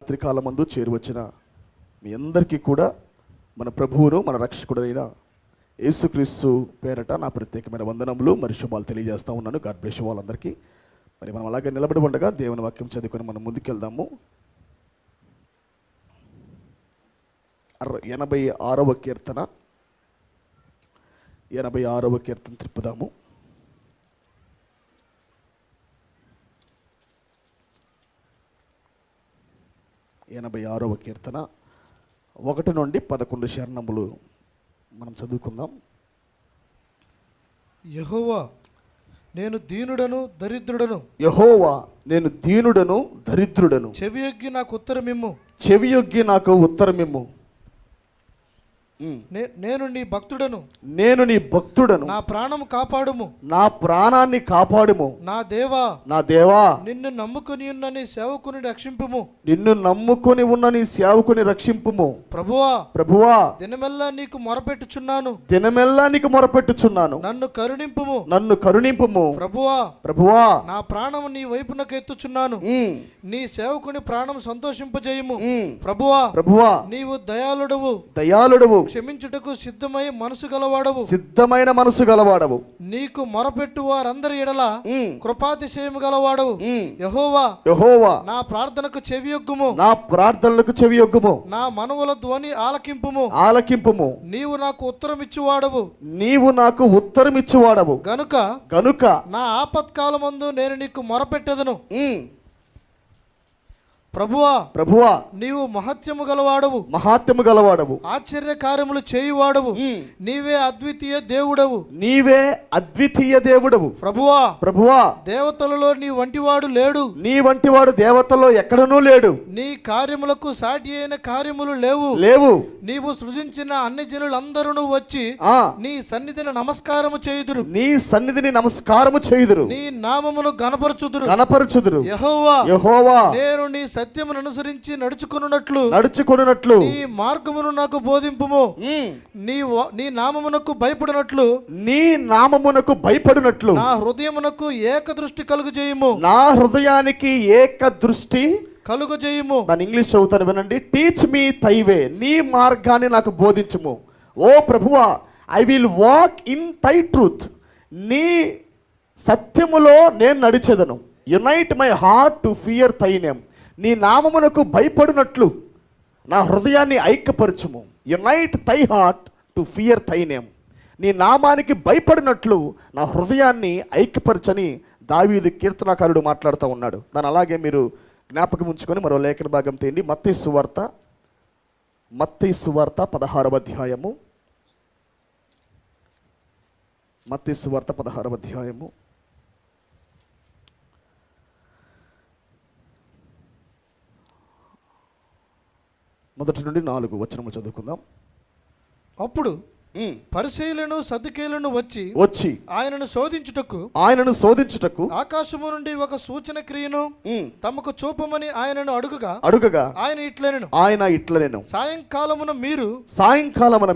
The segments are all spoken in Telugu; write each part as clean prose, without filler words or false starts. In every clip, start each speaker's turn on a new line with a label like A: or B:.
A: రాత్రి కాలమందు చేరువచ్చిన మీ అందరికీ కూడా మన ప్రభువును మన రక్షకుడైన యేసుక్రీస్తు పేరట నా ప్రత్యేకమైన వందనములు మరి శుభాలు తెలియజేస్తూ ఉన్నాను. గాడ్ బ్లెస్ యు వాళ్ళందరికీ. మరి మనం అలాగే నిలబడి ఉండగా దేవుని వాక్యం చదువుకొని మనం ముందుకెళ్దాము. 86వ కీర్తన, 86వ కీర్తన తిప్పుదాము. 86వ కీర్తన 1 నుండి 11 శరణములు మనం చదువుకుందాం.
B: యెహోవా నేను దీనుడను దరిద్రుడను,
A: యెహోవా నేను దీనుడను దరిద్రుడను,
B: చెవియొగ్గి నాకు ఉత్తరమిమ్ము,
A: చెవియొగ్గి నాకు ఉత్తరమిమ్ము.
B: నేను నీ భక్తుడను,
A: నేను నీ భక్తుడను,
B: నా ప్రాణము కాపాడుము,
A: నా ప్రాణాన్ని కాపాడుము.
B: నా దేవా,
A: నా దేవా
B: నిన్ను నమ్ముకుని ఉన్న నీ సేవకుని రక్షింపుము,
A: నిన్ను నమ్ముకొని ఉన్న నీ సేవకుని రక్షింపుము.
B: ప్రభువా,
A: ప్రభువా
B: దినమెల్లా నీకు మొరపెట్టుచున్నాను,
A: దినమెల్లా నీకు మొరపెట్టుచున్నాను,
B: నన్ను కరుణింపుము,
A: నన్ను కరుణింపుము.
B: ప్రభువా,
A: ప్రభువా
B: నా ప్రాణము నీ వైపునకు ఎత్తుచున్నాను, నీ సేవకుని ప్రాణం సంతోషింపజేయము. ప్రభువా,
A: ప్రభువా
B: నీవు దయాళుడవు,
A: దయాళుడవు,
B: క్షమించుటకు సిద్ధమై మనసు గలవాడవు,
A: సిద్ధమైన మనసు గలవాడవు,
B: నీకు మొరపెట్టు వారందరి ఎడల కృపాతిశయము గలవాడవు. యెహోవా,
A: యెహోవా
B: నా ప్రార్థనకు చెవియొగ్గుము,
A: నా ప్రార్థనలకు చెవియొగ్గుము,
B: నా మనవుల ధ్వని ఆలకింపుము,
A: ఆలకింపుము.
B: నీవు నాకు ఉత్తరం ఇచ్చువాడవు,
A: నీవు నాకు ఉత్తరం ఇచ్చువాడవు
B: గనుక
A: గనుక
B: నా ఆపత్కాలమందు నేను నీకు మొరపెట్టెదను. ప్రభువా,
A: ప్రభువా
B: నీవు మహత్యము గలవాడవు,
A: మహాత్యము గలవాడవు,
B: ఆశ్చర్య కార్యములు చేయువాడవు, నీవే అద్వితీయ దేవుడవు,
A: నీవే అద్వితీయ దేవుడవు.
B: ప్రభువా,
A: ప్రభువా
B: దేవతలలో నీ వంటివాడు లేడు,
A: నీ వంటివాడు దేవతల్లో ఎక్కడనూ లేడు,
B: నీ కార్యములకు సాటి అయిన కార్యములు లేవు
A: లేవు.
B: నీవు సృజించిన అన్ని జనులందరూ వచ్చి నీ సన్నిధిని నమస్కారము చేయుదురు,
A: నీ సన్నిధిని నమస్కారము చేయుదురు,
B: నీ నామమును గణపరచుదురు,
A: గణపరచుదురు.
B: యెహోవా,
A: యెహోవా
B: నేను నీ సత్యమును అనుసరించి నడుచుకొనున్నట్లు
A: నీ
B: మార్గమును నాకు బోధింపుము, నీ నామమునకు భయపడినట్లు
A: నీ నామమునకు భయపడినట్లు
B: నా హృదయమునకు ఏక దృష్టి కలుగు చేయుము,
A: నా హృదయానికి ఏక దృష్టి
B: కలుగు చేయుము.
A: దాని ఇంగ్లీష్ చదువుతాను వినండి. టీచ్ మీ తై వే, నీ మార్గాన్ని నాకు బోధించుము. ఓ ప్రభువా, I will walk in thy truth, నీ సత్యములో నేను నడిచెదను. Unite my heart to fear thy name, నీ నామమునకు భయపడినట్లు నా హృదయాన్ని ఐక్యపరచుము. Unite thy heart to fear thy name, నీ నామానికి భయపడినట్లు నా హృదయాన్ని ఐక్యపరచని దావీదు కీర్తనాకారుడు మాట్లాడుతూ ఉన్నాడు. దాని అలాగే మీరు జ్ఞాపకం ఉంచుకొని మరో లేఖన భాగం తేండి. మత్తయి సువార్త 16వ అధ్యాయము, మత్తయి సువార్త 16వ అధ్యాయము 1 నుండి 4 వచనములు చదువుకుందాం.
B: అప్పుడు పరిసయ్యులను సద్దుకేయులను వచ్చి ఆయనను శోధించుటకు ఆకాశము నుండి ఒక సూచన క్రియను తమకు చూపమని ఆయనను అడుగగా ఆయన ఇట్లనెను, సాయంకాలమున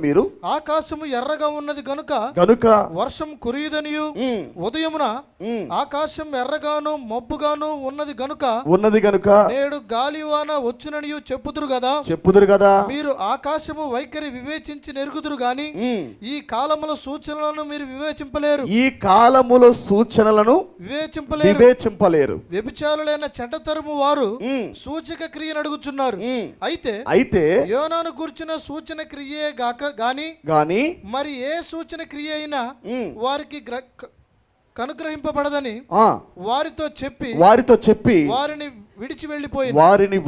B: మీరు ఆకాశము ఎర్రగా ఉన్నది గనుక వర్షం కురియుదనియు, ఉదయమున ఆకాశం ఎర్రగాను మబ్బుగాను ఉన్నది గనుక నేడు గాలివాన వచ్చుననియు చెప్పుదురు కదా. మీరు ఆకాశము వైఖరి వివేచించి నెరుగుదురు గాని ఈ కాలముల సూచనలను మీరు వివేచింపలేరు, వివేచింపలేరు. వ్యభిచారులైన చెడ్డతరము వారు సూచక క్రియను అడుగుచున్నారు. అయితే యోనాను గుర్చిన సూచన క్రియే గాని మరి ఏ సూచన క్రియ అయినా వారికి కనుగ్రహింపబడదని వారితో చెప్పి వారిని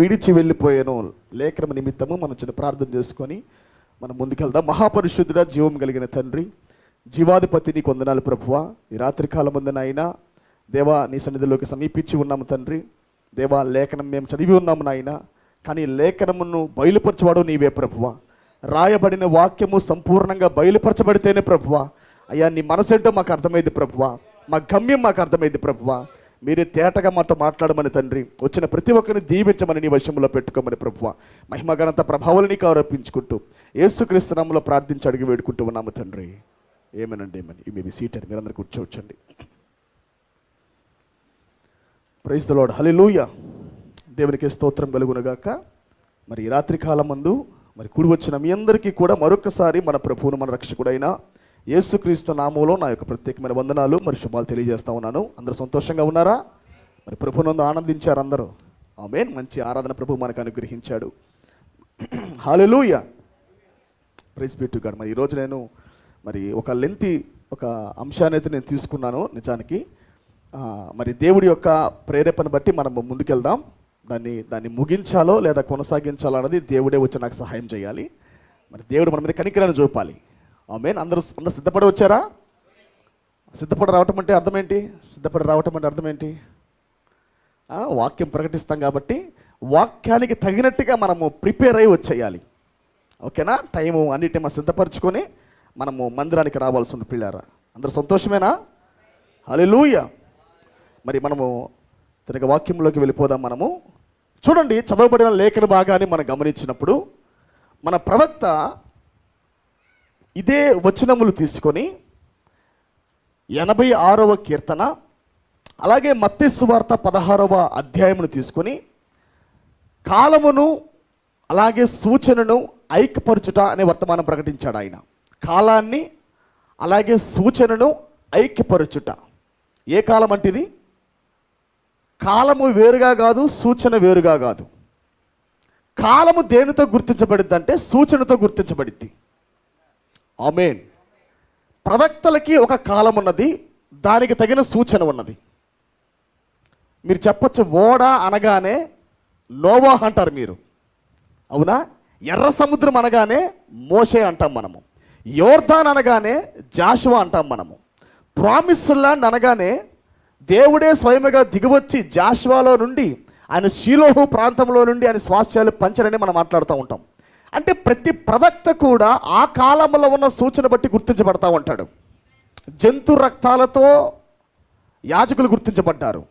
B: విడిచి వెళ్ళిపోయాను. లేఖన నిమిత్తము మనం చిన్న ప్రార్థన చేసుకొని మనం ముందుకెళ్దాం. మహాపరిశుద్ధుడా, జీవం కలిగిన తండ్రి, జీవాధిపతి, నీకు వందనాలు ప్రభువా. ఈ రాత్రి కాలమందున అయినా దేవా నీ సన్నిధిలోకి సమీపించి ఉన్నాము తండ్రి. దేవా లేఖనం మేము చదివి ఉన్నాము నాయన, కానీ లేఖనమును బయలుపరచవాడు నీవే ప్రభువా. రాయబడిన వాక్యము సంపూర్ణంగా బయలుపరచబడితేనే ప్రభువా అయ్యా నీ మనసేంటో మాకు అర్థమైంది ప్రభువా, మా గమ్యం మాకు అర్థమైంది ప్రభువా. మీరే తేటగా మాతో మాట్లాడమని తండ్రి, వచ్చిన ప్రతి ఒక్కరిని దీవించమని నీ వశంలో పెట్టుకోమని ప్రభువా. మహిమ ఘనత ప్రభావాలు నీకు ఆరోపించుకుంటూ యేసుక్రీస్తు నామములో ప్రార్థించి అడిగి వేడుకుంటూ ఉన్నాము తండ్రి. ఏమనండి ఏమని ఈ మీ సీట్ మీరందరూ కూర్చోవచ్చండి. ప్రైజ్ ది లార్డ్, హల్లెలూయా. దేవునికి స్తోత్రం కలుగునుగాక.
A: మరి ఈ రాత్రి కాలం మందు మరి కూడి వచ్చిన మీ అందరికీ కూడా మరొకసారి మన ప్రభువును మన రక్షకుడైన యేసుక్రీస్తు నామంలో నా యొక్క ప్రత్యేకమైన వందనాలు మరి శుభాలు తెలియజేస్తా ఉన్నాను. అందరూ సంతోషంగా ఉన్నారా? మరి ప్రభునందు ఆనందించారు అందరూ. ఆమేన్. మంచి ఆరాధన ప్రభు మనకు అనుగ్రహించాడు. హల్లెలూయా, ప్రైజ్ బి టు గాడ్. మరి ఈరోజు నేను మరి ఒక అంశాన్ని అయితే నేను తీసుకున్నాను. నిజానికి మరి దేవుడి యొక్క ప్రేరేపణ బట్టి మనం ముందుకెళ్దాం. దాన్ని ముగించాలో లేదా కొనసాగించాలో అన్నది దేవుడే వచ్చి నాకు సహాయం చేయాలి. మరి దేవుడు మన మీద కనికరాన్ని చూపాలి. ఆమేన్. అందరూ సిద్ధపడి వచ్చారా? సిద్ధపడి రావటం అంటే అర్థం ఏంటి? వాక్యం ప్రకటిస్తాం కాబట్టి వాక్యానికి తగినట్టుగా మనము ప్రిపేర్ అయ్యి వచ్చేయాలి. ఓకేనా? టైము అన్నిటి మనం సిద్ధపరచుకొని మనము మందిరానికి రావాల్సి ఉంది పిల్లారా. అందరూ సంతోషమేనా? హల్లెలూయా. మరి మనము తిరిగి వాక్యంలోకి వెళ్ళిపోదాం. మనము చూడండి, చదవబడిన లేఖన భాగాన్ని మనం గమనించినప్పుడు మన ప్రవక్త ఇదే వచనములు తీసుకొని 86వ కీర్తన అలాగే మత్తయి సువార్త 16వ అధ్యాయమును తీసుకొని కాలమును అలాగే సూచనను ఐక్యపరచుట అనే వర్తమానం ప్రకటించాడు ఆయన. కాలాన్ని అలాగే సూచనను ఐక్యపరచుట. ఏ కాలం అంటే ఇది? కాలము వేరుగా కాదు, సూచన వేరుగా కాదు. కాలము దేనితో గుర్తించబడిద్ది అంటే సూచనతో గుర్తించబడిద్ది. ఆమేన్. ప్రవక్తలకి ఒక కాలం ఉన్నది, దానికి తగిన సూచన ఉన్నది. మీరు చెప్పొచ్చు, ఓడ అనగానే నోవాహ్ అంటారు మీరు, అవునా? ఎర్ర సముద్రం అనగానే మోషే అంటాం మనము. యోర్దాన్ అనగానే జాషువా అంటాం మనము. ప్రామిస్ ల్యాండ్ అనగానే దేవుడే స్వయముగా దిగివచ్చి జాషువాలో నుండి ఆయన షీలోహు ప్రాంతంలో నుండి ఆయన స్వాస్థ్యాలు పంచరని మనం మాట్లాడుతూ ఉంటాం. అంటే ప్రతి ప్రవక్త కూడా ఆ కాలంలో ఉన్న సూచన బట్టి గుర్తించబడతా ఉంటాడు. జంతు రక్తాలతో యాజకులు గుర్తించబడ్డారు,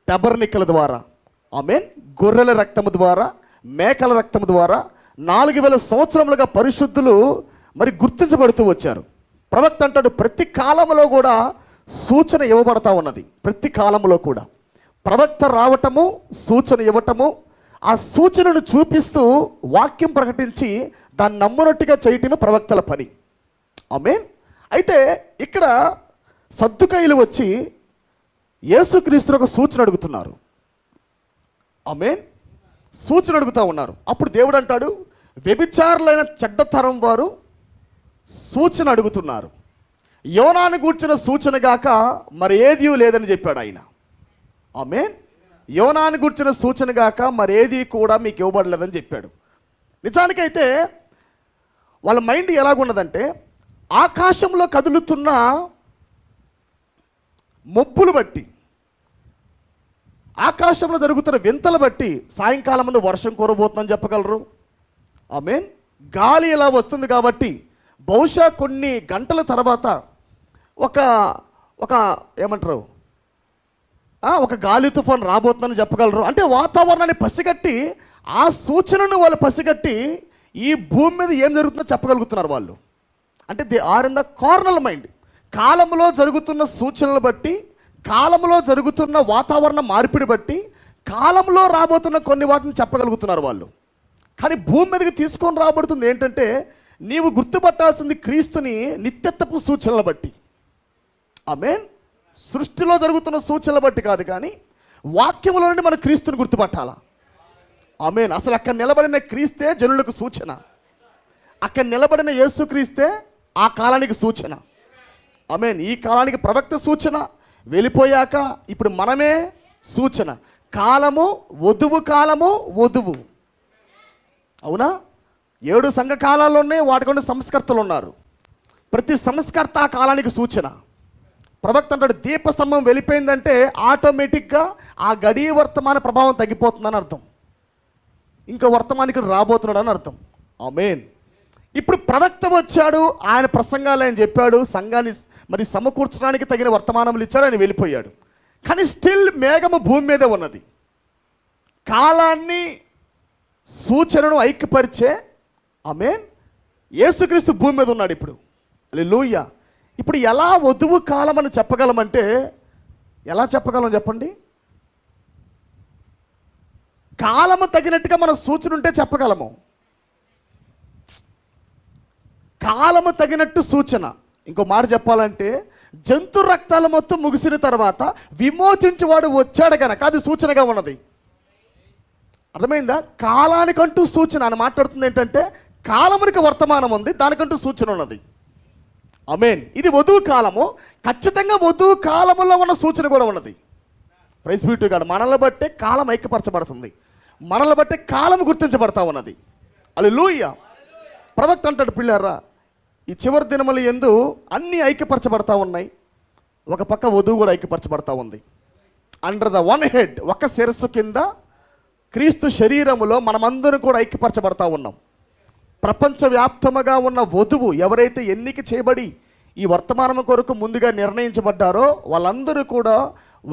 A: టబర్నికల ద్వారా. ఆమేన్. గొర్రెల రక్తము ద్వారా, మేకల రక్తము ద్వారా 4000 సంవత్సరములుగా పరిశుద్ధులు మరి గుర్తించబడుతూ వచ్చారు. ప్రవక్త అంటాడు ప్రతి కాలంలో కూడా సూచన ఇవ్వబడతా ఉన్నది. ప్రతి కాలంలో కూడా ప్రవక్త రావటము, సూచన ఇవ్వటము, ఆ సూచనను చూపిస్తూ వాక్యం ప్రకటించి దాన్ని నమ్మునట్టుగా చేయటమే ప్రవక్తల పని. ఆమేన్. అయితే ఇక్కడ సద్దుకయ్యులు వచ్చి యేసుక్రీస్తును ఒక సూచన అడుగుతున్నారు. ఆమేన్. సూచన అడుగుతూ ఉన్నారు. అప్పుడు దేవుడు అంటాడు, వ్యభిచారులైన చెడ్డతరం వారు సూచన అడుగుతున్నారు. యోనాను గూర్చిన సూచన గాక మరి ఏదీ లేదని చెప్పాడు ఆయన. ఆమేన్. యోనాను గూర్చిన సూచన గాక మరేది కూడా మీకు ఇవ్వబడలేదని చెప్పాడు. నిజానికైతే వాళ్ళ మైండ్ ఎలాగున్నదంటే, ఆకాశంలో కదులుతున్న మబ్బులు బట్టి, ఆకాశంలో జరుగుతున్న వింతలు బట్టి సాయంకాలం ముందు వర్షం కురబోతుందని చెప్పగలరు. ఆమేన్. గాలి ఇలా వస్తుంది కాబట్టి బహుశా కొన్ని గంటల తర్వాత ఒక ఏమంటారు, ఒక గాలి తుఫాను రాబోతుందని చెప్పగలరు. అంటే వాతావరణాన్ని పసిగట్టి, ఆ సూచనను వాళ్ళు పసిగట్టి ఈ భూమి మీద ఏం జరుగుతుందో చెప్పగలుగుతున్నారు వాళ్ళు. అంటే they are in the carnal mind. కాలంలో జరుగుతున్న సూచనలు బట్టి, కాలంలో జరుగుతున్న వాతావరణ మార్పిడి బట్టి, కాలంలో రాబోతున్న కొన్ని వాటిని చెప్పగలుగుతున్నారు వాళ్ళు. కానీ భూమి మీదకి తీసుకొని రాబడుతుంది ఏంటంటే, నీవు గుర్తుపట్టాల్సింది క్రీస్తుని నిత్యత్వపు సూచనలు బట్టి. ఆమేన్. సృష్టిలో జరుగుతున్న సూచనలు బట్టి కాదు, కానీ వాక్యంలో నుండి మనం క్రీస్తుని గుర్తుపట్టాలా. ఆమేన్. అసలు అక్కడ నిలబడిన క్రీస్తే జనులకు సూచన. అక్కడ నిలబడిన యేసు క్రీస్తే ఆ కాలానికి సూచన. ఆమేన్. ఈ కాలానికి ప్రవక్త సూచన, వెళ్ళిపోయాక ఇప్పుడు మనమే సూచన. కాలము వధువు, కాలము వధువు, అవునా? 7 సంఘ కాలాల్లో ఉన్నాయి, వాటికి సంస్కర్తలు ఉన్నారు. ప్రతి సంస్కర్త ఆ కాలానికి సూచన. ప్రవక్త అంటాడు, దీపస్తంభం వెళ్ళిపోయిందంటే ఆటోమేటిక్గా ఆ గడియ వర్తమాన ప్రభావం తగ్గిపోతుందని అర్థం. ఇంకా వర్తమానికుడు రాబోతున్నాడు అని అర్థం. ఆమేన్. ఇప్పుడు ప్రవక్త వచ్చాడు, ఆయన ప్రసంగాలు ఆయన చెప్పాడు, సంఘాన్ని మరి సమకూర్చడానికి తగిన వర్తమానములు ఇచ్చాడు, ఆయన వెళ్ళిపోయాడు. కానీ స్టిల్ మేఘము భూమి మీదే ఉన్నది. కాలాన్ని సూచనను ఐక్యపరిచే ఆమేన్ యేసుక్రీస్తు భూమి మీద ఉన్నాడు ఇప్పుడు. హల్లెలూయా. ఇప్పుడు ఎలా వధువు కాలం అని చెప్పగలమంటే ఎలా చెప్పగలం చెప్పండి? కాలము తగినట్టుగా మన సూచన ఉంటే చెప్పగలము. కాలము తగినట్టు సూచన. ఇంకో మాట చెప్పాలంటే జంతు రక్తాలు మొత్తం ముగిసిన తర్వాత విమోచించేవాడు వచ్చాడు కనుక అది సూచనగా ఉన్నది. అర్థమైందా? కాలానికంటూ సూచన అని మాట్లాడుతుంది ఏంటంటే కాలమునికి వర్తమానం ఉంది, దానికంటూ సూచన ఉన్నది. ఆమేన్. ఇది వధువు కాలము. ఖచ్చితంగా వధువు కాలములో ఉన్న సూచన కూడా ఉన్నది. Praise be to God. మనల్ని బట్టే కాలం ఐక్యపరచబడుతుంది, మనల్ని బట్టే కాలం గుర్తించబడతా ఉన్నది. హల్లెలూయా. ప్రవక్త అంటాడు, పిల్లారా ఈ చివరి దినముల యందు అన్నీ ఐక్యపరచబడతా ఉన్నాయి, ఒక పక్క వధువు కూడా ఐక్యపరచబడతా ఉంది. అండర్ ద వన్ హెడ్, ఒక శిరస్సు కింద క్రీస్తు శరీరములో మనమందరం కూడా ఐక్యపరచబడతా ఉన్నాం. ప్రపంచవ్యాప్తముగా ఉన్న వధువు ఎవరైతే ఎన్నిక చేయబడి ఈ వర్తమానం కొరకు ముందుగా నిర్ణయించబడ్డారో వాళ్ళందరూ కూడా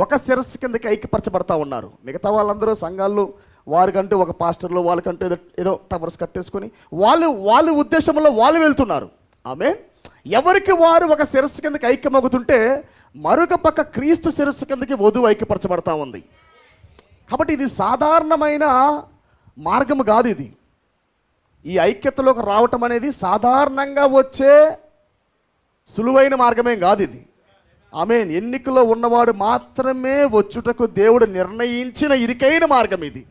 A: ఒక శిరస్సు కిందకి ఐక్యపరచబడతా ఉన్నారు. మిగతా వాళ్ళందరూ సంఘాల్లో వారికంటూ ఒక పాస్టర్లు వాళ్ళకంటూ ఏదో టవర్స్ కట్టేసుకొని వాళ్ళ ఉద్దేశంలో వాళ్ళు వెళ్తున్నారు. ఆమేన్. ఎవరికి వారు ఒక శిరస్సు కిందకి ఐక్యమవుతుంటే మరొక పక్క క్రీస్తు శిరస్సు కిందకి వధువు ఐక్యపరచబడతా ఉంది. కాబట్టి ఇది సాధారణమైన మార్గము కాదు. ఇది ఈ ఐక్యతలోకి రావటం అనేది సాధారణంగా వచ్చే సులువైన మార్గమేం కాదు ఇది. ఆమేన్. ఎన్నికలో ఉన్నవాడు మాత్రమే వచ్చుటకు దేవుడు నిర్ణయించిన ఇరుకైన మార్గం ఇది.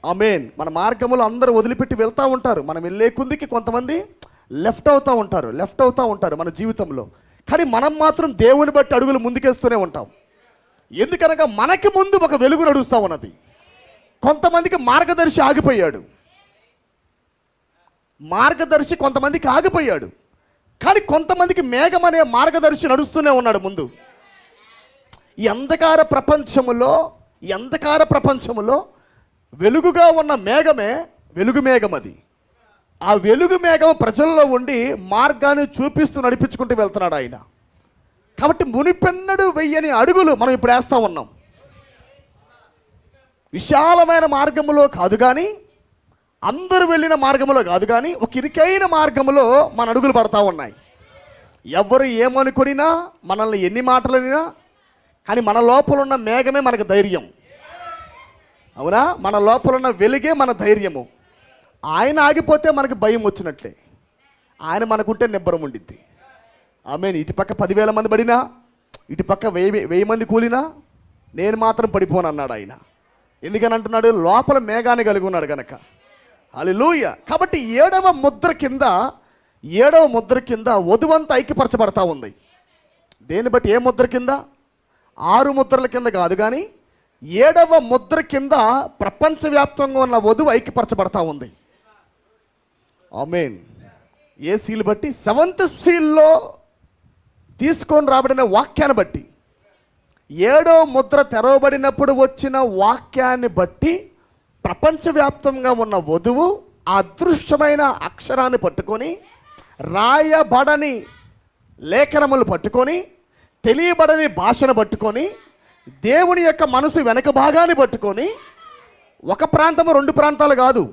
A: ఆమేన్. మన మార్గములు అందరూ వదిలిపెట్టి వెళ్తూ ఉంటారు. మనం వెళ్ళే కుందికి కొంతమంది లెఫ్ట్ అవుతూ ఉంటారు మన జీవితంలో. కానీ మనం మాత్రం దేవుని బట్టి అడుగులు ముందుకేస్తూనే ఉంటాం. ఎందుకనగా మనకి ముందు ఒక వెలుగు నడుస్తూ ఉన్నది. కొంతమందికి మార్గదర్శి ఆగిపోయాడు, కొంతమందికి ఆగిపోయాడు. కానీ కొంతమందికి మేఘం అనే మార్గదర్శి నడుస్తూనే ఉన్నాడు ముందు. ఈ అంధకార ప్రపంచములో వెలుగుగా ఉన్న మేఘమే వెలుగు మేఘం. అది ఆ వెలుగు మేఘం ప్రజల్లో ఉండి మార్గాన్ని చూపిస్తూ నడిపించుకుంటూ వెళ్తున్నాడు ఆయన. కాబట్టి మునిపెన్నడు వెయ్యని అడుగులు మనం ఇప్పుడు వేస్తూ ఉన్నాం. విశాలమైన మార్గములో కాదు కానీ, అందరూ వెళ్ళిన మార్గములో కాదు కానీ, ఒక ఇరుకైన మార్గములో మన అడుగులు పడతా ఉన్నాయి. ఎవరు ఏమనుకునినా, మనల్ని ఎన్ని మాటలనినా, కానీ మన లోపల ఉన్న మేఘమే మనకు ధైర్యం. అవునా? మన లోపల ఉన్న వెలుగే మన ధైర్యము. ఆయన ఆగిపోతే మనకు భయం వచ్చినట్లే, ఆయన మనకుంటే నిబ్బరం ఉండిద్ది. ఆమేన్. ఇటుపక్క 10,000 మంది పడినా, ఇటుపక్క 1000 మంది కూలినా నేను మాత్రం పడిపోను అన్నాడు ఆయన. ఎందుకని అంటున్నాడు? లోపల మేఘాన్ని కలిగి ఉన్నాడు కనుక. హల్లెలూయా. కాబట్టి 7వ ముద్ర కింద వధువంతా ఐక్యపరచబడతా ఉంది. దేన్ని బట్టి? ఏ ముద్ర కింద? 6 ముద్రల కింద కాదు కానీ 7వ ముద్ర కింద ప్రపంచవ్యాప్తంగా ఉన్న వధువు ఐక్యపరచబడతా ఉంది. ఆమేన్. ఏ సీల్ బట్టి? 7th సీల్లో తీసుకొని రాబడిన వాక్యాన్ని బట్టి, 7వ ముద్ర తెరవబడినప్పుడు వచ్చిన వాక్యాన్ని బట్టి ప్రపంచవ్యాప్తంగా ఉన్న వధువు ఆ అదృశ్యమైన అక్షరాన్ని పట్టుకొని, రాయబడని లేఖనములు పట్టుకొని, తెలియబడని భాషను పట్టుకొని, దేవుని యొక్క మనసు వెనక భాగాన్ని పట్టుకొని, ఒక ప్రాంతము 2 ప్రాంతాలు కాదు,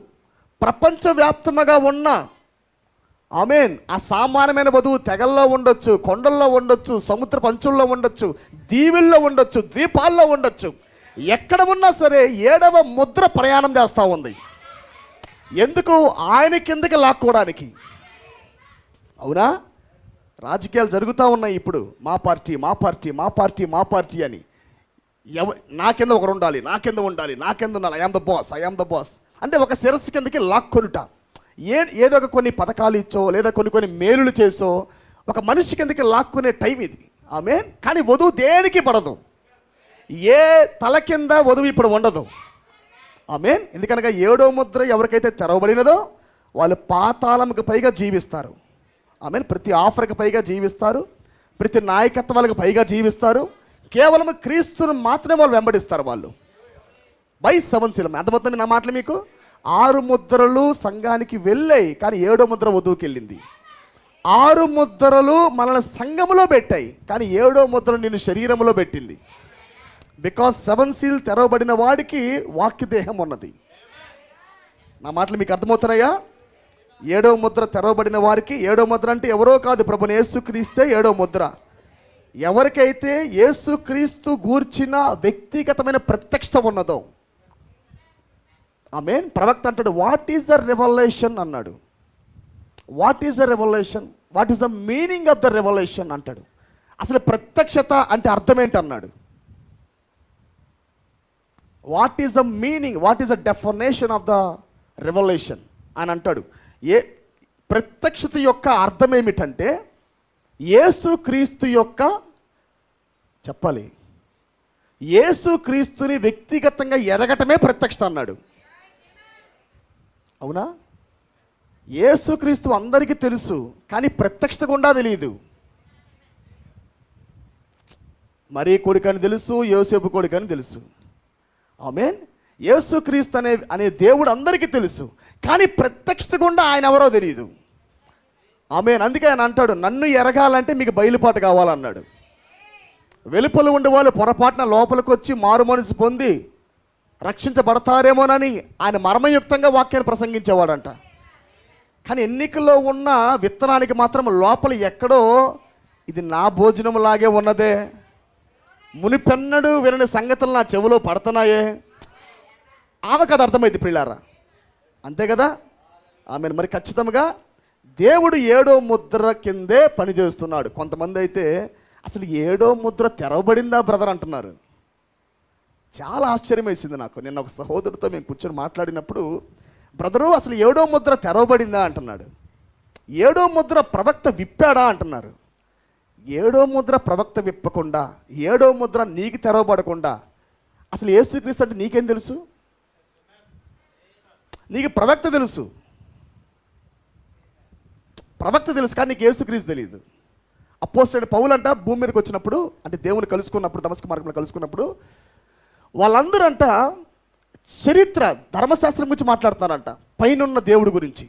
A: ప్రపంచవ్యాప్తముగా ఉన్న ఆమేన్ ఆ సామాన్యమైన వధువు తెగల్లో ఉండొచ్చు, కొండల్లో ఉండొచ్చు, సముద్ర పంచుల్లో ఉండొచ్చు, దీవుల్లో ఉండొచ్చు, ద్వీపాల్లో ఉండొచ్చు, ఎక్కడ ఉన్నా సరే 7వ ముద్ర ప్రయాణం చేస్తూ ఉంది. ఎందుకు? ఆయన కిందకి లాక్కోవడానికి. అవునా? రాజకీయాలు జరుగుతూ ఉన్నాయి ఇప్పుడు. మా పార్టీ అని. నా కింద ఒకరు ఉండాలి, నా కింద ఉండాలి, ఐఆమ్ ద బాస్ అంటే ఒక శిరస్సు కిందకి లాక్కొనుట. ఏదో ఒక కొన్ని పథకాలు ఇచ్చో లేదా కొన్ని మేలులు చేసో ఒక మనిషి కిందకి లాక్కునే టైం ఇది. ఆమేన్. కానీ వధువు దేనికి పడదు. ఏ తల కింద వధువు ఇప్పుడు ఉండదు. ఆమేన్. ఎందుకనగా 7వ ముద్ర ఎవరికైతే తెరవబడినదో వాళ్ళు పాతాళంకి పైగా జీవిస్తారు. ఆమేన్. ప్రతి ఆఫర్కి పైగా జీవిస్తారు, ప్రతి నాయకత్వాలకు పైగా జీవిస్తారు. కేవలం క్రీస్తును మాత్రమే వాళ్ళు వెంబడిస్తారు. వాళ్ళు బై 7 సీల్. అర్థమవుతుంది నా మాటలు మీకు? 6 ముద్రలు సంఘానికి వెళ్ళాయి, కానీ 7వ ముద్ర వధువుకి వెళ్ళింది. 6 ముద్రలు మనల్ని సంఘములో పెట్టాయి, కానీ 7వ ముద్ర నిన్ను శరీరంలో పెట్టింది. బికాస్ 7 సీల్ తెరవబడిన వాడికి వాక్య దేహం ఉన్నది. నా మాటలు మీకు అర్థమవుతున్నాయా? 7వ ముద్ర తెరవబడిన వారికి, 7వ ముద్ర అంటే ఎవరో కాదు, ప్రభుని యేసుక్రీస్తే 7వ ముద్ర. ఎవరికైతే యేసుక్రీస్తు గూర్చిన వ్యక్తిగతమైన ప్రత్యక్షత ఉన్నదో, ఆమేన్. ప్రవక్త అంటాడు వాట్ ఈస్ ద రెవల్యూషన్ అన్నాడు. What is the revolution, what is the meaning of the revolution అంటాడు. అసలు ప్రత్యక్షత అంటే అర్థం ఏంటి అన్నాడు. What is the meaning, what is the definition of the revolution అని అంటాడు. ప్రత్యక్షత యొక్క అర్థం ఏమిటంటే యేసుక్రీస్తు యొక్క, చెప్పాలి, యేసుక్రీస్తుని వ్యక్తిగతంగా ఎరగటమే ప్రత్యక్షత అన్నాడు. అవునా? యేసుక్రీస్తు అందరికీ తెలుసు, కానీ ప్రత్యక్షత గుండా తెలియదు. మరీ కొడుకని తెలుసు, యోసేపు కొడుకని తెలుసు. ఆమేన్. యేసుక్రీస్తు అనే దేవుడు అందరికీ తెలుసు, కానీ ప్రత్యక్షత గుండా ఆయన ఎవరో తెలియదు. ఆమేన్. అందుకే ఆయన అంటాడు నన్ను ఎరగాలంటే మీకు బయలుపాటు కావాలన్నాడు. వెలుపల ఉండేవాళ్ళు పొరపాటున లోపలికి వచ్చి మారు మనసు పొంది రక్షించబడతారేమోనని ఆయన మర్మయుక్తంగా వాక్యాన్ని ప్రసంగించేవాడంట. కానీ ఎన్నికల్లో ఉన్న విత్తనానికి మాత్రం లోపల ఎక్కడో ఇది నా భోజనం లాగే ఉన్నదే, మునిపెన్నడు వినని సంగతులు నా చెవిలో పడుతున్నాయే, ఆమెకు అది అర్థమైంది ప్రియులారా. అంతే కదా? ఆమె మరి ఖచ్చితంగా దేవుడు 7వ ముద్ర కిందే పనిచేస్తున్నాడు. కొంతమంది అయితే అసలు 7వ ముద్ర తెరవబడిందా బ్రదర్ అంటున్నారు. చాలా ఆశ్చర్యం వేసింది నాకు. నిన్న ఒక సహోదరుడితో మేము కూర్చొని మాట్లాడినప్పుడు, బ్రదరు అసలు 7వ ముద్ర తెరవబడిందా అంటున్నాడు. 7వ ముద్ర ప్రవక్త విప్పాడా అంటున్నారు. 7వ ముద్ర ప్రవక్త విప్పకుండా, 7వ ముద్ర నీకు తెరవబడకుండా అసలు యేసుక్రీస్తు అంటే నీకేం తెలుసు? నీకు ప్రవక్త తెలుసు, ప్రవక్త తెలుసు, కానీ నీకు యేసుక్రీస్తు తెలియదు. అపోస్తలుడైన పౌలు అంట భూమి మీదకి వచ్చినప్పుడు, అంటే దేవుని కలుసుకున్నప్పుడు, దమస్కు మార్గంలో కలుసుకున్నప్పుడు వాళ్ళందరూ అంట చరిత్ర, ధర్మశాస్త్రం గురించి మాట్లాడుతున్నారంట. పైనున్న దేవుడి గురించి,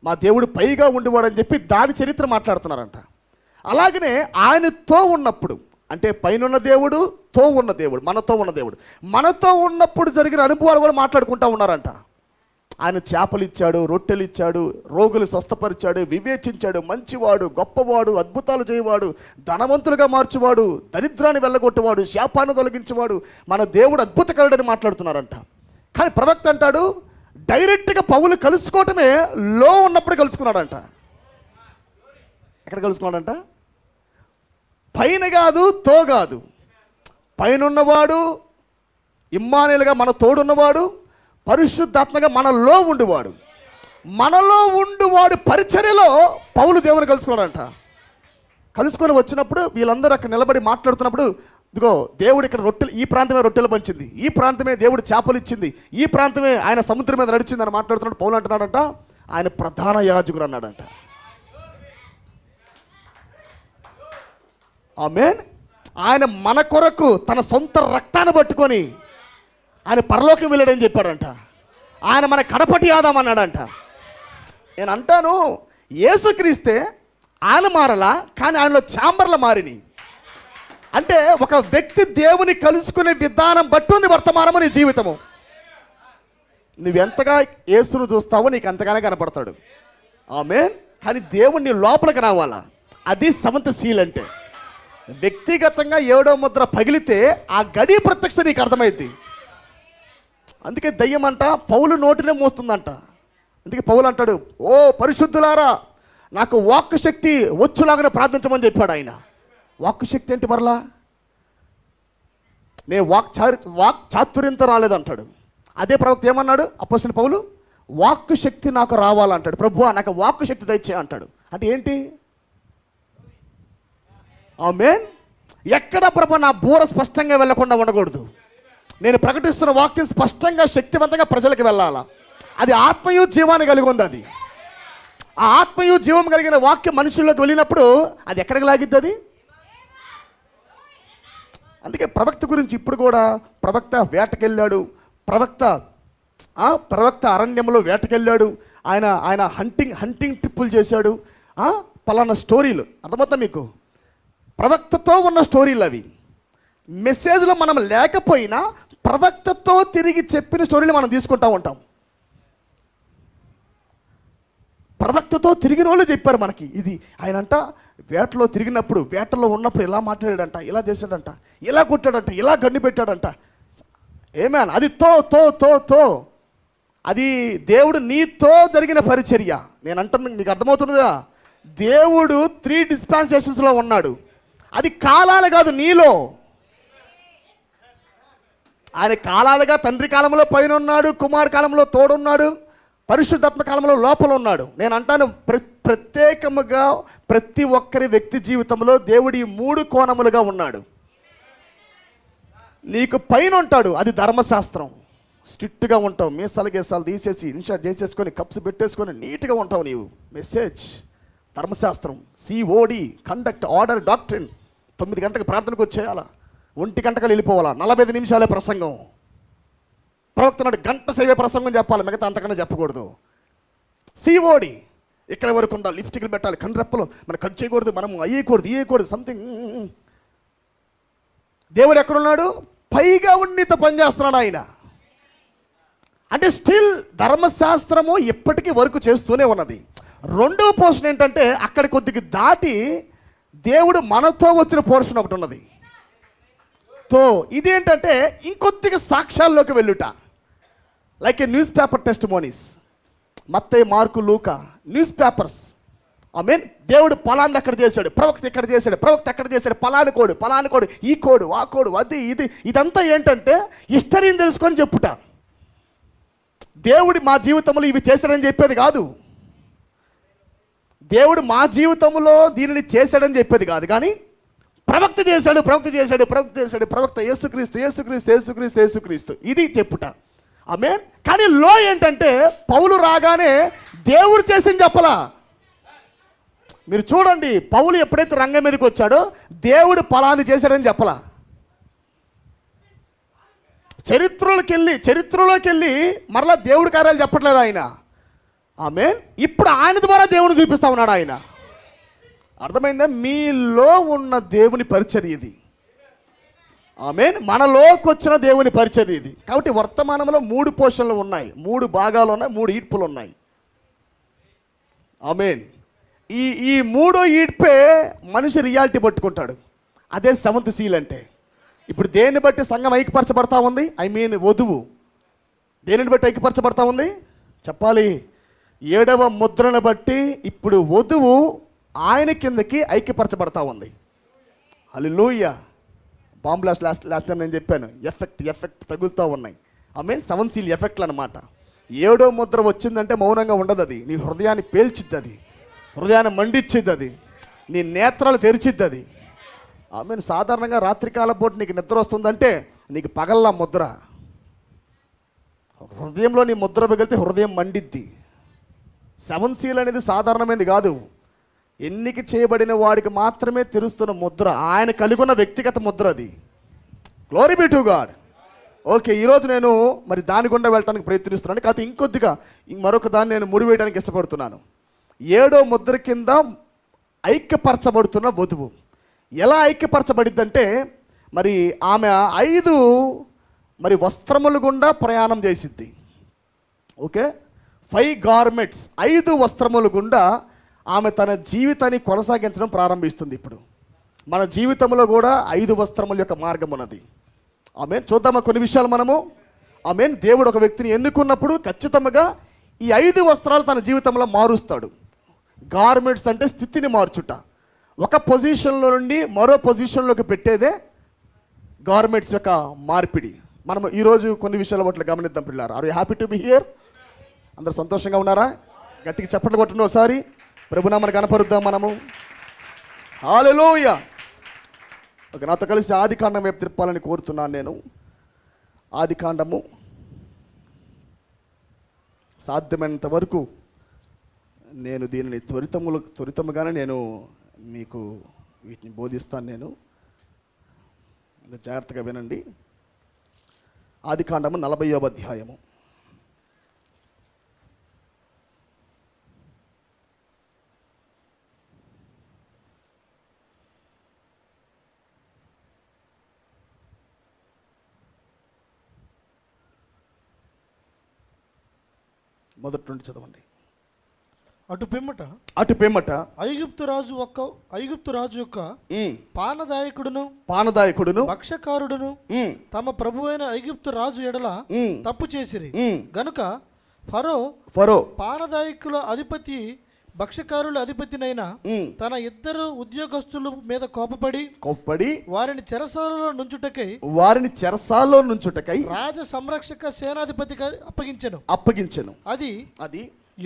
A: మా దేవుడు పైగా ఉండేవాడు అని చెప్పి దాని చరిత్ర మాట్లాడుతున్నారంట. అలాగనే ఆయనతో ఉన్నప్పుడు, అంటే పైనున్న దేవుడు, తో ఉన్న దేవుడు, మనతో ఉన్న దేవుడు, మనతో ఉన్నప్పుడు జరిగిన అనుభవాలు కూడా మాట్లాడుకుంటూ ఉన్నారంట. ఆయన చేపలు ఇచ్చాడు, రొట్టెలు ఇచ్చాడు, రోగులు స్వస్థపరిచాడు, వివేచించాడు, మంచివాడు, గొప్పవాడు, అద్భుతాలు చేయవాడు, ధనవంతులుగా మార్చువాడు, దరిద్రాన్ని వెళ్ళగొట్టేవాడు, శాపాన్ని తొలగించేవాడు, మన దేవుడు అద్భుతకరుడని మాట్లాడుతున్నారంట. కానీ ప్రవక్త అంటాడు డైరెక్ట్గా పౌలు కలుసుకోవటమే లో ఉన్నప్పుడు కలుసుకున్నాడంట. ఎక్కడ కలుసుకున్నాడంట? పైన కాదు, తో కాదు, పైనున్నవాడు, ఇమ్మానుయేలుగా మన తోడున్నవాడు, పరిశుద్ధాత్మగా మనలో ఉండువాడు, మనలో ఉండువాడు పరిచర్యలో పౌలు దేవుని కలుసుకున్నాడంట. కలుసుకొని వచ్చినప్పుడు వీళ్ళందరూ అక్కడ నిలబడి మాట్లాడుతున్నప్పుడు, ఇదిగో దేవుడు ఇక్కడ రొట్టెలు, ఈ ప్రాంతమే రొట్టెలు పంచింది, ఈ ప్రాంతమే దేవుడు చేపలు ఇచ్చింది, ఈ ప్రాంతమే ఆయన సముద్రం మీద నడిచింది అని మాట్లాడుతున్నాడు. పౌలు అంటున్నాడంట ఆయన ప్రధాన యాజకుడు అన్నాడంట. ఆమేన్. ఆయన మన కొరకు తన సొంత రక్తాన్ని పట్టుకొని ఆయన పరలోకం వెళ్ళాడని చెప్పాడంట. ఆయన మన కడపటి ఆదాం అన్నాడంట. నేను అంటాను యేసుక్రీస్తే ఆయన మారలా, కానీ ఆయనలో ఛాంబర్లు మారిని. అంటే ఒక వ్యక్తి దేవుని కలుసుకునే విధానం బట్టి ఉంది వర్తమానము నీ జీవితము. నువ్వెంతగా యేసును చూస్తావో నీకు అంతగానే కనపడతాడు. ఆమేన్. కానీ దేవుని లోపలికి రావాలా, అది 7th సీల్. అంటే వ్యక్తిగతంగా 7వ ముద్ర పగిలితే ఆ గడి ప్రత్యక్షత నీకు అర్థమైంది. అందుకే దయ్యం అంట పౌలు నోటినే మోస్తుందంట. అందుకే పౌలు అంటాడు ఓ పరిశుద్ధులారా నాకు వాక్కు శక్తి వచ్చులాగానే ప్రార్థించమని చెప్పాడు ఆయన. వాక్కు శక్తి ఏంటి మరలా? నేను వాక్ చాతుర్యంతో రాలేదంటాడు. అదే ప్రవక్త ఏమన్నాడు అపోస్తలుడైన పౌలు? వాక్కు శక్తి నాకు రావాలంటాడు. ప్రభువా నాకు వాక్కు శక్తి దయచేయి అంటాడు. అంటే ఏంటి? ఆమేన్. ఎక్కడ ప్రభు నా బూర స్పష్టంగా వెళ్ళకుండా ఉండకూడదు. నేను ప్రకటిస్తున్న వాక్యం స్పష్టంగా శక్తివంతంగా ప్రజలకు వెళ్ళాలా. అది ఆత్మయు జీవాన్ని కలిగి ఉంది. అది ఆ ఆత్మయు జీవం కలిగిన వాక్యం మనుషుల్లోకి వెళ్ళినప్పుడు అది ఎక్కడికి లాగిద్ది? అది అందుకే ప్రవక్త గురించి ఇప్పుడు కూడా ప్రవక్త వేటకెళ్ళాడు, ప్రవక్త అరణ్యంలో వేటకెళ్ళాడు, ఆయన హంటింగ్ ట్రిప్పులు చేశాడు. పలానా స్టోరీలు అర్థమవుతా మీకు? ప్రవక్తతో ఉన్న స్టోరీలు అవి. మెసేజ్లో మనం లేకపోయినా ప్రవక్తతో తిరిగి చెప్పిన స్టోరీలు మనం తీసుకుంటూ ఉంటాం. ప్రవక్తతో తిరిగిన వాళ్ళు చెప్పారు మనకి. ఇది ఆయన అంట వేటలో తిరిగినప్పుడు, వేటలో ఉన్నప్పుడు ఇలా మాట్లాడాడంట, ఇలా చేశాడంట, ఇలా కొట్టాడంట, ఇలా గన్ను పెట్టాడంట. ఏమేన్ అది తో తో తో తో అది దేవుడు నీతో జరిగిన పరిచర్య. నేను అంటున్నా, మీకు అర్థమవుతుందా? దేవుడు 3 డిస్పెన్సేషన్స్లో ఉన్నాడు. అది కాలాలు కాదు, నీలో. ఆయన కాలాలుగా తండ్రి కాలంలో పైన ఉన్నాడు, కుమార్ కాలంలో తోడున్నాడు, పరిశుద్ధాత్మ కాలంలో లోపల ఉన్నాడు. నేను అంటాను, ప్రత్యేకముగా ప్రతి ఒక్కరి వ్యక్తి జీవితంలో దేవుడి 3 కోణములుగా ఉన్నాడు. నీకు పైన ఉంటాడు, అది ధర్మశాస్త్రం. స్ట్రిక్ట్గా ఉంటావు, మీసాలు గీసాలు తీసేసి ఇన్షర్ట్ చేసేసుకొని కప్స్ పెట్టేసుకొని నీట్గా ఉంటావు నీవు. మెసేజ్ ధర్మశాస్త్రం, సిఓడి కండక్ట్ ఆర్డర్ డాక్ట్రిన్. 9 గంటలకు ప్రార్థనకు వచ్చేయాలా, 1 గంటకు వెళ్ళిపోవాలా, 45 నిమిషాలే ప్రసంగం. ప్రవక్త నాడు గంట సేవే ప్రసంగం చెప్పాలి, మిగతా అంతకన్నా చెప్పకూడదు. సిఓడి ఇక్కడ వరకు ఉండాలి, లిఫ్టిక్లు పెట్టాలి, కండ్రెప్పలు మనం కట్ చేయకూడదు, మనం ఇయ్యకూడదు సంథింగ్. దేవుడు ఎక్కడున్నాడు? పైగా ఉన్నితో పనిచేస్తున్నాడు ఆయన. అంటే స్టిల్ ధర్మశాస్త్రము ఇప్పటికీ వర్క్ చేస్తూనే ఉన్నది. రెండవ పోర్షన్ ఏంటంటే, అక్కడ కొద్దిగా దాటి దేవుడు మనతో వచ్చిన పోర్షన్ ఒకటి ఉన్నది. ఇదేంటంటే ఇంకొద్దిగా సాక్ష్యాల్లోకి వెళ్ళుట. Like a newspaper testimonies, మత్తయి, మార్కు, లూకా, న్యూస్ పేపర్స్. దేవుడు పలాన్ని అక్కడ చేశాడు, ప్రవక్త ఇక్కడ చేశాడు, ప్రవక్త అక్కడ చేశాడు, పలాని కోడు, ఈ కోడు, ఆ కోడు, అది ఇది. ఇదంతా ఏంటంటే హిస్టరీని తెలుసుకొని చెప్పుట. దేవుడు మా జీవితంలో ఇవి చేశాడని చెప్పేది కాదు. దేవుడు మా జీవితంలో దీనిని చేశాడని చెప్పేది కాదు, కానీ ప్రవక్త చేశాడు, ప్రవక్త యేసుక్రీస్తు ఇది చెప్పుట. ఆమేన్. కానీ లో ఏంటంటే, పౌలు రాగానే దేవుడు చేసింది చెప్పలా. మీరు చూడండి, పౌలు ఎప్పుడైతే రంగం మీదకి వచ్చాడో దేవుడు పలాని చేశాడని చెప్పలా. చరిత్రలోకి వెళ్ళి మరలా దేవుడి కార్యాలు చెప్పట్లేదు ఆయన. ఆమేన్. ఇప్పుడు ఆయన ద్వారా దేవుని చూపిస్తా ఉన్నాడు ఆయన. అర్థమైందా? మీలో ఉన్న దేవుని పరిచర్య ఇది. ఆమేన్. మనలోకి వచ్చిన దేవుని పరిచర్య ఇది. కాబట్టి వర్తమానంలో 3 పోర్షన్లు ఉన్నాయి, 3 భాగాలు ఉన్నాయి, 3 ఈడ్పులు ఉన్నాయి. ఆమేన్. ఈ 3వ ఈడ్పే మనిషి రియాలిటీ పట్టుకుంటాడు. అదే 7th సీల్ అంటే. ఇప్పుడు దేన్ని బట్టి సంఘం ఐక్యపరచబడతా ఉంది? వధువు దేనిని బట్టి ఐక్యపరచబడతా ఉంది చెప్పాలి. 7వ ముద్రను బట్టి ఇప్పుడు వధువు ఆయన కిందకి ఐక్యపరచబడతా ఉంది. హల్లెలూయా. బాంబ్ బ్లాస్ట్ లాస్ట్ టైం నేను చెప్పాను, ఎఫెక్ట్ తగులుతూ ఉన్నాయి. 7 సీల్ ఎఫెక్ట్లు అనమాట. 7వ ముద్ర వచ్చిందంటే మౌనంగా ఉండదు. అది నీ హృదయాన్ని పేల్చిద్ది, అది హృదయాన్ని మండిచ్చిద్ది, అది నీ నేత్రాలు తెరిచిద్ది అది. సాధారణంగా రాత్రికాల పూట నీకు నిద్ర వస్తుందంటే నీకు పగల్లా ముద్ర. హృదయంలో నీ ముద్ర పగిలితే హృదయం మండిద్ది. 7 సీల్ అనేది సాధారణమైనది కాదు. ఎన్నిక చేయబడిన వాడికి మాత్రమే తెరుస్తున్న ముద్ర, ఆయన కలిగి ఉన్న వ్యక్తిగత ముద్ర అది. Glory be to God. Okay, ఈరోజు నేను మరి దాని గుండా వెళ్ళడానికి ప్రయత్నిస్తున్నాను. కాకపోతే ఇంకొద్దిగా మరొక దాన్ని నేను ముడివేయడానికి ఇష్టపడుతున్నాను. 7వ ముద్ర కింద ఐక్యపరచబడుతున్న వధువు ఎలా ఐక్యపరచబడిద్దంటే, మరి ఆమె 5 వస్త్రములు గుండా ప్రయాణం చేసిద్ది. ఓకే, 5 గార్మెంట్స్, 5 వస్త్రములు గుండా ఆమె తన జీవితాన్ని కొనసాగించడం ప్రారంభిస్తుంది. ఇప్పుడు మన జీవితంలో కూడా 5 వస్త్రముల యొక్క మార్గం ఉన్నది. ఆమేన్. చూద్దామా కొన్ని విషయాలు మనము. ఆమేన్. దేవుడు ఒక వ్యక్తిని ఎన్నుకున్నప్పుడు ఖచ్చితంగా ఈ 5 వస్త్రాలు తన జీవితంలో మారుస్తాడు. గార్మెంట్స్ అంటే స్థితిని మార్చుట, ఒక పొజిషన్లో నుండి మరో పొజిషన్లోకి పెట్టేదే గార్మెంట్స్ యొక్క మార్పిడి. మనం ఈరోజు కొన్ని విషయాల పట్ల గమనిద్దాం పిల్లారా. Are you happy to be here? అందరు సంతోషంగా ఉన్నారా? గట్టిగా చప్పట్లు కొట్టండి ఒకసారి. ప్రభునామని కనపరుద్దాం మనము. హల్లెలూయా. ఓకే, నాతో కలిసి ఆదికాండం వైపు తిప్పాలని కోరుతున్నాను నేను. ఆదికాండము సాధ్యమైనంత వరకు నేను దీనిని త్వరితముగానే నేను మీకు వీటిని బోధిస్తాను. నేను జాగ్రత్తగా వినండి. ఆదికాండము 40వ అధ్యాయము. మొదటి నుండి చదవండి.
C: అటు పిమ్మట ఐగుప్తు రాజు యొక్క పానదాయకుడును భక్షకారుడును తమ ప్రభువైన ఐగుప్తు రాజు ఎడల తప్పు చేసిరి గనుక
B: ఫరో
C: పానదాయకుల అధిపతి భక్ష్యకారుల అధిపతినైన తన ఇద్దరు ఉద్యోగస్తుల మీద కోపపడి వారిని చెరసాలలో నుంచుటకై రాజ సంరక్షక సేనాధిపతిగా అప్పగించెను. అది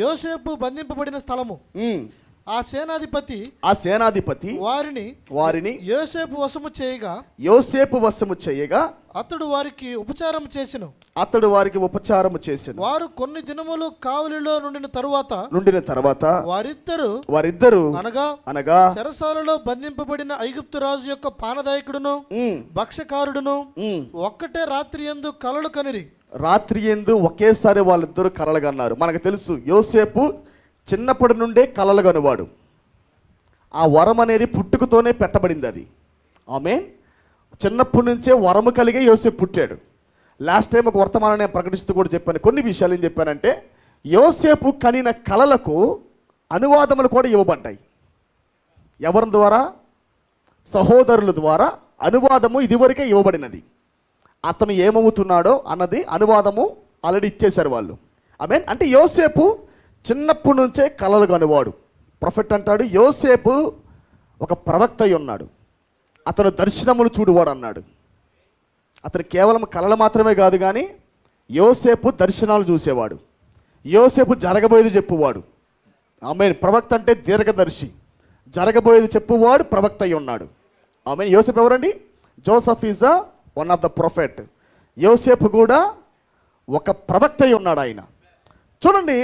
C: యోసేపు బంధింపబడిన స్థలము. ఆ సేనాధిపతి వారిని యోసేపు వశము చేయగా అతడు వారికి ఉపచారము చేసెను. వారు కొన్ని దినములు కావలిలో నుండిన తరువాత వారిద్దరు అనగా చెరసాలలో బంధింపబడిన ఐగుప్తు రాజు యొక్క పానదాయకుడును భక్ష్యకారుడును ఒక్కటే రాత్రి యందు కలలు కనిరి.
B: రాత్రి యందు ఒకేసారి వాళ్ళిద్దరు కలలు కన్నారు. మనకు తెలుసు యోసేపు చిన్నప్పటి నుండే కలలు కనువాడు. ఆ వరం అనేది పుట్టుకతోనే పెట్టబడింది. అది ఆమేన్. చిన్నప్పటి నుంచే వరము కలిగే యోసేపు పుట్టాడు. లాస్ట్ టైం ఒక వర్తమానం నేను ప్రకటిస్తూ కూడా చెప్పాను. కొన్ని విషయాలు ఏం చెప్పానంటే, యోసేపు కనిన కలలకు అనువాదములు కూడా ఇవ్వబడ్డాయి. ఎవరి ద్వారా? సహోదరుల ద్వారా అనువాదము ఇదివరకే ఇవ్వబడినది. అతను ఏమవుతున్నాడో అన్నది అనువాదము ఆల్రెడీ ఇచ్చేశారు వాళ్ళు. ఆమేన్. అంటే యోసేపు చిన్నప్పటి నుంచే కలలు కనువాడు. ప్రొఫెట్ అంటాడు, యోసేపు ఒక ప్రవక్త అయి ఉన్నాడు, అతను దర్శనములు చూడువాడు అన్నాడు. అతను కేవలం కలలు మాత్రమే కాదు కానీ యోసేపు దర్శనాలు చూసేవాడు, యోసేపు జరగబోయేది చెప్పువాడు. ఆమేన్. ప్రవక్త అంటే దీర్ఘదర్శి, జరగబోయేది చెప్పువాడు ప్రవక్త అయి ఉన్నాడు. ఆమేన్. యోసేపు ఎవరండి? Joseph is one of the prophet. యోసేపు కూడా ఒక ప్రవక్త అయి ఉన్నాడు ఆయన. చూడండి,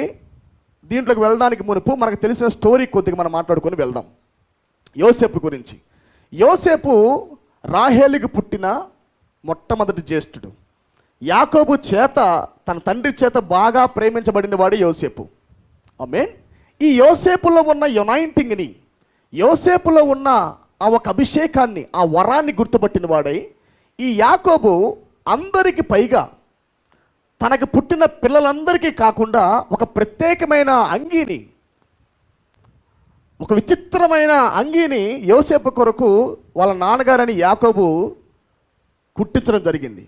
B: దీంట్లోకి వెళ్ళడానికి మునుపు మనకు తెలిసిన స్టోరీ కొద్దిగా మనం మాట్లాడుకొని వెళ్దాం యోసేపు గురించి. యోసేపు రాహేలుకి పుట్టిన మొట్టమొదటి జ్యేష్ఠుడు. యాకోబు చేత, తన తండ్రి చేత బాగా ప్రేమించబడిన వాడు యోసేపు. ఆమేన్. ఈ యోసేపులో ఉన్న యునైటింగ్ని, యోసేపులో ఉన్న ఆ ఒక అభిషేకాన్ని, ఆ వరాన్ని గుర్తుపట్టిన వాడై ఈ యాకోబు అందరికి పైగా తనకు పుట్టిన పిల్లలందరికీ కాకుండా ఒక ప్రత్యేకమైన అంగీని, ఒక విచిత్రమైన అంగీని యోసేపు కొరకు వాళ్ళ నాన్నగారని యాకోబు కుట్టించడం జరిగింది.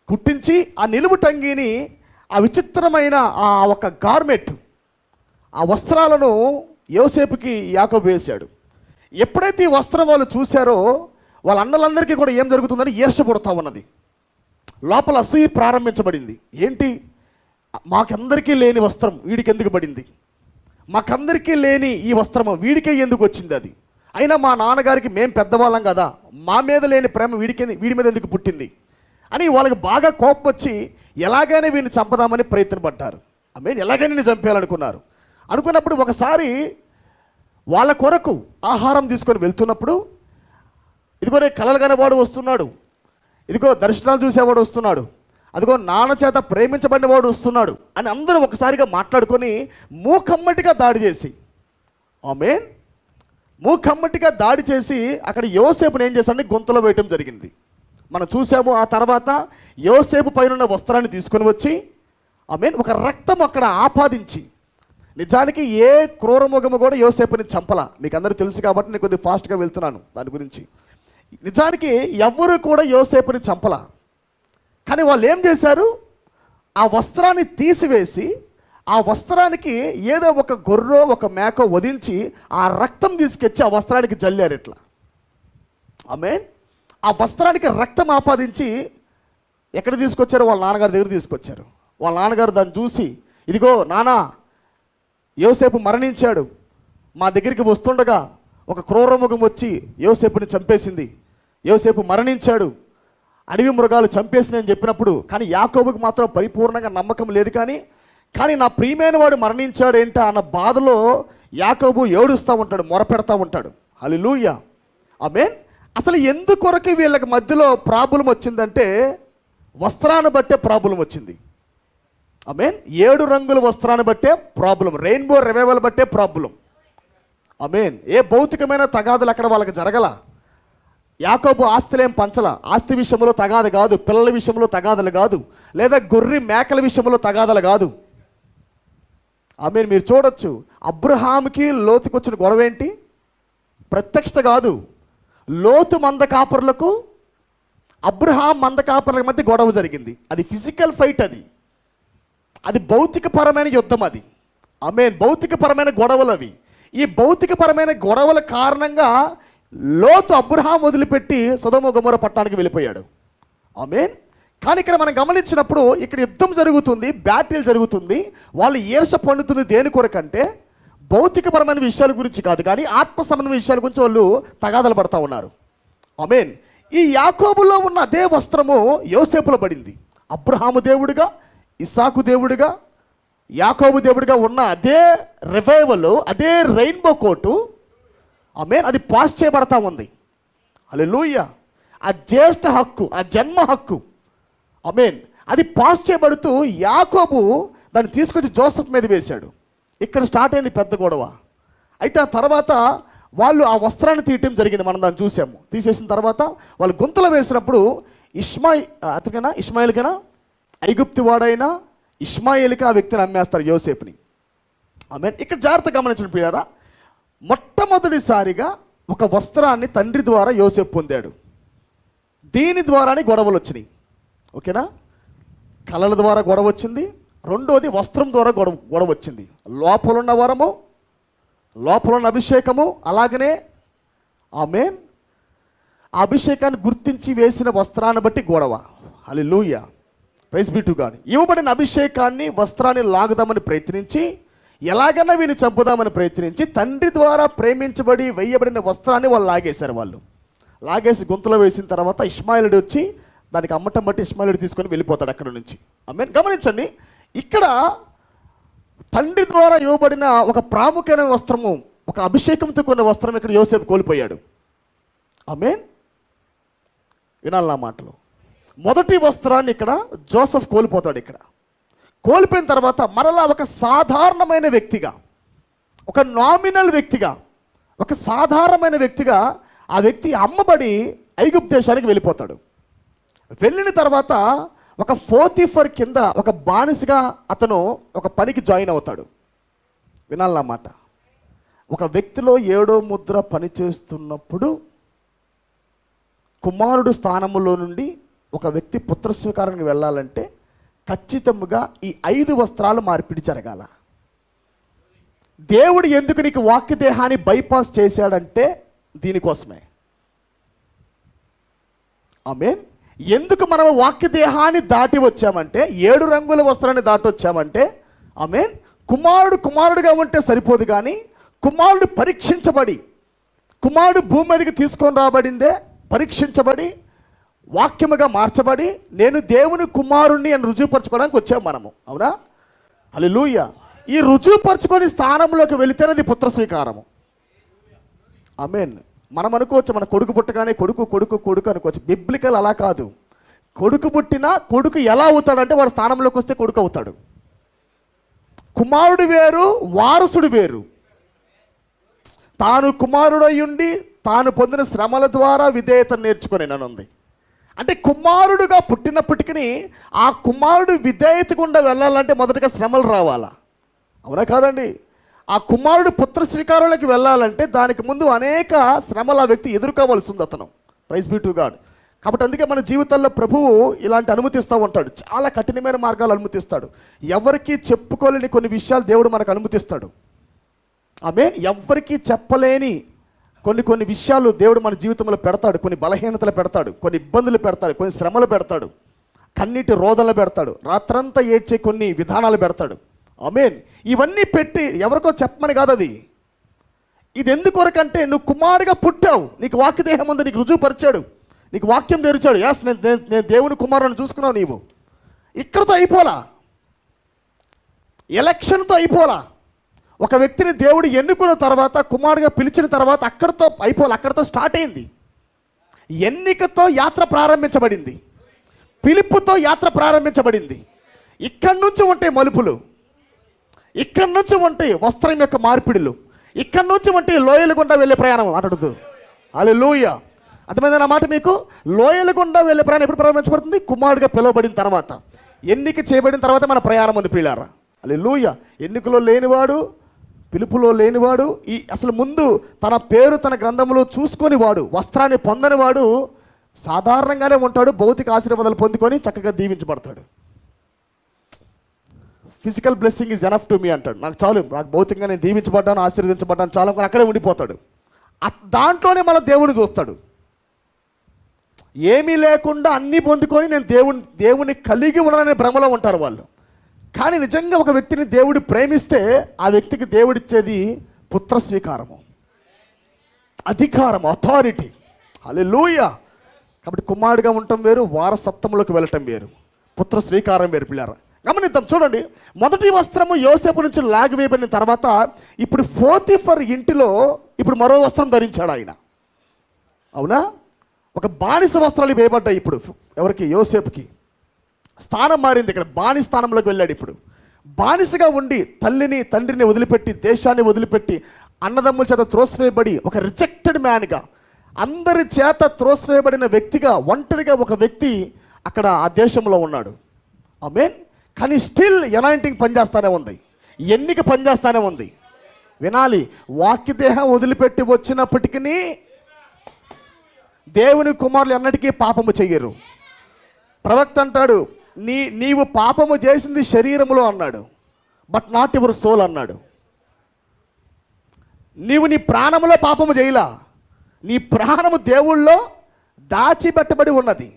B: కుట్టించి ఆ నిలువుటంగీని, ఆ విచిత్రమైన ఆ ఒక గార్మెంట్, ఆ వస్త్రాలను యోసేపుకి యాకోబు వేశాడు. ఎప్పుడైతే ఈ వస్త్రం వాళ్ళు చూశారో వాళ్ళ అన్నలందరికీ కూడా ఏం జరుగుతుందని ఈర్ష్యపడుతూ ఉన్నది. లోపల అసూయ ప్రారంభించబడింది. ఏంటి, మాకందరికీ లేని వస్త్రం వీడికి ఎందుకు పడింది, మాకందరికీ లేని ఈ వస్త్రము వీడికే ఎందుకు వచ్చింది, అది అయినా మా నాన్నగారికి మేము పెద్దవాళ్ళం కదా, మా మీద లేని ప్రేమ వీడి మీద ఎందుకు పుట్టింది అని వాళ్ళకి బాగా కోపం వచ్చి ఎలాగైనా వీడిని చంపదామని ప్రయత్నపడ్డారు. ఆమేన్. ఎలాగైనా నేను చంపేయాలనుకున్నారు. అనుకున్నప్పుడు ఒకసారి వాళ్ళ కొరకు ఆహారం తీసుకొని వెళ్తున్నప్పుడు, ఇదిగో నే కలలు కనవాడు వస్తున్నాడు, ఇదిగో దర్శనాలు చూసేవాడు వస్తున్నాడు, అదిగో నాన్న చేత ప్రేమించబడిన వాడు వస్తున్నాడు అని అందరూ ఒకసారిగా మాట్లాడుకొని మూకమ్మటిగా దాడి చేసి, ఆమేన్, మూకమ్మటిగా దాడి చేసి అక్కడ యోసేపుని ఏం చేశాడని గొంతులో వేయటం జరిగింది. మనం చూసాము. ఆ తర్వాత యోసేపు పైన వస్త్రాన్ని తీసుకొని వచ్చి, ఆమేన్, ఒక రక్తం అక్కడ ఆపాదించి, నిజానికి ఏ క్రూరముఖము కూడా యోసేపుని చంపల. మీకు అందరూ తెలుసు కాబట్టి నేను కొద్దిగా ఫాస్ట్గా వెళ్తున్నాను దాని గురించి. నిజానికి ఎవ్వరూ కూడా యోసేపుని చంపల. కానీ వాళ్ళు ఏం చేశారు, ఆ వస్త్రాన్ని తీసివేసి ఆ వస్త్రానికి ఏదో ఒక గొర్రె ఒక మేక వధించి ఆ రక్తం తీసుకొచ్చి ఆ వస్త్రానికి జల్లారు ఇట్లా. ఆమేన్. ఆ వస్త్రానికి రక్తం ఆపాదించి ఎక్కడ తీసుకొచ్చారు? వాళ్ళ నాన్నగారి దగ్గర తీసుకొచ్చారు. వాళ్ళ నాన్నగారు దాన్ని చూసి, ఇదిగో నానా, యోసేపు మరణించాడు, మా దగ్గరికి వస్తుండగా ఒక క్రూరముఖం వచ్చి యోసేపుని చంపేసింది, యోసేపు మరణించాడు, అడవి మృగాలు చంపేసినాయని చెప్పినప్పుడు, కానీ యాకోబుకి మాత్రం పరిపూర్ణంగా నమ్మకం లేదు. కానీ నా ప్రియమైన వాడు మరణించాడు ఏంటా అన్న బాధలో యాకోబు ఏడుస్తూ ఉంటాడు, మొరపెడతా ఉంటాడు. హల్లెలూయా. ఆమేన్. అసలు ఎందుకొరకు వీళ్ళకి మధ్యలో ప్రాబ్లం వచ్చిందంటే వస్త్రాన్ని బట్టే ప్రాబ్లం వచ్చింది. ఆమేన్. 7 రంగుల వస్త్రాన్ని బట్టే ప్రాబ్లం, రెయిన్బో రివైవల్ బట్టే ప్రాబ్లం. ఆమేన్. ఏ భౌతికమైన తగాదులు అక్కడ వాళ్ళకి జరగల. యాకోబు ఆస్తులేం పంచల. ఆస్తి విషయంలో తగాదు కాదు, పిల్లల విషయంలో తగాదలు కాదు, లేదా గొర్రె మేకల విషయంలో తగాదలు కాదు. ఆమేన్. మీరు చూడొచ్చు, అబ్రహాముకి లోతుకి వచ్చిన గొడవ ఏంటి? ప్రత్యక్షత కాదు, లోతు మంద కాపరులకు అబ్రహాం మంద కాపరుల మధ్య గొడవ జరిగింది. అది ఫిజికల్ ఫైట్. అది
A: అది భౌతికపరమైన యుద్ధం, అది ఆమేన్. భౌతికపరమైన గొడవలు అవి. ఈ భౌతికపరమైన గొడవల కారణంగా లోతు అబ్రహాం వదిలిపెట్టి సొదొమ గొమొర్రా పట్టణానికి వెళ్ళిపోయాడు. ఆమేన్. కానీ ఇక్కడ మనం గమనించినప్పుడు ఇక్కడ యుద్ధం జరుగుతుంది, బ్యాటిల్ జరుగుతుంది. వాళ్ళు ఈర్ష పండుతుంది దేని కొరకంటే భౌతికపరమైన విషయాల గురించి కాదు, కానీ ఆత్మ సంబంధమైన విషయాల గురించి వాళ్ళు తగాదలు పడతా ఉన్నారు. ఆమేన్. ఈ యాకోబులో ఉన్న అదే వస్త్రము యోసేపులో పడింది. అబ్రహాము దేవుడిగా, ఇస్సాకు దేవుడిగా, యాకోబు దేవుడిగా ఉన్న అదే రివైవల్, అదే రెయిన్బో కోటు, ఆమేన్, అది పాస్ చేయబడతా ఉంది. హల్లెలూయా. ఆ జ్యేష్ఠ హక్కు, ఆ జన్మ హక్కు, ఆమేన్, అది పాస్ చేయబడుతూ యాకోబు దాన్ని తీసుకొచ్చి జోసెఫ్ మీద వేశాడు. ఇక్కడ స్టార్ట్ అయింది పెద్ద గొడవ. అయితే ఆ తర్వాత వాళ్ళు ఆ వస్త్రాన్ని తీయటం జరిగింది, మనం దాన్ని చూసాము. తీసేసిన తర్వాత వాళ్ళు గుంతలో వేసినప్పుడు ఇష్మాయిల్కైనా ఐగుప్తి వాడైనా ఇష్మాయిల్కి ఆ వ్యక్తిని అమ్మేస్తారు, యోసేపుని. ఆమేన్. ఇక్కడ జాగ్రత్త గమనించిన పిల్లారా, మొట్టమొదటిసారిగా ఒక వస్త్రాన్ని తండ్రి ద్వారా యోసేపు పొందాడు. దీని ద్వారానే గొడవలు వచ్చినాయి. ఓకేనా? కళల ద్వారా గొడవ వచ్చింది. రెండోది వస్త్రం ద్వారా గొడవ వచ్చింది. లోపలున్న వరము, లోపలున్న అభిషేకము, అలాగనే ఆమేన్, ఆ అభిషేకాన్ని గుర్తించి వేసిన వస్త్రాన్ని బట్టి గొడవ. Hallelujah. Praise be to God. ఇవ్వబడిన అభిషేకాన్ని, వస్త్రాన్ని లాగుదామని ప్రయత్నించి, ఎలాగైనా వీని చంపుదామని ప్రయత్నించి, తండ్రి ద్వారా ప్రేమించబడి వేయబడిన వస్త్రాన్ని వాళ్ళు లాగేశారు. వాళ్ళు లాగేసి గుంతలో వేసిన తర్వాత ఇష్మాయిలుడు వచ్చి దానికి అమ్మటం బట్టి ఇష్మాయిలుడు తీసుకొని వెళ్ళిపోతాడు అక్కడ నుంచి. ఆమేన్. గమనించండి, ఇక్కడ తండ్రి ద్వారా ఇవ్వబడిన ఒక ప్రాముఖ్యమైన వస్త్రము, ఒక అభిషేకంతో కొన్న వస్త్రం ఇక్కడ యోసేపు కోల్పోయాడు. ఆమేన్. వినాలి నా మాటలు. మొదటి వస్త్రాన్ని ఇక్కడ జోసెఫ్ కోల్పోతాడు. ఇక్కడ కోల్పోయిన తర్వాత మరలా ఒక సాధారణమైన వ్యక్తిగా, ఒక నామినల్ వ్యక్తిగా, ఒక సాధారణమైన వ్యక్తిగా ఆ వ్యక్తి అమ్మబడి ఐగుప్తు దేశానికి వెళ్ళిపోతాడు. వెళ్ళిన తర్వాత ఒక పోతీఫర్ కింద ఒక బానిసగా అతను ఒక పనికి జాయిన్ అవుతాడు. వినాలన్నమాట. ఒక వ్యక్తిలో 7వ ముద్ర పనిచేస్తున్నప్పుడు కుమారుడు స్థానములో నుండి ఒక వ్యక్తి పుత్ర స్వీకారానికి వెళ్ళాలంటే ఖచ్చితంగా ఈ 5 వస్త్రాలు మార్పిడి జరగాల. దేవుడు ఎందుకు నీకు వాక్య దేహాన్ని బైపాస్ చేశాడంటే దీనికోసమే. ఆమేన్. ఎందుకు మనం వాక్య దేహాన్ని దాటి వచ్చామంటే, 7 రంగుల వస్త్రాన్ని దాటి వచ్చామంటే, ఆమేన్, కుమారుడుగా ఉంటే సరిపోదు, కానీ కుమారుడు పరీక్షించబడి, కుమారుడు భూమి మీదకి తీసుకొని రాబడిందే పరీక్షించబడి వాక్యముగా మార్చబడి నేను దేవుని కుమారుణ్ణి అని రుజువుపరచుకోవడానికి వచ్చాము మనము. అవునా? హల్లెలూయా. ఈ రుజువుపరచుకొని స్థానంలోకి వెళితేనే అది పుత్ర స్వీకారము. ఆమేన్. మనం అనుకోవచ్చు మన కొడుకు పుట్టగానే కొడుకు కొడుకు కొడుకు అనుకోవచ్చు. బిబ్లికల్ అలా కాదు. కొడుకు పుట్టినా కొడుకు ఎలా అవుతాడంటే వాడు స్థానంలోకి వస్తే కొడుకు అవుతాడు. కుమారుడు వేరు, వారసుడు వేరు. తాను కుమారుడయ్యుండి తాను పొందిన శ్రమల ద్వారా విధేయతను నేర్చుకొని నన్నుంది. అంటే కుమారుడుగా పుట్టినప్పటికీ ఆ కుమారుడు విధేయత గుండా వెళ్ళాలంటే మొదటగా శ్రమలు రావాలా? అవునా కాదండి? ఆ కుమారుడు పుత్ర స్వీకారంలోకి వెళ్ళాలంటే దానికి ముందు అనేక శ్రమలు ఆ వ్యక్తి ఎదుర్కోవాల్సి ఉంది అతను. Praise be to God. కాబట్టి అందుకే మన జీవితాల్లో ప్రభువు ఇలాంటి అనుమతిస్తూ ఉంటాడు. చాలా కఠినమైన మార్గాలు అనుమతిస్తాడు. ఎవరికి చెప్పుకోలేని కొన్ని విషయాలు దేవుడు మనకు అనుమతిస్తాడు. ఆమేన్. ఎవరికి చెప్పలేని కొన్ని విషయాలు దేవుడు మన జీవితంలో పెడతాడు. కొన్ని బలహీనతలు పెడతాడు, కొన్ని ఇబ్బందులు పెడతాడు, కొన్ని శ్రమలు పెడతాడు, కన్నీటి రోదనలు పెడతాడు, రాత్రంతా ఏడ్చే కొన్ని విధానాలు పెడతాడు. ఆమేన్. ఇవన్నీ పెట్టి ఎవరికో చెప్పమని కాదు అది. ఇది ఎందుకొరకంటే నువ్వు కుమారుగా పుట్టావు, నీకు వాక్యదేహం ఉంది, నీకు రుజువుపరిచాడు, నీకు వాక్యం తెరిచాడు. యాస్ నేను దేవుని కుమారుని చూసుకున్నావు. నీవు ఇక్కడతో అయిపోలా, ఎలక్షన్తో అయిపోలా. ఒక వ్యక్తిని దేవుడు ఎన్నుకున్న తర్వాత, కుమారుగా పిలిచిన తర్వాత అక్కడితో అయిపోలే, అక్కడితో స్టార్ట్ అయింది. ఎన్నికతో యాత్ర ప్రారంభించబడింది, పిలుపుతో యాత్ర ప్రారంభించబడింది. ఇక్కడి నుంచి ఉంటాయి మలుపులు, ఇక్కడి నుంచి ఉంటాయి వస్త్రం యొక్క మార్పిడులు, ఇక్కడి నుంచి ఉంటాయి లోయల గుండా వెళ్ళే ప్రయాణం మాట్లాడుతూ. హల్లెలూయా. అర్థమైంది నా మాట మీకు? లోయల గుండా వెళ్ళే ప్రయాణం ఎప్పుడు ప్రారంభించబడుతుంది? కుమారుడిగా పిలువబడిన తర్వాత, ఎన్నిక చేయబడిన తర్వాత మన ప్రయాణం ఉంది ప్రియులారా. హల్లెలూయా. ఎన్నికలో లేనివాడు, పిలుపులో లేనివాడు, అసలు ముందు తన పేరు తన గ్రంథంలో చూసుకొని వాడు, వస్త్రాన్ని పొందని వాడు సాధారణంగానే ఉంటాడు. భౌతిక ఆశీర్వాదాలు పొందుకొని చక్కగా దీవించబడతాడు. Physical blessing is enough to me అంటాడు. నాకు చాలు, నాకు భౌతికంగా నేను దీవించబడ్డాను, ఆశీర్వదించబడ్డాను చాలు అనుకుని అక్కడే ఉండిపోతాడు. దాంట్లోనే మళ్ళీ దేవుని చూస్తాడు. ఏమీ లేకుండా అన్నీ పొందుకొని నేను దేవుని కలిగి ఉన్నాననే భ్రమలో ఉంటారు వాళ్ళు. కానీ నిజంగా ఒక వ్యక్తిని దేవుడు ప్రేమిస్తే ఆ వ్యక్తికి దేవుడిచ్చేది పుత్ర స్వీకారము, అధికారము, అథారిటీ. హల్లెలూయా. కాబట్టి కుమారుడిగా ఉండటం వేరు, వారసత్వంలోకి వెళ్ళటం వేరు, పుత్ర స్వీకారం వేరు. పిల్లారా గమనిద్దాం, చూడండి. మొదటి వస్త్రము యోసేపు నుంచి లాగివేయబడిన తర్వాత ఇప్పుడు పోతీఫర్ ఇంటిలో ఇప్పుడు మరో వస్త్రం ధరించాడు ఆయన. అవునా? ఒక బానిస వస్త్రాలు వేయబడ్డాయి ఇప్పుడు ఎవరికి? యోసేపుకి. స్థానం మారింది. ఇక్కడ బానిస స్థానంలోకి వెళ్ళాడు. ఇప్పుడు బానిసగా ఉండి తల్లిని తండ్రిని వదిలిపెట్టి, దేశాన్ని వదిలిపెట్టి, అన్నదమ్ముల చేత త్రోసివేయబడి ఒక రిజెక్టెడ్ మ్యాన్గా, అందరి చేత త్రోసివేయబడిన వ్యక్తిగా, ఒంటరిగా ఒక వ్యక్తి అక్కడ ఆ దేశంలో ఉన్నాడు. ఆమేన్. కానీ స్టిల్ ఎనాయింటింగ్ పనిచేస్తానే ఉంది, ఎన్నిక పనిచేస్తానే ఉంది. వినాలి, వాక్యదేహం వదిలిపెట్టి వచ్చినప్పటికీ దేవుని కుమారులు ఎన్నటికీ పాపము చెయ్యరు. ప్రవక్త అంటాడు, నీవు పాపము చేసింది శరీరములో అన్నాడు, బట్ నాట్ యువర్ సోల్ అన్నాడు. నీవు నీ ప్రాణములో పాపము చేయలా, నీ ప్రాణము దేవుళ్ళో దాచిపెట్టబడి ఉన్నది.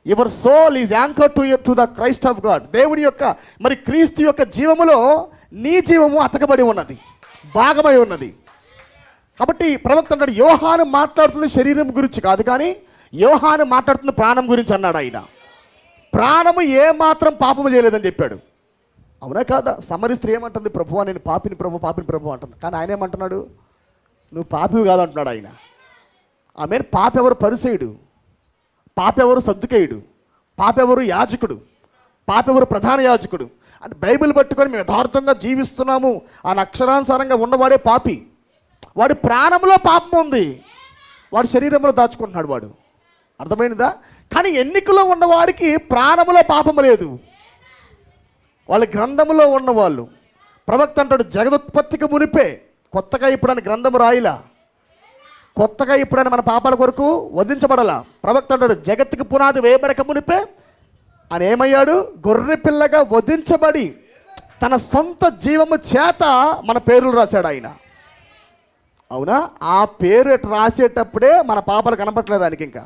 A: Your soul is anchor to the Christ of God. దేవుని యొక్క మరి క్రీస్తు యొక్క జీవములో నీ జీవము అతకబడి ఉన్నది, భాగమై ఉన్నది. కాబట్టి ప్రవక్త అంటాడు, యోహాను మాట్లాడుతుంది శరీరం గురించి కాదు, కానీ యోహాను మాట్లాడుతుంది ప్రాణం గురించి అన్నాడు ఆయన. ప్రాణము ఏమాత్రం పాపము చేయలేదని చెప్పాడు. అవునా కాదా? సమరి స్త్రీ ఏమంటుంది? ప్రభువా నేను పాపిని ప్రభు అంటుంది. కానీ ఆయన ఏమంటున్నాడు? నువ్వు పాపివి కాదు అంటున్నాడు ఆయన. ఆమె పాపెవరు? పరిసయుడు. పాపెవరు? సద్దుకేయుడు. పాపెవరు? యాజకుడు. పాపెవరు? ప్రధాన యాజకుడు. అంటే బైబిల్ పట్టుకొని మేము యథార్థంగా జీవిస్తున్నాము అని అక్షరానుసారంగా ఉన్నవాడే పాపి. వాడి ప్రాణంలో పాపం ఉంది, వాడి శరీరంలో దాచుకుంటున్నాడు వాడు. అర్థమైందా? కానీ ఎన్నికలో ఉన్నవాడికి ప్రాణములో పాపము లేదు. వాళ్ళ గ్రంథములో ఉన్నవాళ్ళు. ప్రవక్త అంటాడు, జగదుత్పత్తికి మునిపే కొత్తగా ఇప్పుడని గ్రంథము రాయిలా, కొత్తగా ఇప్పుడని మన పాపాల కొరకు వధించబడలా. ప్రవక్త అంటాడు, జగత్తుకి పునాది వేయబడక మునిపే అని ఏమయ్యాడు? గొర్రె పిల్లగా వధించబడి తన సొంత జీవము చేత మన పేర్లు రాశాడు ఆయన. అవునా? ఆ పేరు రాసేటప్పుడే మన పాపాలు కనపట్లేదు దానికి ఇంకా.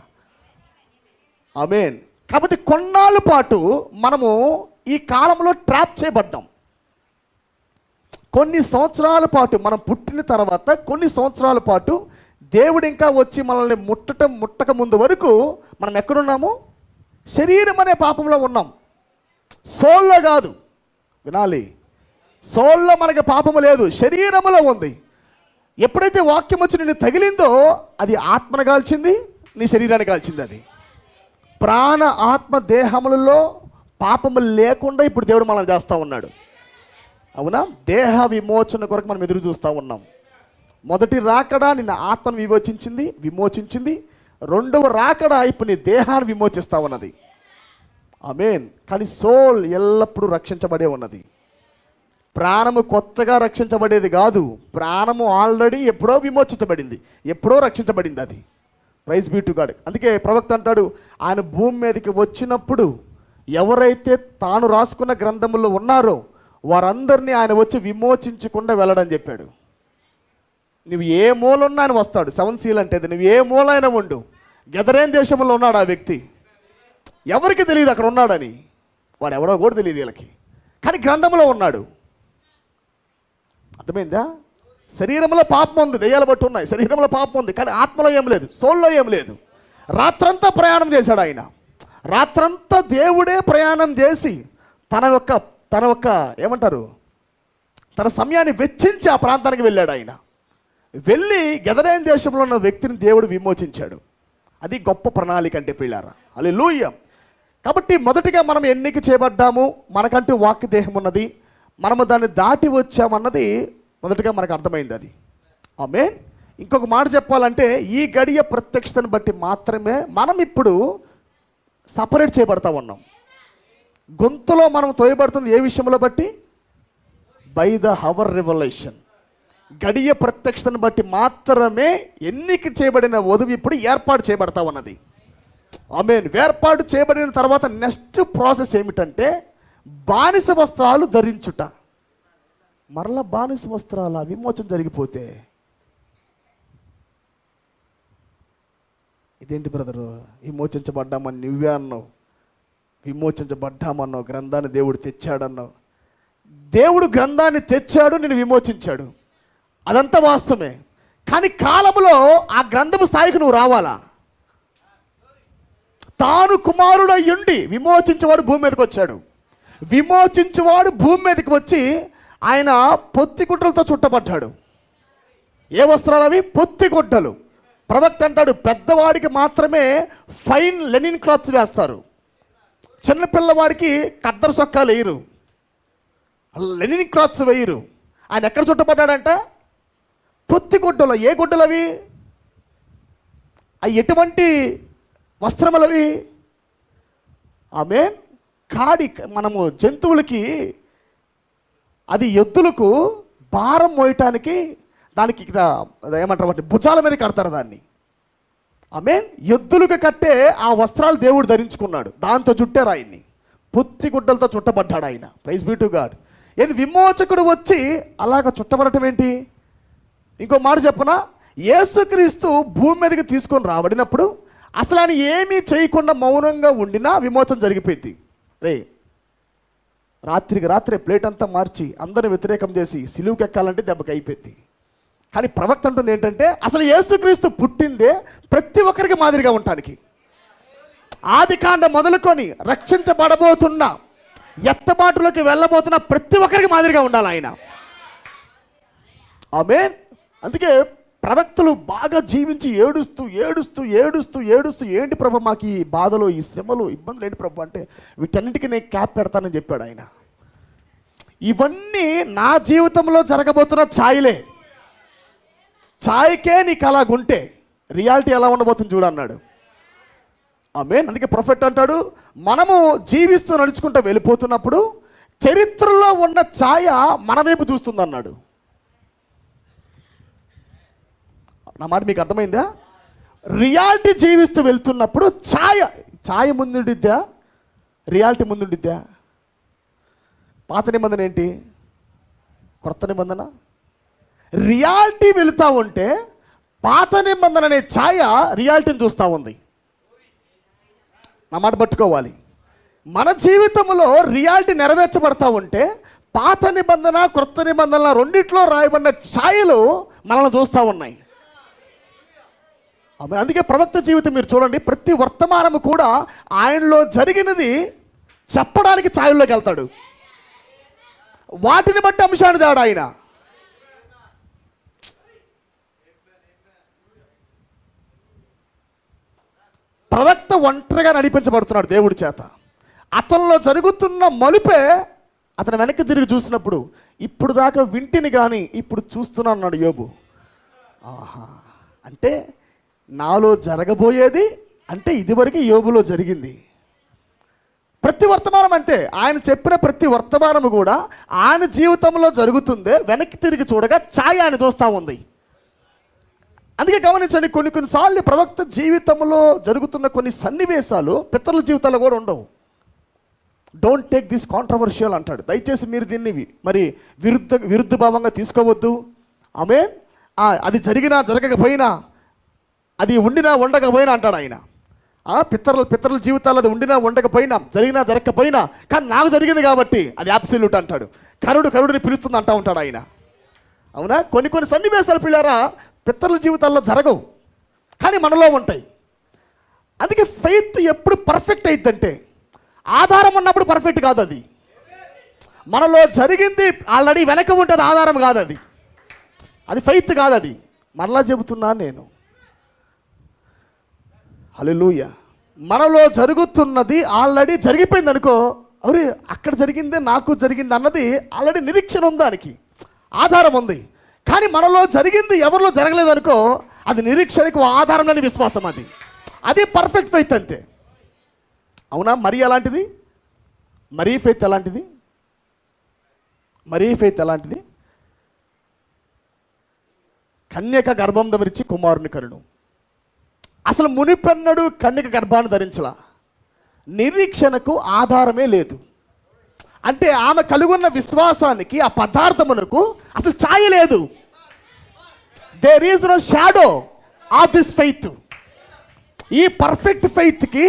A: ఆమేన్. కాబట్టి కొన్నాళ్ళ పాటు మనము ఈ కాలంలో ట్రాప్ చేయబడ్డాం. కొన్ని సంవత్సరాల పాటు మనం పుట్టిన తర్వాత కొన్ని సంవత్సరాల పాటు దేవుడు ఇంకా వచ్చి మనల్ని ముట్టక ముందు వరకు మనం ఎక్కడున్నాము? శరీరం అనే పాపంలో ఉన్నాం, సోల్లో కాదు. వినాలి, సోల్లో మనకి పాపము లేదు, శరీరములో ఉంది. ఎప్పుడైతే వాక్యం వచ్చి నిన్ను తగిలిందో అది ఆత్మను కాల్చింది, నీ శరీరాన్ని కాల్చింది. అది ప్రాణ ఆత్మ దేహములలో పాపము లేకుండా ఇప్పుడు దేవుడు మనల్ని చేస్తూ ఉన్నాడు. అవునా? దేహ విమోచన కొరకు మనం ఎదురు చూస్తూ ఉన్నాం. మొదటి రాకడ నిన్న ఆత్మను విమోచించింది. రెండవ రాకడ ఇప్పుడు నీ దేహాన్ని విమోచిస్తూ ఉన్నది. ఆమేన్. కానీ సోల్ ఎల్లప్పుడూ రక్షించబడే ఉన్నది. ప్రాణము కొత్తగా రక్షించబడేది కాదు. ప్రాణము ఆల్రెడీ ఎప్పుడో విమోచించబడింది, ఎప్పుడో రక్షించబడింది. అది ప్రైజ్ బీ టు గాడ్. అందుకే ప్రవక్త అంటాడు, ఆయన భూమి మీదకి వచ్చినప్పుడు ఎవరైతే తాను రాసుకున్న గ్రంథములో ఉన్నారో వారందరినీ ఆయన వచ్చి విమోచించకుండా వెళ్ళడని చెప్పాడు. నువ్వు ఏ మూల ఉన్నా ఆయన వస్తాడు. 7 సీల్ అంటే నువ్వు ఏ మూల అయినా ఉండు. గెదరేన్ దేశంలో ఉన్నాడు ఆ వ్యక్తి, ఎవరికి తెలియదు అక్కడ ఉన్నాడని. వాడు ఎవడో కూడా తెలియదు వీళ్ళకి, కానీ గ్రంథంలో ఉన్నాడు. అర్థమైందా? శరీరంలో పాపం ఉంది, దెయ్యాలు బట్టి ఉన్నాయి, శరీరంలో పాపం ఉంది, కానీ ఆత్మలో ఏం లేదు, సోల్లో ఏం లేదు. రాత్రంతా ప్రయాణం చేశాడు ఆయన. రాత్రంతా దేవుడే ప్రయాణం చేసి తన యొక్క ఏమంటారు, తన సమయాన్ని వెచ్చించి ఆ ప్రాంతానికి వెళ్ళాడు ఆయన. వెళ్ళి గెదరేన్ దేశంలో ఉన్న వ్యక్తిని దేవుడు విమోచించాడు. అది గొప్ప ప్రణాళిక అంటే పిల్లారా. హల్లెలూయా. కాబట్టి మొదటిగా మనం ఎన్నిక చేయబడ్డాము, మనకంటూ వాక్య దేహం ఉన్నది, మనము దాన్ని దాటి వచ్చామన్నది మొదటిగా మనకు అర్థమైంది. అది ఆమేన్. ఇంకొక మాట చెప్పాలంటే ఈ గడియ ప్రత్యక్షతను బట్టి మాత్రమే మనం ఇప్పుడు సపరేట్ చేయబడతా ఉన్నాం. గొంతులో మనం తోయబడుతుంది ఏ విషయంలో బట్టి? By the hour revolution. గడియ ప్రత్యక్షతను బట్టి మాత్రమే ఎన్నిక చేయబడిన వధువు ఇప్పుడు ఏర్పాటు చేయబడతా ఉన్నది. ఆమేన్. ఏర్పాటు చేయబడిన తర్వాత నెక్స్ట్ ప్రాసెస్ ఏమిటంటే బానిస వస్త్రాలు ధరించుట. మరలా బానిస వస్త్రాల విమోచన జరిగిపోతే ఇదేంటి బ్రదరు, విమోచించబడ్డామని నువ్వే అన్నావు, విమోచించబడ్డామన్నావు, గ్రంథాన్ని దేవుడు తెచ్చాడన్నావు. దేవుడు గ్రంథాన్ని తెచ్చాడు, నేను విమోచించాడు, అదంతా వాస్తవమే. కానీ కాలంలో ఆ గ్రంథపు స్థాయికి నువ్వు రావాలా? తాను కుమారుడయ్యుండి విమోచించేవాడు భూమి మీదకి వచ్చాడు. విమోచించేవాడు భూమి మీదకి వచ్చి ఆయన పొత్తిగుడ్డలతో చుట్టబడ్డాడు. ఏ వస్త్రాలు అవి? పొత్తిగుడ్డలు. ప్రవక్త అంటాడు, పెద్దవాడికి మాత్రమే ఫైన్ లెనిన్ క్లాత్స్ వేస్తారు, చిన్నపిల్లవాడికి కద్దరు సొక్కాలు వేయరు, లెనిన్ క్లాత్స్ వేయరు. ఆయన ఎక్కడ చుట్టబడ్డాడంట? పొత్తిగుడ్డలు. ఏ గుడ్డలు అవి? అవి ఎటువంటి వస్త్రములు అవి? ఆమేన్. కాడి, మనము జంతువులకి, అది ఎద్దులకు భారం మోయటానికి దానికి ఏమంటారు వాటి భుజాల మీద కడతారు దాన్ని. ఆమేన్. ఎద్దులకు కట్టే ఆ వస్త్రాలు దేవుడు ధరించుకున్నాడు, దాంతో చుట్టారు ఆయన్ని, పొత్తిగుడ్డలతో చుట్టబడ్డాడు ఆయన. Praise be to God. ఏది విమోచకుడు వచ్చి అలాగ చుట్టబడటం ఏంటి? ఇంకో మాట చెప్పనా, యేసుక్రీస్తు భూమి మీదకి తీసుకొని రాబడినప్పుడు అసలు ఆయన ఏమీ చేయకుండా మౌనంగా ఉండినా విమోచన జరిగిపోయింది. రే రాత్రికి రాత్రే ప్లేట్ అంతా మార్చి అందరిని వ్యతిరేకం చేసి సిలువుకి ఎక్కాలంటే దెబ్బకి అయిపోయింది. కానీ ప్రవక్త అంటుంది ఏంటంటే, అసలు యేసుక్రీస్తు పుట్టిందే ప్రతి ఒక్కరికి మాదిరిగా ఉండటానికి. ఆదికాండం మొదలుకొని రక్షించబడబోతున్న, ఎత్తబాటులోకి వెళ్ళబోతున్న ప్రతి ఒక్కరికి మాదిరిగా ఉండాలి ఆయన. ఆమేన్. అందుకే ప్రవక్తలు బాగా జీవించి ఏడుస్తూ ఏడుస్తూ ఏడుస్తూ ఏడుస్తూ, ఏంటి ప్రభు మాకు ఈ బాధలు, ఈ శ్రమలు, ఇబ్బందులు ఏంటి ప్రభు అంటే, వీటన్నిటికీ నేను క్యాప్ పెడతానని చెప్పాడు ఆయన. ఇవన్నీ నా జీవితంలో జరగబోతున్న ఛాయలే. ఛాయకే నీకు అలాగుంటే రియాలిటీ ఎలా ఉండబోతుంది చూడన్నాడు. ఆమేన్. అందుకే ప్రొఫెట్ అంటాడు, మనము జీవిస్తూ నడుచుకుంటూ వెళ్ళిపోతున్నప్పుడు చరిత్రలో ఉన్న ఛాయ మన వైపు చూస్తుంది అన్నాడు. నా మాట మీకు అర్థమైందా? రియాలిటీ జీవిస్తూ వెళ్తున్నప్పుడు ఛాయ ముందుండిద్దా, రియాలిటీ ముందుండిద్దా? పాత నిబంధన ఏంటి, కొత్త నిబంధన? రియాలిటీ వెళుతూ ఉంటే పాత నిబంధన అనే ఛాయ రియాలిటీని చూస్తూ ఉంది. నా మాట పట్టుకోవాలి. మన జీవితంలో రియాలిటీ నెరవేర్చబడతా ఉంటే పాత నిబంధన కొత్త నిబంధనల రెండిట్లో రాయబడిన ఛాయలు మనల్ని చూస్తూ ఉన్నాయి. అందుకే ప్రవక్త జీవితం మీరు చూడండి, ప్రతి వర్తమానము కూడా ఆయనలో జరిగినది చెప్పడానికి ఛాయల్లోకి వెళ్తాడు. వాటిని బట్టి అంశాన్ని తేడా ఆయన. ప్రవక్త ఒంటరిగా నడిపించబడుతున్నాడు దేవుడి చేత. అతనిలో జరుగుతున్న మలుపే అతను వెనక్కి తిరిగి చూసినప్పుడు, ఇప్పుడు దాకా వింటిని కానీ ఇప్పుడు చూస్తున్నా అన్నాడు యోబు. ఆహా, అంటే నాలో జరగబోయేది అంటే ఇదివరకు యోబులో జరిగింది. ప్రతి వర్తమానం అంటే ఆయన చెప్పిన ప్రతి వర్తమానము కూడా ఆయన జీవితంలో జరుగుతుందే, వెనక్కి తిరిగి చూడగా ఛాయ ఆయన చూస్తూ ఉంది. అందుకే గమనించండి, కొన్నిసార్లు ప్రవక్త జీవితంలో జరుగుతున్న కొన్ని సన్నివేశాలు పితరుల జీవితాల్లో కూడా ఉండవు. డోంట్ టేక్ దిస్ కాంట్రవర్షియల్ అంటాడు. దయచేసి మీరు దీన్ని మరి విరుద్ధ భావంగా తీసుకోవద్దు. ఆమేన్. అది జరిగినా జరగకపోయినా, అది ఉండినా ఉండకపోయినా అంటాడు ఆయన. పితరుల జీవితాల్లో అది ఉండినా ఉండకపోయినా, జరిగినా జరగకపోయినా, కానీ నాకు జరిగింది కాబట్టి అది అబ్సల్యూట్ అంటాడు. కరుడిని పిలుస్తుంది అంటూ ఉంటాడు ఆయన. అవునా? కొన్ని సన్నివేశాలు పిల్లారా పితరుల జీవితాల్లో జరగవు, కానీ మనలో ఉంటాయి. అందుకే ఫెయిత్ ఎప్పుడు పర్ఫెక్ట్ అయిద్దంటే, ఆధారం ఉన్నప్పుడు పర్ఫెక్ట్ కాదు అది. మనలో జరిగింది ఆల్రెడీ వెనక ఉంటుంది, ఆధారం కాదు అది. అది ఫెయిత్ కాదు అది. మరలా చెబుతున్నాను నేను, హల్లెలూయా. మనలో జరుగుతున్నది ఆల్రెడీ జరిగిపోయింది అనుకో, అరే అక్కడ జరిగిందే నాకు జరిగింది అన్నది ఆల్రెడీ నిరీక్షణ ఉంది, దానికి ఆధారం ఉంది. కానీ మనలో జరిగింది ఎవరిలో జరగలేదు అనుకో, అది నిరీక్షణకు ఆధారం లేని విశ్వాసం. అది పర్ఫెక్ట్ ఫెయిత్ అంతే. అవునా? మరి అలాంటిది, మరీ ఫెయిత్ ఎలాంటిది? మరీ ఫెయిత్ ఎలాంటిది? కన్యక గర్భం ధరించి కుమారుని కరును. అసలు మునిపెన్నడు కన్యక గర్భాన్ని ధరించలా. నిరీక్షణకు ఆధారమే లేదు. అంటే ఆమె కలుగున్న విశ్వాసానికి, ఆ పదార్థమునకు అసలు ఛాయ లేదు. There is no shadow of this faith. ఈ పర్ఫెక్ట్ ఫెయిత్కి,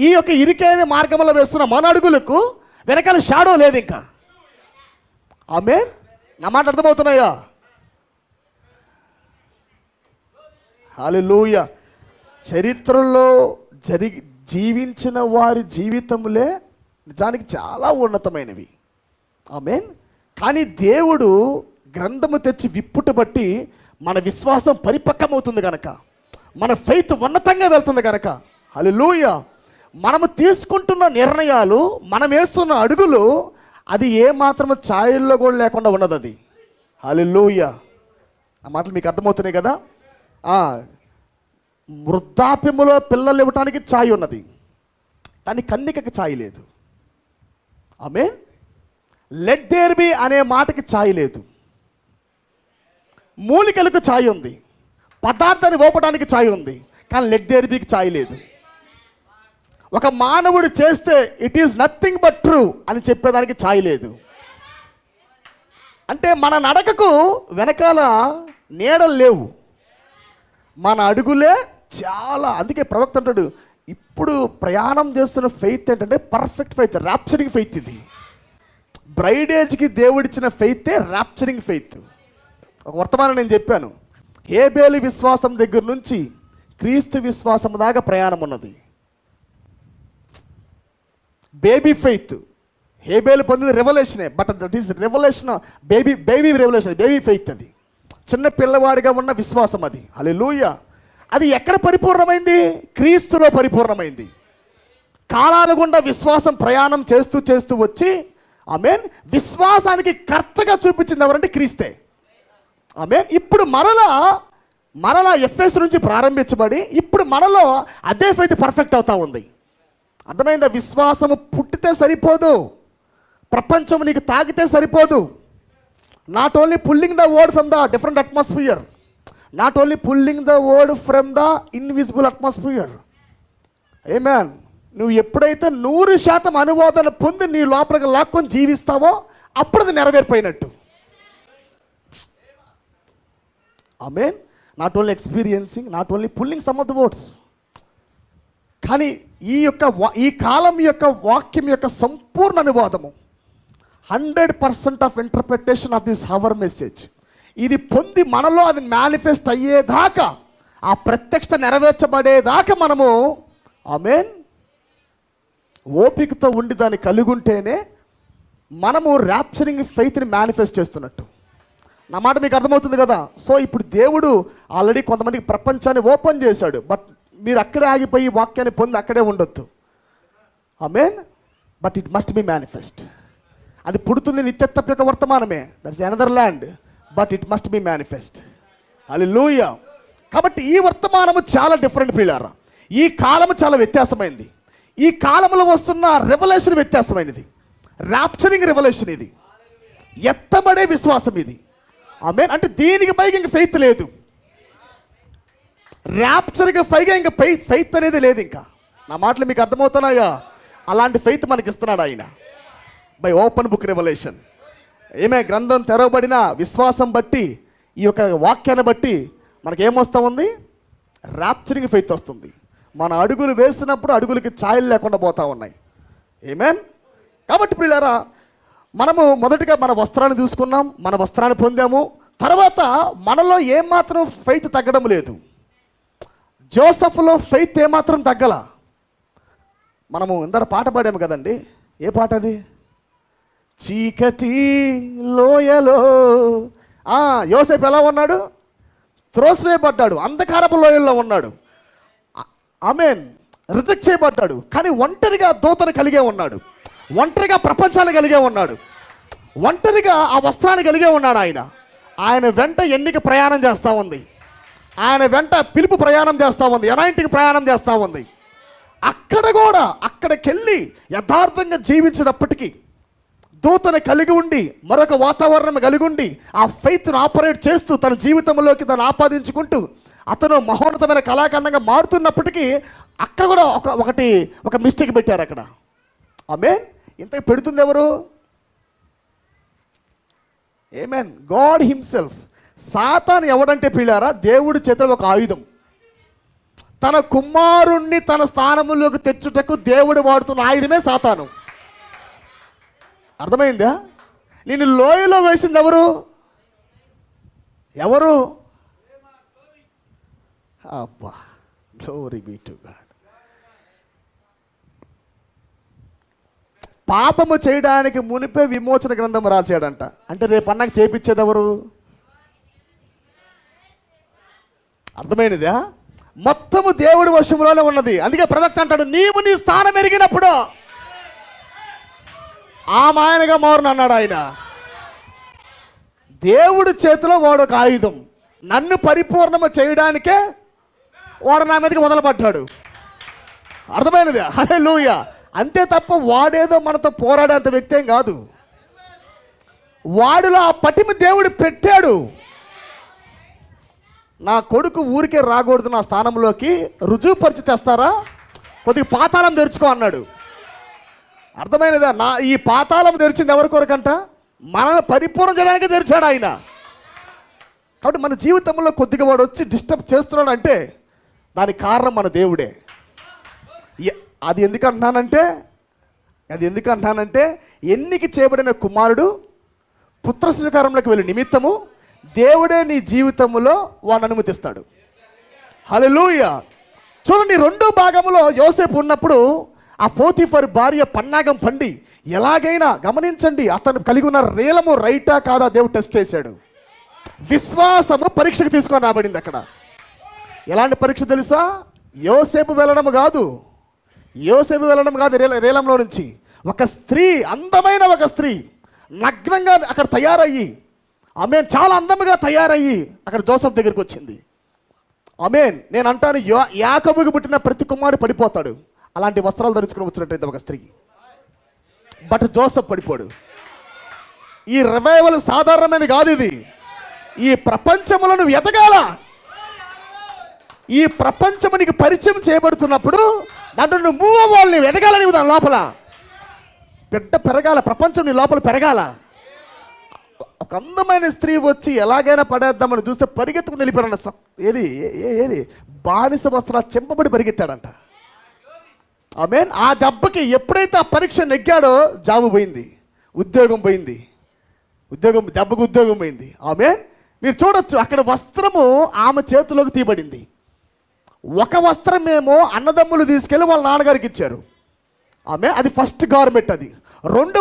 A: ఈ యొక్క ఇరుకైన మార్గంలో వేస్తున్న మన అడుగులకు వెనకాల షాడో లేదు ఇంకా. ఆమేన్. నా మాట అర్థమవుతున్నాయా? హల్లెలూయా. చరిత్రలో జీవించిన వారి జీవితములే నిజానికి చాలా ఉన్నతమైనవి. ఆమేన్. కానీ దేవుడు గ్రంథము తెచ్చి విప్పుట బట్టి మన విశ్వాసం పరిపక్వమవుతుంది కనుక, మన ఫెయిత్ ఉన్నతంగా వెళ్తుంది కనుక, హల్లెలూయా, మనము తీసుకుంటున్న నిర్ణయాలు, మనం వేస్తున్న అడుగులు, అది ఏమాత్రము ఛాయల్లో కూడా లేకుండా ఉన్నది అది. హల్లెలూయా. ఆ మాటలు మీకు అర్థమవుతున్నాయి కదా. వృద్ధాప్యములో పిల్లలు ఇవ్వటానికి ఛాయ్ ఉన్నది, కానీ కన్నికకి ఛాయ్ లేదు. ఆమేన్. లెట్ దేర్ బి అనే మాటకి ఛాయ్ లేదు. మూలికలకు ఛాయ్ ఉంది, పదార్థాన్ని ఓపడానికి ఛాయ్ ఉంది, కానీ లెట్ దేర్ బికి ఛాయ్ లేదు. ఒక మానవుడు చేస్తే it is nothing but true అని చెప్పేదానికి ఛాయ్ లేదు. అంటే మన నడకకు వెనకాల నీడలు లేవు, మన అడుగులే చాలా. అందుకే ప్రవక్త అంటాడు, ఇప్పుడు ప్రయాణం చేస్తున్న ఫెయిత్ ఏంటంటే పర్ఫెక్ట్ ఫెయిత్, ర్యాప్చరింగ్ ఫెయిత్. ఇది బ్రైడేజ్కి దేవుడిచ్చిన ఫెయితే ర్యాప్చరింగ్ ఫెయిత్. ఒక వర్తమానం నేను చెప్పాను, హేబేలు విశ్వాసం దగ్గర నుంచి క్రీస్తు విశ్వాసం దాకా ప్రయాణం ఉన్నది. బేబీ ఫెయిత్, హేబేలు పొందిన రెవల్యూషనే, but that is revolution, baby revolution, baby faith. అది చిన్న పిల్లవాడిగా ఉన్న విశ్వాసం అది. హల్లెలూయా. అది ఎక్కడ పరిపూర్ణమైంది? క్రీస్తులో పరిపూర్ణమైంది. కాలాల గుండా విశ్వాసం ప్రయాణం చేస్తూ చేస్తూ వచ్చి, ఆమేన్, విశ్వాసానికి కర్తగా చూపించింది ఎవరంటే క్రీస్తే. ఆమేన్. ఇప్పుడు మరలా ఎఫ్ఎస్ నుంచి ప్రారంభించబడి ఇప్పుడు మనలో అదే ఫెయిత్ పర్ఫెక్ట్ అవుతా ఉంది. అర్థమైందా? విశ్వాసము పుట్టితే సరిపోదు, ప్రపంచం నీకు తాగితే సరిపోదు. Not only pulling the word from the different atmosphere, not only pulling the word from the invisible atmosphere. Amen. నువ్వు ఎప్పుడైతే 100% అనువాదన పొంది నీ లోపలికి లాక్కొని జీవిస్తావో అప్పుడు అది నెరవేరిపోయినట్టు. Amen. Not only experiencing, not only pulling some of the words. కానీ ఈ కాలం యొక్క వాక్యం యొక్క సంపూర్ణ అనువాదము, 100% of interpretation of this hour message, ఇది పొంది మనలో అది మేనిఫెస్ట్ అయ్యేదాకా, ఆ ప్రత్యక్షత నెరవేర్చబడేదాకా మనము, ఆమేన్, ఓపికతో ఉండి దాన్ని కలిగుంటేనే మనము ర్యాప్చరింగ్ ఫెయిత్ని మేనిఫెస్ట్ చేస్తున్నట్టు. నా మాట మీకు అర్థమవుతుంది కదా. సో ఇప్పుడు దేవుడు ఆల్రెడీ కొంతమందికి ప్రపంచాన్ని ఓపెన్ చేశాడు, బట్ మీరు అక్కడే ఆగిపోయి వాక్యాన్ని పొంది అక్కడే ఉండొద్దు. ఆమేన్. But it must be manifest. అది పుడుతుంది నిత్యత్వ యొక్క వర్తమానమే, that's another land, but it must be manifest. హల్లెలూయా. కాబట్టి ఈ వర్తమానము చాలా డిఫరెంట్ పిల్లారా. ఈ కాలము చాలా వ్యత్యాసమైంది. ఈ కాలంలో వస్తున్న రెవల్యూషన్ వ్యత్యాసమైనది, ర్యాప్చరింగ్ రెవల్యూషన్ ఇది, ఎత్తబడే విశ్వాసం ఇది. ఆమేన్. అంటే దీనికి పైగా ఇంక ఫెయిత్ లేదు, ర్యాప్చర్కి పైగా ఇంకా ఫెయిత్ అనేది లేదు ఇంకా. నా మాటలు మీకు అర్థమవుతున్నాయా? అలాంటి ఫెయిత్ మనకి ఇస్తున్నాడు ఆయన బై ఓపెన్ బుక్ రెవల్యూషన్. గ్రంథం తెరవబడిన విశ్వాసం బట్టి, ఈ యొక్క వాక్యాన్ని బట్టి మనకేమొస్తా ఉంది? ర్యాప్చరింగ్ ఫెయిత్ వస్తుంది. మన అడుగులు వేసినప్పుడు అడుగులకి ఛాయలు లేకుండా పోతా ఉన్నాయి. ఆమేన్. కాబట్టి ప్రియులారా, మనము మొదటిగా మన వస్త్రాన్ని చూసుకున్నాం, మన వస్త్రాన్ని పొందాము. తర్వాత మనలో ఏమాత్రం ఫెయిత్ తగ్గడం లేదు. జోసఫ్లో ఫెయిత్ ఏమాత్రం తగ్గల. మనము ఇందర పాట పాడాము కదండి. ఏ పాట అది? చీకటి లోయలో. యోసేపు ఎలా ఉన్నాడు? త్రోసివేయబడ్డాడు, అంధకారపు లోయల్లో ఉన్నాడు. ఆమేన్. రిజెక్ట్ చేయబడ్డాడు, కానీ ఒంటరిగా దూతను కలిగే ఉన్నాడు, ఒంటరిగా ప్రపంచాన్ని కలిగే ఉన్నాడు, ఒంటరిగా ఆ వస్త్రాన్ని కలిగే ఉన్నాడు. ఆయన వెంట ఎన్నిక ప్రయాణం చేస్తూ ఉంది, ఆయన వెంట పిలుపు ప్రయాణం చేస్తూ ఉంది, అనాయింటింగ్ ప్రయాణం చేస్తూ ఉంది. అక్కడికెళ్ళి యథార్థంగా జీవించినప్పటికీ దూతను కలిగి ఉండి, మరొక వాతావరణం కలిగి ఉండి, ఆ ఫెయిత్ను ఆపరేట్ చేస్తూ తన జీవితంలోకి తను ఆపాదించుకుంటూ అతను మహోన్నతమైన కళాఖండంగా మారుతున్నప్పటికీ అక్కడ కూడా ఒక మిస్టేక్ పెట్టారు అక్కడ. ఆమేన్. ఇంతకు పెడుతుంది ఎవరు? ఆమేన్. God himself. సాతాను ఎవడంటే పిల్లారా, దేవుడి చేతిలో ఒక ఆయుధం. తన కుమారుణ్ణి తన స్థానంలోకి తెచ్చుటకు దేవుడు వాడుతున్న ఆయుధమే సాతాను. అర్థమైందా? నేను లోయలో వేసింది ఎవరు? ఎవరు? అబ్బా, గ్లోరీ బీ టు గాడ్. పాపము చేయడానికి మునిపే విమోచన గ్రంథం రాశాడంట. అంటే రేపు అన్నకు చేపించేది ఎవరు? అర్థమైనదా? మొత్తము దేవుడి వశంలోనే ఉన్నది. అందుకే ప్రవక్త అంటాడు, నీవు నీ స్థానం ఎరిగినప్పుడు ఆ మాయనగా మారును అన్నాడు ఆయన. దేవుడి చేతిలో వాడు ఒక ఆయుధం. నన్ను పరిపూర్ణము చేయడానికే వాడు నా మీదకి మొదలుపడ్డాడు. అర్థమైనది? హల్లెలూయా. అంతే తప్ప వాడేదో మనతో పోరాడేంత వ్యక్తి ఏం కాదు. వాడిలో ఆ పటిమ దేవుడు పెట్టాడు. నా కొడుకు ఊరికే రాకూడదు నా స్థానంలోకి, రుజువుపరిచి తెస్తారా, కొద్దిగా పాతాళం తెరుచుకో అన్నాడు. అర్థమైనదా? నా ఈ పాతాళం తెరిచింది ఎవరి కొరకంట? మనల్ని పరిపూర్ణ చేయడానికి తెరిచాడు ఆయన. కాబట్టి మన జీవితంలో కొద్దిగా వాడు వచ్చి డిస్టర్బ్ చేస్తున్నాడు అంటే దానికి కారణం మన దేవుడే. అది ఎందుకు అంటున్నానంటే ఎన్నిక చేయబడిన కుమారుడు పుత్ర స్వీకారంలోకి వెళ్ళే నిమిత్తము దేవుడే నీ జీవితంలో వాడిని అనుమతిస్తాడు. హల్లెలూయా. చూడండి, రెండో భాగంలో యోసేపు ఉన్నప్పుడు ఆ పోతీఫర్ భార్య పన్నాగం పండి ఎలాగైనా గమనించండి, అతను కలిగి ఉన్న రేలము రైటా కాదా దేవుడు టెస్ట్ చేశాడు. విశ్వాసము పరీక్షకు తీసుకొని రాబడింది అక్కడ. ఎలాంటి పరీక్ష తెలుసా? యోసేపు వెళ్ళడం కాదు రేలంలో నుంచి ఒక స్త్రీ, అందమైన ఒక స్త్రీ నగ్నంగా అక్కడ తయారయ్యి, ఆమేన్, చాలా అందముగా తయారయ్యి అక్కడ జోసెఫ్ దగ్గరికి వచ్చింది. ఆమేన్. నేను అంటాను, యాకోబుకు పుట్టిన ప్రతి కుమారుడు పడిపోతాడు అలాంటి వస్త్రాలు ధరించుకుని వచ్చినట్టయితే ఒక స్త్రీ. బట్ జోసెఫ్ పడిపోడు. ఈ రివైవల్ సాధారణమైనది కాదు. ఇది ఈ ప్రపంచంలో నువ్వు ఎదగాల. ఈ ప్రపంచము నీకు పరిచయం చేయబడుతున్నప్పుడు దాంట్లో నువ్వు మూవ్ అవ్వాలి. నువ్వు ఎదగాల. నువ్వు దాని లోపల బిడ్డ పెరగాల, ప్రపంచం నీ లోపల పెరగాల. ఒక అందమైన స్త్రీ వచ్చి ఎలాగైనా పడేద్దామని చూస్తే పరిగెత్తుకుని వెళ్ళిపోయాడు. ఏది బానిస వస్త్రాలు చెంపబడి పరిగెత్తాడంట. ఆమేన్. ఆ దెబ్బకి ఎప్పుడైతే ఆ పరీక్ష నెగ్గాడో జాబు పోయింది, ఉద్యోగం పోయింది, దెబ్బకు ఉద్యోగం పోయింది. ఆమేన్. మీరు చూడొచ్చు, అక్కడ వస్త్రము ఆమె చేతిలోకి తీయబడింది. ఒక వస్త్రమేమో అన్నదమ్ములు తీసుకెళ్ళి వాళ్ళ నాన్నగారికి ఇచ్చారు. ఆమె అది ఫస్ట్ గార్మెంట్. అది రెండో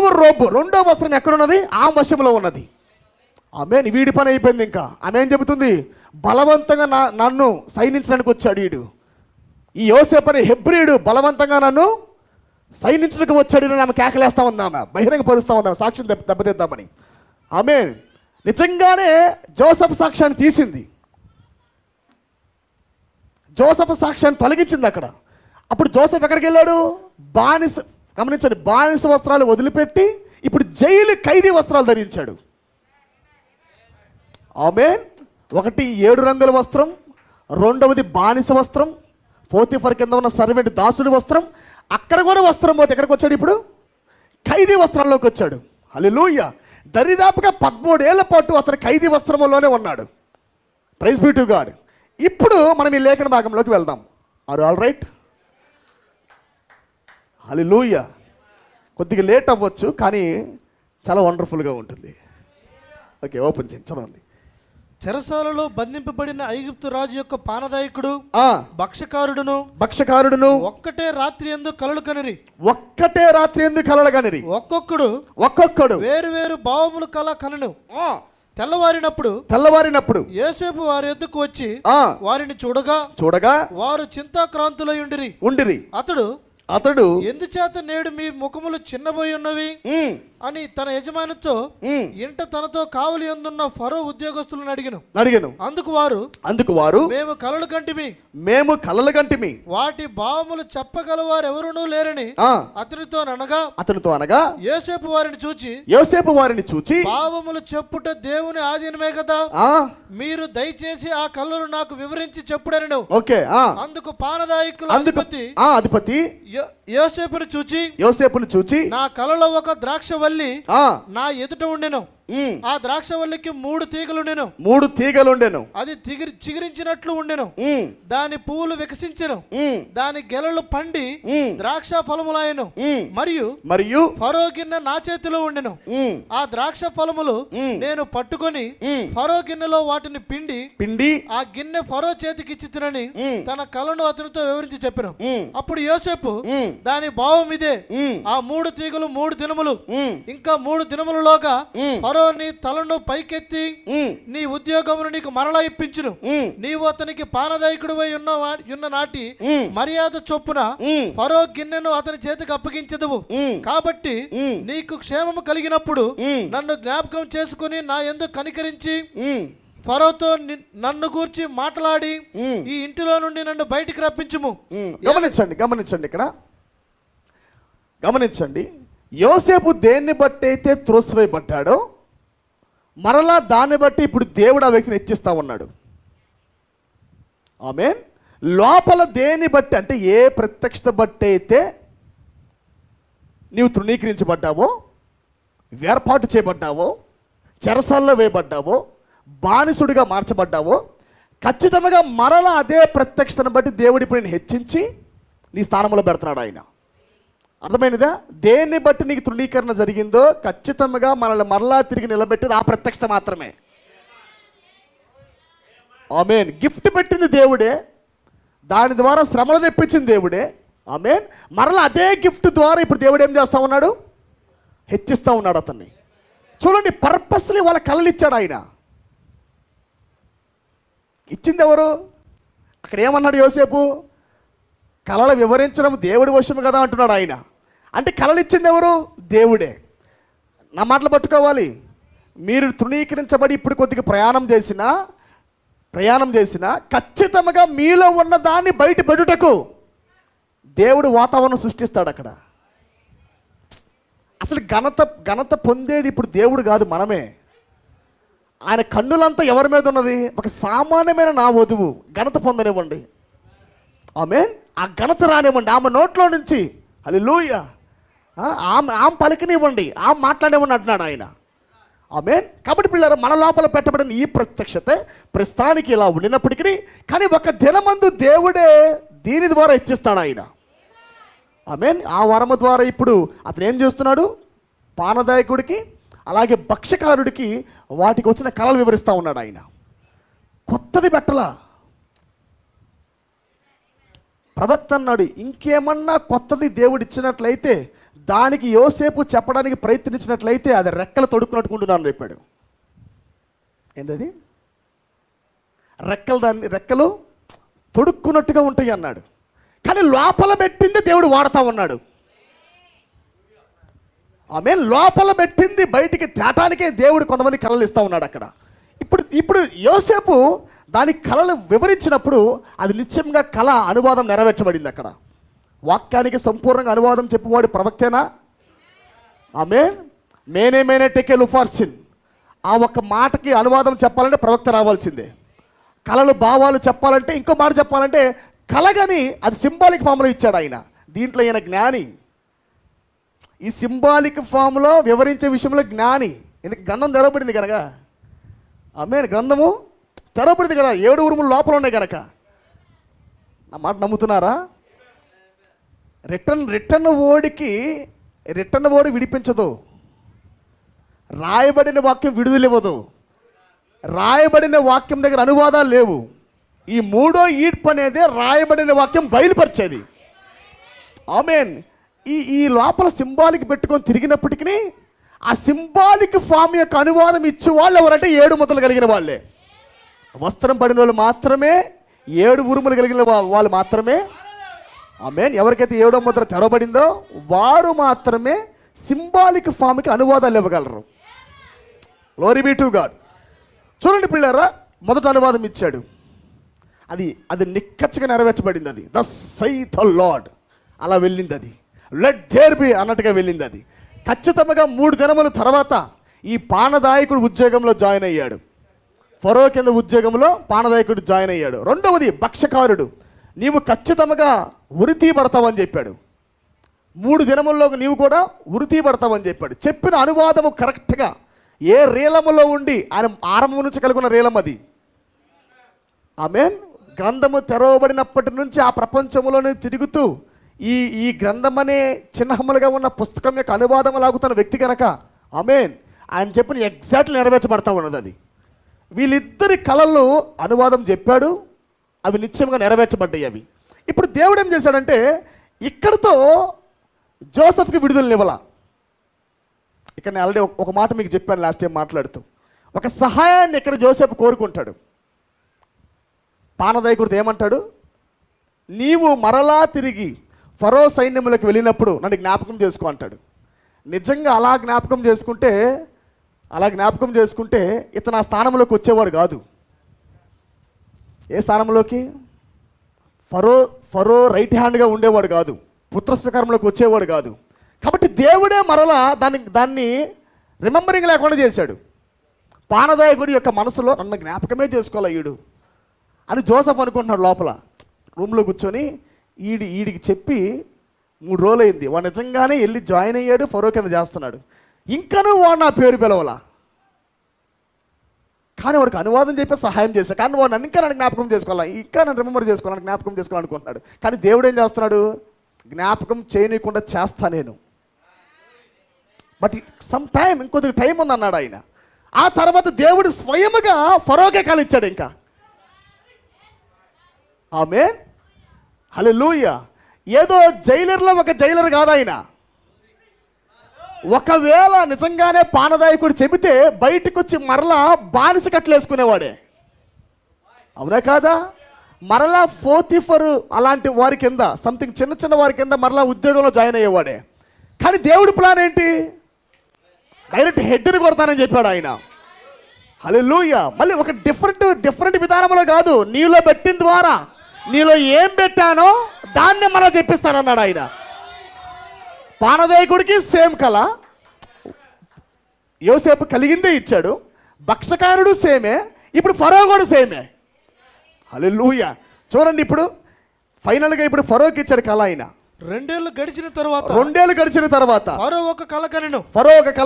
A: వస్త్రం ఎక్కడున్నది? ఆ వశంలో ఉన్నది. ఆమె వీడి పని అయిపోయింది. ఇంకా ఆమె ఏం చెబుతుంది? బలవంతంగా నన్ను సైనించడానికి వచ్చాడు వీడు. ఈ యోసేపు అనే హెబ్రీయుడు బలవంతంగా నన్ను సైనించడానికి వచ్చాడు. ఆమె కేకలేస్తా ఉందామె, బహిరంగ పరుస్తా ఉందామె, సాక్ష్యం దెబ్బతిద్దామని. ఆమె నిజంగానే జోసెఫ్ సాక్ష్యాన్ని తీసింది. జోసెఫ్ సాక్ష్యాన్ని తొలగించింది అక్కడ. అప్పుడు జోసెఫ్ ఎక్కడికి వెళ్ళాడు? గమనించండి, బానిస వస్త్రాలు వదిలిపెట్టి ఇప్పుడు జైలు ఖైదీ వస్త్రాలు ధరించాడు. ఆమేన్. ఒకటి 7 రంగుల వస్త్రం, రెండవది బానిస వస్త్రం, పోతీఫర్ కింద ఉన్న సర్వెంట్ దాసుడి వస్త్రం. అక్కడ కూడా వస్త్రం పోతే ఎక్కడికి వచ్చాడు? ఇప్పుడు ఖైదీ వస్త్రాల్లోకి వచ్చాడు. హల్లెలూయా. దరిదాపుగా 13 ఏళ్ల పాటు అతను ఖైదీ వస్త్రంలోనే ఉన్నాడు. Praise be to God. ఇప్పుడు మనం ఈ లేఖన భాగంలోకి వెళ్దాం. Are all right? హల్లెలూయా. కొద్దిగా లేట్ అవ్వచ్చు కానీ చాలా వండర్ఫుల్గా ఉంటుంది. ఓకే, ఓపెన్ చేయండి, చదవండి.
C: చెరసాలలో బంధింపబడిన ఐగుప్తు రాజు యొక్క పానదాయకుడు భక్షకారుడును ఒక్కటే రాత్రి యందు కలలు కనిరి. ఒక్కొక్కడు వేరు భావములు కనను. తెల్లవారినప్పుడు యోసేపు వారి యొద్దకు వచ్చి వారిని చూడగా వారు చింతాక్రాంతులై ఉండిరి. అతడు ఎందుచేత నేడు మీ ముఖములు చిన్నబోయి ఉన్నవి అని తన యజమానితో ఇంట తనతో కావలి అందున్న ఫరో ఉద్యోగస్తులను అడిగను. అందుకు వారు మేము కలలు కంటిమి వాటి భావములు చెప్పగలవారు ఎవరునూ లేరని అతనితో అనగా యోసేపు వారిని చూచి భావములు చెప్పుట దేవుని ఆధీనమే కదా, మీరు దయచేసి ఆ కళ్ళలు నాకు వివరించి చెప్పుడనను. అందుకు పానదాయకుల అధిపతి యోసేపును చూచి నా కలలో ఒక ద్రాక్ష వల్లి నా ఎదుట ఉండెను. ఆ ద్రాక్షవల్లికి 3 తీగలుండెను.
A: 3 తీగలుండెను.
C: అది చిగురించినట్లు ఉండెను. దాని పువ్వులు వికసించెను. దాని గెలలు పండి ద్రాక్ష ఫలములాయెను. మరియు ఫరో గిన్నె నా చేతిలో ఉండెను. ఆ ద్రాక్ష ఫలములు నేను పట్టుకొని ఫరో గిన్నెలో వాటిని పిండి ఆ గిన్నె ఫరో చేతికి ఇచ్చి తినని తన కలను అతనితో వివరించి చెప్పెను. అప్పుడు యోసేపు దాని భావం ఇదే, ఆ 3 తీగలు 3 దినములు, ఇంకా 3 దినములలోగా ఫరో నీ తలను పైకెత్తి నీ ఉద్యోగమును నీకు మరలా ఇప్పించును. నీవు అతనికి పానదాయకుడివై ఉన్న నాటి మర్యాద చొప్పున ఫరో గిన్నెను అతని చేతికి అప్పగించదువు. కాబట్టి నీకు క్షేమము కలిగినప్పుడు నన్ను జ్ఞాపకం చేసుకుని నా యందు కనికరించి ఫరోతో నన్ను గూర్చి మాట్లాడి ఈ ఇంటిలో నుండి నన్ను బయటికి రప్పించుము.
A: గమనించండి ఇక్కడ గమనించండి. యోసేపు దేన్ని బట్టి అయితే త్రోసివేయబడ్డాడో మరలా దాన్ని బట్టి ఇప్పుడు దేవుడు ఆ వ్యక్తిని హెచ్చిస్తా ఉన్నాడు. ఆమేన్. లోపల దేన్ని బట్టి అంటే ఏ ప్రత్యక్షత బట్టి అయితే నీవు తృణీకరించబడ్డావో, వేర్పాటు చేయబడ్డావో, చెరసాల్లో వేయబడ్డావో, బానిసుడిగా మార్చబడ్డావో, ఖచ్చితంగా మరలా అదే ప్రత్యక్షతను బట్టి దేవుడు ఇప్పుడు నేను హెచ్చించి నీ స్థానంలో పెడుతున్నాడు ఆయన. అర్థమైనదా? దేన్ని బట్టి నీకు తృణీకరణ జరిగిందో ఖచ్చితంగా మనల్ని మరలా తిరిగి నిలబెట్టేది ఆ ప్రత్యక్షత మాత్రమే. ఆమేన్. గిఫ్ట్ పెట్టింది దేవుడే, దాని ద్వారా శ్రమలు తెప్పించింది దేవుడే. ఆమేన్. మరలా అదే గిఫ్ట్ ద్వారా ఇప్పుడు దేవుడు ఏం చేస్తా ఉన్నాడు? హెచ్చిస్తూ ఉన్నాడు అతన్ని. చూడండి, పర్పస్లీ వాళ్ళ కళలు ఇచ్చాడు ఆయన. ఇచ్చింది ఎవరు? అక్కడ ఏమన్నాడు యోసేపు? కళలు వివరించడం దేవుడి వశము కదా అంటున్నాడు ఆయన. అంటే కళలు ఇచ్చింది ఎవరు? దేవుడే. నా మాటలు పట్టుకోవాలి. మీరు తృణీకరించబడి ఇప్పుడు కొద్దిగా ప్రయాణం చేసినా ఖచ్చితంగా మీలో ఉన్న దాన్ని బయట పెట్టుటకు దేవుడు వాతావరణం సృష్టిస్తాడు అక్కడ. అసలు ఘనత పొందేది ఇప్పుడు దేవుడు కాదు, మనమే. ఆయన కన్నులంతా ఎవరి మీద ఉన్నది? ఒక సామాన్యమైన నా వధువు ఘనత పొందనివ్వండి. ఆమేన్. ఆ ఘనత రానివ్వండి ఆమె నోట్లో నుంచి. హల్లెలూయా. ఆమె పలికినివ్వండి, ఆమె మాట్లాడేవ్వండి అంటున్నాడు ఆయన. ఆమేన్. కాబట్టి పిల్లలు, మన లోపల పెట్టబడిన ఈ ప్రత్యక్షత ప్రస్తుతానికి ఇలా ఉండినప్పటికీ కానీ ఒక దినమందు దేవుడే దీని ద్వారా ఇచ్చిస్తాడు ఆయన. ఆమేన్. ఆ వరము ద్వారా ఇప్పుడు అతను ఏం చేస్తున్నాడు? పానదాయకుడికి అలాగే భక్ష్యకారుడికి వాటికి వచ్చిన కళలు వివరిస్తూ ఉన్నాడు ఆయన. కొత్తది పెట్టలా. ప్రవక్త అన్నాడు, ఇంకేమన్నా కొత్తది దేవుడు ఇచ్చినట్లయితే దానికి యోసేపు చెప్పడానికి ప్రయత్నించినట్లయితే అది రెక్కలు తొడుక్కున్నట్టుకుంటున్నాను చెప్పాడు. ఏంటది? రెక్కలు తొడుక్కున్నట్టుగా ఉంటాయి అన్నాడు. కానీ లోపల పెట్టింది దేవుడు వాడుతూ ఉన్నాడు. ఆమె లోపల పెట్టింది బయటికి తేటానికే దేవుడు కొంతమంది కళలు ఇస్తూ ఉన్నాడు అక్కడ. ఇప్పుడు యోసేపు దాని కళలు వివరించినప్పుడు అది నిత్యంగా కళ అనువాదం నెరవేర్చబడింది అక్కడ. వాక్యానికి సంపూర్ణంగా అనువాదం చెప్పేవాడు ప్రవక్తేనా? ఆమేన్. మేనే టెకెలు ఫార్సిన్. ఆ ఒక్క మాటకి అనువాదం చెప్పాలంటే ప్రవక్త రావాల్సిందే. కళలు భావాలు చెప్పాలంటే, ఇంకో మాట చెప్పాలంటే కళగని అది సింబాలిక్ ఫామ్లో ఇచ్చాడు ఆయన. దీంట్లో ఈయన జ్ఞాని. ఈ సింబాలిక్ ఫామ్లో వివరించే విషయంలో జ్ఞాని. ఎందుకు? గ్రంథం తెరవబడింది కనుక. ఆమేన్. గ్రంథము తెరవబడింది కదా, 7 ఉరుములు లోపల ఉన్నాయి కనుక. నా మాట నమ్ముతున్నారా? రిటర్న్ ఓడి విడిపించదు. రాయబడిన వాక్యం విడుదలివ్వదు. రాయబడిన వాక్యం దగ్గర అనువాదాలు లేవు. ఈ 3వ ఈడ్పు అనేది రాయబడిన వాక్యం బయలుపరిచేది. ఆమేన్. ఈ లోపల సింబాలిక్ పెట్టుకొని తిరిగినప్పటికీ ఆ సింబాలిక్ ఫామ్ యొక్క అనువాదం ఇచ్చే వాళ్ళు ఎవరంటే 7 ముద్రలు కలిగిన వాళ్ళే. వస్త్రం పడిన వాళ్ళు మాత్రమే, 7 ఉరుములు కలిగిన వాళ్ళు మాత్రమే. ఆమేన్. ఎవరికైతే 7వ ముద్ర తెరవబడిందో వారు మాత్రమే సింబాలిక్ ఫామ్కి అనువాదాలు ఇవ్వగలరు. Glory be to God. చూడండి పిల్లరా, మొదట అనువాదం ఇచ్చాడు. అది నిక్కచ్చిగా నెరవేర్చబడింది. అది థస్ సెయిత్ ద లార్డ్ అలా వెళ్ళింది. అది లెట్ దేర్ బి అన్నట్టుగా వెళ్ళింది. అది ఖచ్చితంగా 3 దినముల తర్వాత ఈ పానదాయకుడు ఉద్యోగంలో జాయిన్ అయ్యాడు. ఫరో కింద ఉద్యోగంలో పానదాయకుడు జాయిన్ అయ్యాడు. రెండవది భక్ష్యకారుడు. నీవు ఖచ్చితంగా ఉరితీయబడతావని చెప్పాడు. 3 దినముల్లో నీవు కూడా ఉరితీయబడతావని చెప్పాడు. చెప్పిన అనువాదము కరెక్ట్గా ఏ రీలములో ఉండి ఆయన ఆరంభం నుంచి కలుగున్న రీలం అది. ఆమేన్. గ్రంథము తెరవబడినప్పటి నుంచి ఆ ప్రపంచంలోనే తిరుగుతూ ఈ గ్రంథం అనే చిహ్నములుగా ఉన్న పుస్తకం యొక్క అనువాదం లాగుతున్న వ్యక్తి కనుక ఆమేన్ ఆయన చెప్పిన ఎగ్జాక్ట్లీ నెరవేర్చబడతా ఉన్నది అది. వీళ్ళిద్దరి కళలు అనువాదం చెప్పాడు, అవి నిశ్చయంగా నెరవేర్చబడ్డాయి అవి. ఇప్పుడు దేవుడు ఏం చేశాడంటే ఇక్కడితో జోసెఫ్కి విడుదలనివ్వాల. ఇక్కడ నేను ఆల్రెడీ ఒక మాట మీకు చెప్పాను లాస్ట్ టైం మాట్లాడుతూ. ఒక సహాయాన్ని ఇక్కడ జోసెఫ్ కోరుకుంటాడు. పానదాయకుడితో ఏమంటాడు, నీవు మరలా తిరిగి ఫరో సైన్యములకు వెళ్ళినప్పుడు నన్ను జ్ఞాపకం చేసుకో అంటాడు. నిజంగా అలా జ్ఞాపకం చేసుకుంటే ఇతను ఆ స్థానంలోకి వచ్చేవాడు కాదు. ఏ స్థానంలోకి? ఫరో రైట్ హ్యాండ్గా ఉండేవాడు కాదు, పుత్రస్వకరంలోకి వచ్చేవాడు కాదు. కాబట్టి దేవుడే మరలా దాన్ని రిమెంబరింగ్ లేకుండా చేశాడు. పానదాయకుడి యొక్క మనసులో నన్ను జ్ఞాపకమే చేసుకోవాలి ఈడు అని జోసెఫ్ అనుకుంటున్నాడు. లోపల రూమ్లో కూర్చొని ఈడికి చెప్పి 3 రోజులు అయింది, వాడు నిజంగానే వెళ్ళి జాయిన్ అయ్యాడు, ఫరో కింద చేస్తున్నాడు. ఇంకనూ వాడు నా పేరు పిలవలా, కానీ వాడికి అనువాదం చెప్పి సహాయం చేశాడు. కానీ వాడు నన్ను ఇంకా నన్ను జ్ఞాపకం చేసుకోవాలి, ఇంకా నన్ను రిమెంబర్ చేసుకోవాలి, జ్ఞాపకం చేసుకోవాలనుకుంటున్నాడు. కానీ దేవుడు ఏం చేస్తున్నాడు, జ్ఞాపకం చేయనీయకుండా చేస్తా నేను, బట్ సమ్ టైం, ఇంకొద్ది టైం ఉంది అన్నాడు ఆయన. ఆ తర్వాత దేవుడు స్వయముగా ఫరోకే కలిచ్చాడు. ఇంకా ఆమేన్, హల్లెలూయా. ఏదో జైలర్లో ఒక జైలర్ కాదు ఆయన. ఒకవేళ నిజంగానే పానదాయకుడు చెబితే బయటకు వచ్చి మరలా బానిస కట్టలేసుకునేవాడే, అవునా కాదా? మరలా పోతిఫరు అలాంటి వారి కింద, సంథింగ్ చిన్న వారి కింద మరలా ఉద్యోగంలో జాయిన్ అయ్యేవాడే. కానీ దేవుడి ప్లాన్ ఏంటి? డైరెక్ట్ హెడ్ని కొడతానని చెప్పాడు ఆయన. హల్లెలూయా. మళ్ళీ ఒక డిఫరెంట్ విధానంలో కాదు, నీలో పెట్టిన ద్వారా నీలో ఏం పెట్టానో దాన్ని మళ్ళీ చెప్పిస్తానన్నాడు ఆయన. పానదాయకుడికి సేమ్ కళ, యోసేపు కలిగిందే ఇచ్చాడు. భక్షకారుడు సేమే, ఇప్పుడు ఫరో కూడా సేమే. హల్లెలూయా. చూడండి, ఇప్పుడు ఫైనల్గా ఇప్పుడు ఫరోకి ఇచ్చాడు కళ ఆయన.
C: 2 ఏళ్ళు గడిచిన తర్వాత
A: ఫరో
C: ఒక కల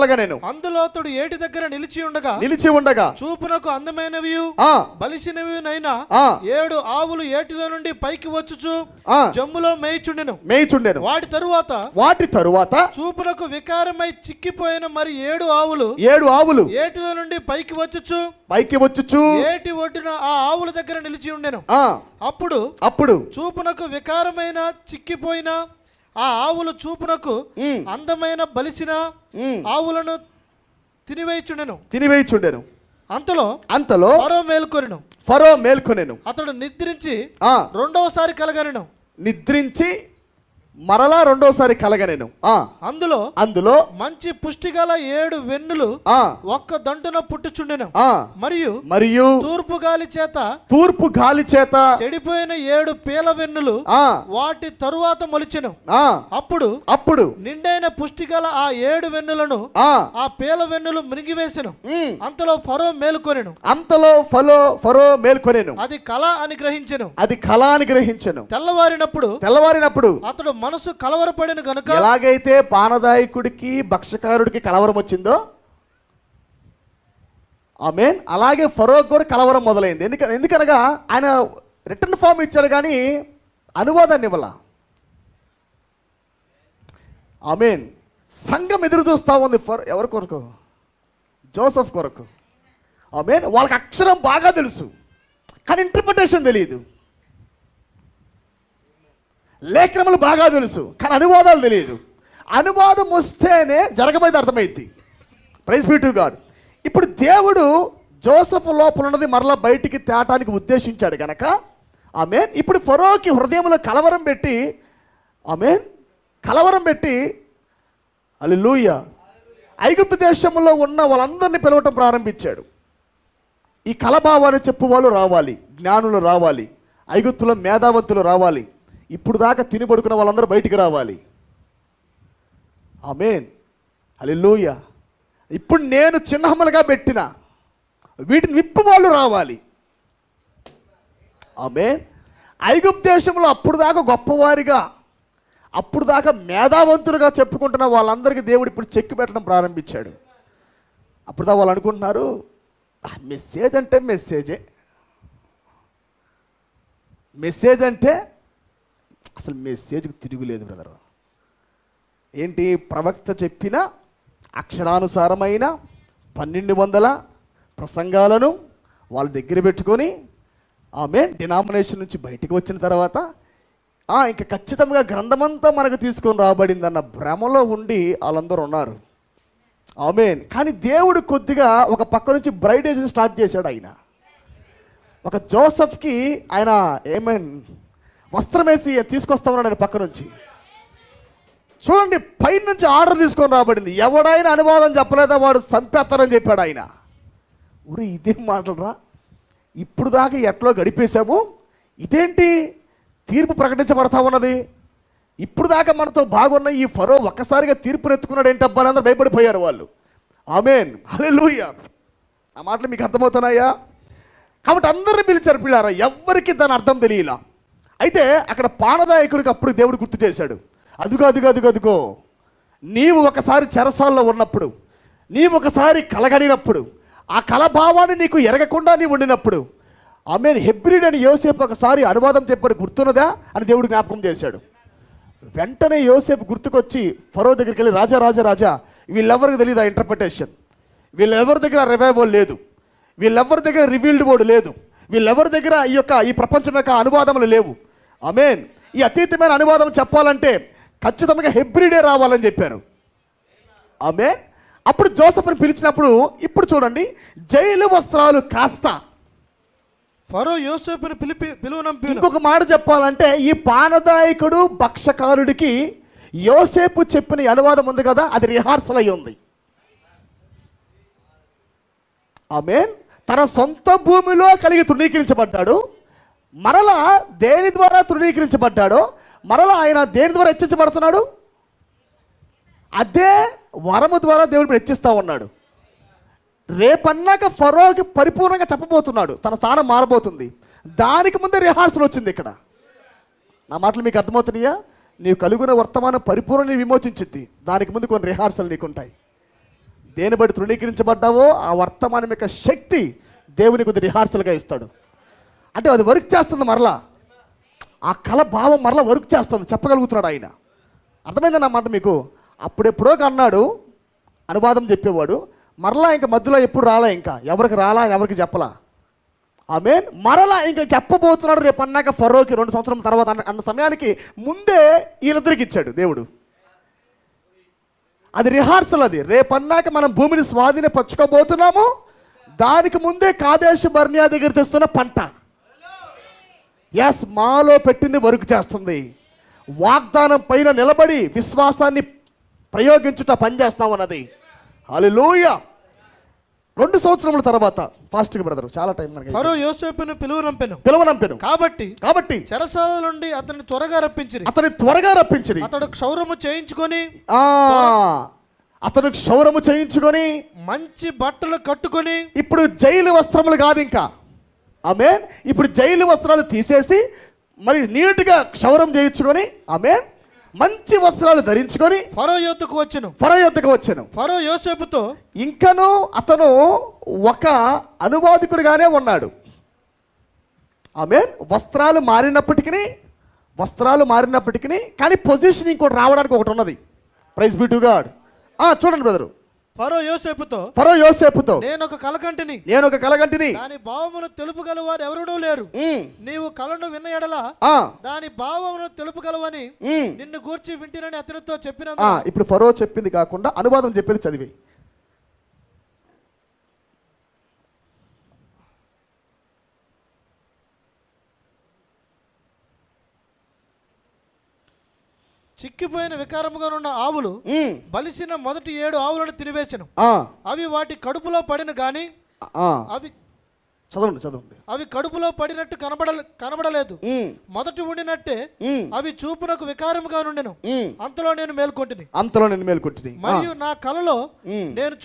C: కనెను. అందులో అతడు ఏటి దగ్గర నిలిచి ఉండగా చూపునకు అందమైనవి బలిసినవినైనా 7 ఆవులు ఏటిలో నుండి పైకి వచ్చుచు జమ్ములో మేయిచుండెను. వాటి తరువాత చూపునకు వికారమై చిక్కిపోయిన మరి 7 ఆవులు ఏటిలో నుండి పైకి వచ్చుచు ఏటి ఒడ్డున ఆ ఆవుల దగ్గర నిలిచి ఉండెను. అప్పుడు చూపునకు వికారమైన చిక్కిపోయిన ఆ ఆవులు చూపునకు అందమైన బలిసిన ఆవులను తినివేయుచుండెను. అంతలో ఫరో మేల్కొనెను. అతడు నిద్రించి రెండవసారి కలగనెను. మరలా రెండోసారి కలగనేను. అందులో మంచి పుష్టిగల 7 వెన్నులు ఒక్క దంటున పుట్టుచుండెను. మరియు తూర్పు గాలి చేత చెడిపోయిన 7 పీల వెన్నులు వాటి తరువాత మొలిచెను. అప్పుడు నిండైన పుష్టిగల ఆ 7 వెన్నులను ఆ పీల వెన్నులు మృంగివేసెను. అంతలో ఫరో మేల్కొనెను. అది కళ అని గ్రహించెను. తెల్లవారినప్పుడు అతడు మనసు కలవరపడిన గనుక,
A: ఎలాగైతే పానదాయకుడికి భక్షకారుడికి కలవరం వచ్చిందో ఆమేన్, అలాగే ఫరోకి కూడా కలవరం మొదలైంది. ఎందుకనగా ఆయన రిటర్న్ ఫామ్ ఇచ్చాడు కానీ అనువాదాన్ని ఇవ్వాల. ఆమేన్. సంఘం ఎదురు చూస్తా ఉంది ఎవరి కొరకు? జోసెఫ్ కొరకు. ఆమేన్. వాళ్ళకి అక్షరం బాగా తెలుసు కానీ ఇంటర్ప్రిటేషన్ తెలియదు. లేఖనములు బాగా తెలుసు కానీ అనువాదాలు తెలియదు. అనువాదం వస్తేనే జరగబోయేది అర్థమైంది. Praise be to God. ఇప్పుడు దేవుడు జోసెఫ్ లోపల ఉన్నది మరలా బయటికి తేటానికి ఉద్దేశించాడు కనుక ఆమేన్. ఇప్పుడు ఫరోకి హృదయంలో కలవరం పెట్టి హల్లెలూయా ఐగుప్తు దేశంలో ఉన్న వాళ్ళందరినీ పిలవటం ప్రారంభించాడు. ఈ కలభావాన్ని చెప్పు వాళ్ళు రావాలి, జ్ఞానులు రావాలి, ఐగుప్తులో మేధావంతులు రావాలి, ఇప్పుడు దాకా తినిపడుకున్న వాళ్ళందరూ బయటికి రావాలి. ఆమేన్, హల్లెలూయా. ఇప్పుడు నేను చిహ్నములుగా పెట్టిన వీటిని విప్పు వాళ్ళు రావాలి. ఆమేన్. ఐగుప్తు దేశంలో అప్పుడు దాకా గొప్పవారిగా, అప్పుడు దాకా మేధావంతులుగా చెప్పుకుంటున్న వాళ్ళందరికీ దేవుడు ఇప్పుడు చెక్కి పెట్టడం ప్రారంభించాడు. అప్పుడు వాళ్ళు అనుకుంటున్నారు మెసేజ్ అంటే మెసేజ్ అంటే అసలు మెసేజ్కి తిరుగులేదు బ్రదర్. ఏంటి, ప్రవక్త చెప్పిన అక్షరానుసారమైన 1200 ప్రసంగాలను వాళ్ళ దగ్గర పెట్టుకొని ఆమె డినామినేషన్ నుంచి బయటికి వచ్చిన తర్వాత ఇంకా ఖచ్చితంగా గ్రంథమంతా మనకు తీసుకొని రాబడిందన్న భ్రమలో ఉండి వాళ్ళందరూ ఉన్నారు. ఆమేన్. కానీ దేవుడు కొద్దిగా ఒక పక్క నుంచి బ్రైడేజ్ స్టార్ట్ చేశాడు. ఆయన ఒక జోసెఫ్కి ఆయన వస్త్రం వేసి తీసుకొస్తా ఉన్నాడు ఆయన పక్క నుంచి. చూడండి, పైన నుంచి ఆర్డర్ తీసుకొని రాబడింది. ఎవడైనా అనువాదం చెప్పలేదా వాడు చంపేస్తారని చెప్పాడు ఆయన. ఊరి ఇదేం మాటలరా, ఇప్పుడు దాకా ఎట్లో గడిపేశాము, ఇదేంటి తీర్పు ప్రకటించబడతా ఉన్నది, ఇప్పుడు దాకా మనతో బాగున్న ఈ ఫరో ఒక్కసారిగా తీర్పునెత్తుకున్నాడు ఏంటబ్బా అని అందరూ భయపడిపోయారు వాళ్ళు. ఆమేన్, హల్లెలూయా. ఆ మాటలు మీకు అర్థమవుతున్నాయా? కాబట్టి అందరిని పిలిచారు పిల్లారా, ఎవ్వరికి దాని అర్థం తెలియలా. అయితే అక్కడ పానదాయకుడికి అప్పుడు దేవుడు గుర్తు చేశాడు, అదుగో నీవు ఒకసారి చెరసాల్లో ఉన్నప్పుడు, నీవు ఒకసారి కలగనినప్పుడు, ఆ కలభావాన్ని నీకు ఎరగకుండా నీవు ఉండినప్పుడు, ఆమేన్, హెబ్రీడ్ అని యోసేపు ఒకసారి అనువాదం చెప్పాడు, గుర్తున్నదా అని దేవుడు జ్ఞాపకం చేశాడు. వెంటనే యోసేపు గుర్తుకొచ్చి ఫరో దగ్గరికి వెళ్ళి, రాజా వీళ్ళెవరికి తెలియదు ఆ ఇంటర్ప్రిటేషన్, వీళ్ళెవరి దగ్గర రివైవల్ లేదు, వీళ్ళెవరి దగ్గర రివీల్డ్ వర్డ్ లేదు, వీళ్ళెవరి దగ్గర ఈ ప్రపంచం యొక్క అనువాదములు లేవు. ఆమేన్. ఈ అతీతమైన అనువాదం చెప్పాలంటే ఖచ్చితంగా హెబ్రీడే రావాలని చెప్పారు. ఆమేన్. అప్పుడు జోసెఫ్ని పిలిచినప్పుడు ఇప్పుడు చూడండి, జైలు వస్త్రాలు కాస్త
C: ఫరో యోసేపుని పిలువనంపి.
A: ఇంకొక మాట చెప్పాలంటే ఈ పానదాయకుడు భక్షకారుడికి యోసేపు చెప్పిన అనువాదం ఉంది కదా, అది రిహార్సల్ అయి ఉంది. ఆమేన్. తన సొంత భూమిలో కలిగి తృణీకరించబడ్డాడు, మరలా దేని ద్వారా తృణీకరించబడ్డాడో మరలా ఆయన దేని ద్వారా హెచ్చించబడుతున్నాడు, అదే వరము ద్వారా దేవుడు హెచ్చిస్తూ ఉన్నాడు. రేపన్నాక ఫరోకి పరిపూర్ణంగా చెప్పబోతున్నాడు, తన స్థానం మారబోతుంది. దానికి ముందే రిహార్సల్ వచ్చింది ఇక్కడ. నా మాటలు మీకు అర్థమవుతున్నాయా? నీవు కలుగున వర్తమానం పరిపూర్ణ విమోచించింది, దానికి ముందు కొన్ని రిహార్సల్ నీకుంటాయి. దేని బట్టి తృణీకరించబడ్డావో ఆ వర్తమానం యొక్క శక్తి దేవుని కొద్ది రిహార్సల్గా ఇస్తాడు. అంటే అది వర్క్ చేస్తుంది, మరలా ఆ కళ భావం మరలా వర్క్ చేస్తుంది, చెప్పగలుగుతున్నాడు ఆయన. అర్థమైందన్న మాట మీకు? అప్పుడెప్పుడో అన్నాడు అనువాదం చెప్పేవాడు, మరలా ఇంకా మధ్యలో ఎప్పుడు రాలా, ఇంకా ఎవరికి రాలా, ఎవరికి చెప్పలా. ఆమేన్. మరలా ఇంకా చెప్పబోతున్నాడు రేపు అన్నాక ఫరోకి 2 సంవత్సరం తర్వాత అన్న సమయానికి ముందే వీళ్ళిద్దరికి ఇచ్చాడు దేవుడు. అది రిహార్సల్. అది రేపన్నాక మనం భూమిని స్వాధీనపరచుకోబోతున్నాము, దానికి ముందే కాదేశు బర్నియా దగ్గర తెస్తున్న పంట మాలో పెట్టింది వర్క్ చేస్తుంది. వాగ్దానం పైన నిలబడి విశ్వాసాన్ని ప్రయోగించుట పనిచేస్తామన్నది. హల్లెలూయా. 2 సంవత్సరముల తర్వాత ఫాస్ట్గా బ్రదర్, చాలా టైం మనకి.
C: ఫరో యోసేపును పిలువనంపెను కాబట్టి చెరసాల నుండి అతన్ని త్వరగా రప్పించిరి. అతడు క్షౌరము చేయించుకొని మంచి బట్టలు కట్టుకొని, ఇప్పుడు జైలు వస్త్రములు కాదు ఇంకా. ఆమేన్. ఇప్పుడు జైలు వస్త్రాలు తీసేసి మరి నీట్గా క్షౌరం చేయించుకొని, ఆమేన్, మంచి వస్త్రాలు ధరించుకొని ఫరో యొద్దకు వచ్చెను. ఫరో యోసేపుతో ఇంకను అతను ఒక అనువాదికుడిగానే ఉన్నాడు. ఆమేన్. వస్త్రాలు మారినప్పటికీ కానీ పొజిషన్ ఇంకోటి రావడానికి ఒకటి ఉన్నది. Praise be to God. చూడండి బ్రదరు, ఫరో యోసేపుతో నేను ఒక కలగంటిని దాని భావమును తెలుపగల వారు ఎవరునూ లేరు. నీవు కలను విన్న ఎడల దాని భావమును తెలుపగలవని నిన్ను గూర్చి వింటినని అతనితో చెప్పిన. ఇప్పుడు ఫరో చెప్పింది కాకుండా అనువాదం చెప్పేది చదివి. చిక్కిపోయిన వికారముగా ఉన్న ఆవులు బలిసిన మొదటి 7 ఆవులను తినివేసెను. అవి వాటి కడుపులో పడిన గాని అవి కడుపులో పడినట్టు కనబడలేదు. మొదటి ఉండినట్టే అవి చూపునకు వికారముగా నుండెను. అంతలో నేను మేల్కొంటిని. మరియు నా కలలో నేను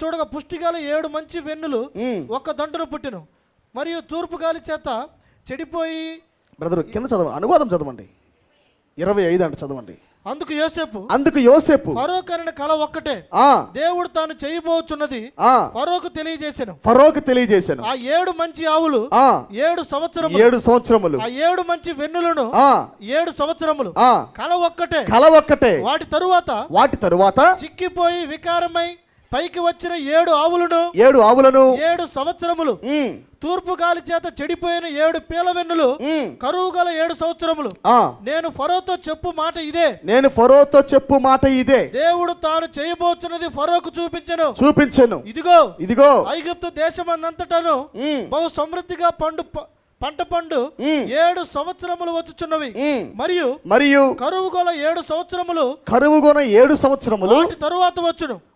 C: చూడగా పుష్టిగాల 7 మంచి వెన్నులు ఒక్క దండును పుట్టెను. మరియు తూర్పు గాలి చేత చెడిపోయి. బ్రదర్ కింద అనువాదం చదవండి. 25 అంటే చదవండి. అందుకు యోసేపు
B: ఫరో కనిన కల ఒక్కటే దేవుడు తాను చేయబోచున్నది ఫరోకు తెలియజేశాను ఆ 7 మంచి ఆవులు 7 సంవత్సరములు ఆ 7 మంచి వెన్నులను 7 సంవత్సరములు కల ఒక్కటే వాటి తరువాత చిక్కిపోయి వికారమై పైకి వచ్చిన 7 ఆవులను 7 సంవత్సరములు తూర్పు గాలి చేత చెడిపోయిన 7 పీల వెన్నులు కరువు గల 7 సంవత్సరములు నేను ఫరోతో చెప్పు మాట ఇదే దేవుడు తాను చేయబోతున్నది ఫరోకు చూపించెను ఇదిగో ఐగుప్తు దేశమందంతటను బహు సమృద్ధిగా పంట 7 సంవత్సరములు వచ్చుచున్నవి మరియు కరువు గల 7 సంవత్సరములు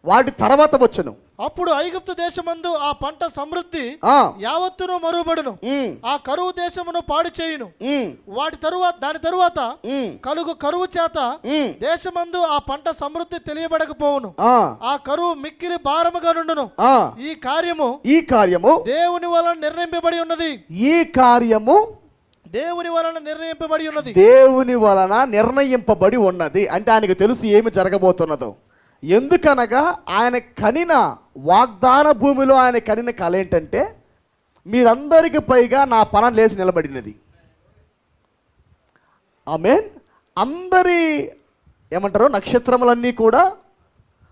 B: వాటి తరువాత వచ్చును అప్పుడు ఐగుప్తు దేశమందు ఆ పంట సమృద్ధి యావత్తును మరుగుబడును ఆ కరువు దేశమును పాడు చేయును దాని తరువాత కలుగు కరువు చేత దేశమందు ఆ పంట సమృద్ధి తెలియబడకపోవును ఆ కరువు మిక్కిలి భారముగా నుండును ఈ కార్యము దేవుని వలన నిర్ణయింపబడి ఉన్నది దేవుని వలన నిర్ణయింపబడి ఉన్నది అంటే ఆయనకు తెలుసు ఏమి జరగబోతున్నదో. ఎందుకనగా ఆయన కనిన వాగ్దాన భూమిలో ఆయన కనిన కల ఏంటంటే మీరందరికి పైగా నా పనం లేచి నిలబడినది. ఆమేన్. అందరి ఏమంటారు నక్షత్రములన్నీ కూడా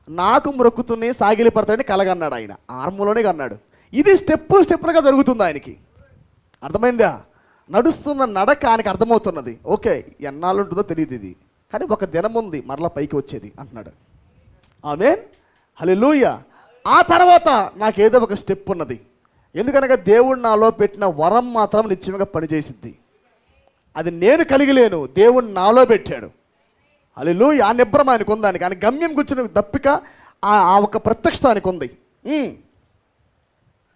B: నాకు మొక్కుతున్నాయి సాగిలి పడతాయని కలగన్నాడు ఆయన. ఆరంభంలోనే కన్నాడు. ఇది స్టెప్పులుగా జరుగుతుంది ఆయనకి. అర్థమైందా? నడుస్తున్న నడక ఆయనకి అర్థమవుతున్నది. ఓకే ఎన్నాళ్ళు ఉంటుందో తెలియదు ఇది, కానీ ఒక దినం ఉంది మరలా పైకి వచ్చేది అంటున్నాడు. ఆమేన్. హల్లెలూయా. ఆ తర్వాత నాకేదో ఒక స్టెప్ ఉన్నది. ఎందుకనగా దేవుడు నాలో పెట్టిన వరం మాత్రం నిత్యంగా పనిచేసిద్ది. అది నేను కలిగిలేను, దేవుడు నాలో పెట్టాడు. హల్లెలూయా. ఆ నిబ్రం ఆయనకు ఉంది. ఆయన గమ్యం కూర్చున్న దప్పిక ఆ ఒక ప్రత్యక్షత ఆయనకు ఉంది.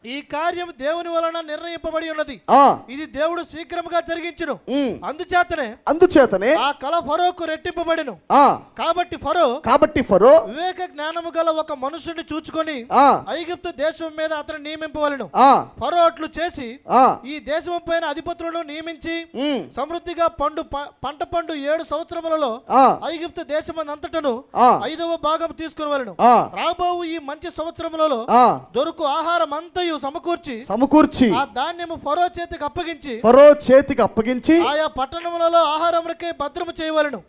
B: ఈ కార్యం దేవుని వలన నిర్ణయింపబడి ఉన్నది. ఇది దేవుడు శీఘ్రముగా జరిగించును. అందుచేతనే ఆ కల ఫరోకు రెట్టింపబడెను. కాబట్టి ఫరో వివేక జ్ఞానము గల ఒక మనుషుని చూచుకొని ఐగుప్తు దేశం మీద అతను నియమింపవలెను. ఫరో అట్లు చేసి ఈ దేశం పైన అధిపతులను నియమించి సమృద్ధిగా పంట 7 సంవత్సరములలో ఐగుప్తు దేశమంతటను 5వ భాగం తీసుకునివలెను. రాబోవు ఈ మంచి సంవత్సరములలో దొరుకు ఆహారం అంతయు సమకూర్చి ఆ ధాన్యము ఫరో చేతికి అప్పగించి ఆయా పట్టణములలో ఆహారములకై భద్రము చేయవలెను.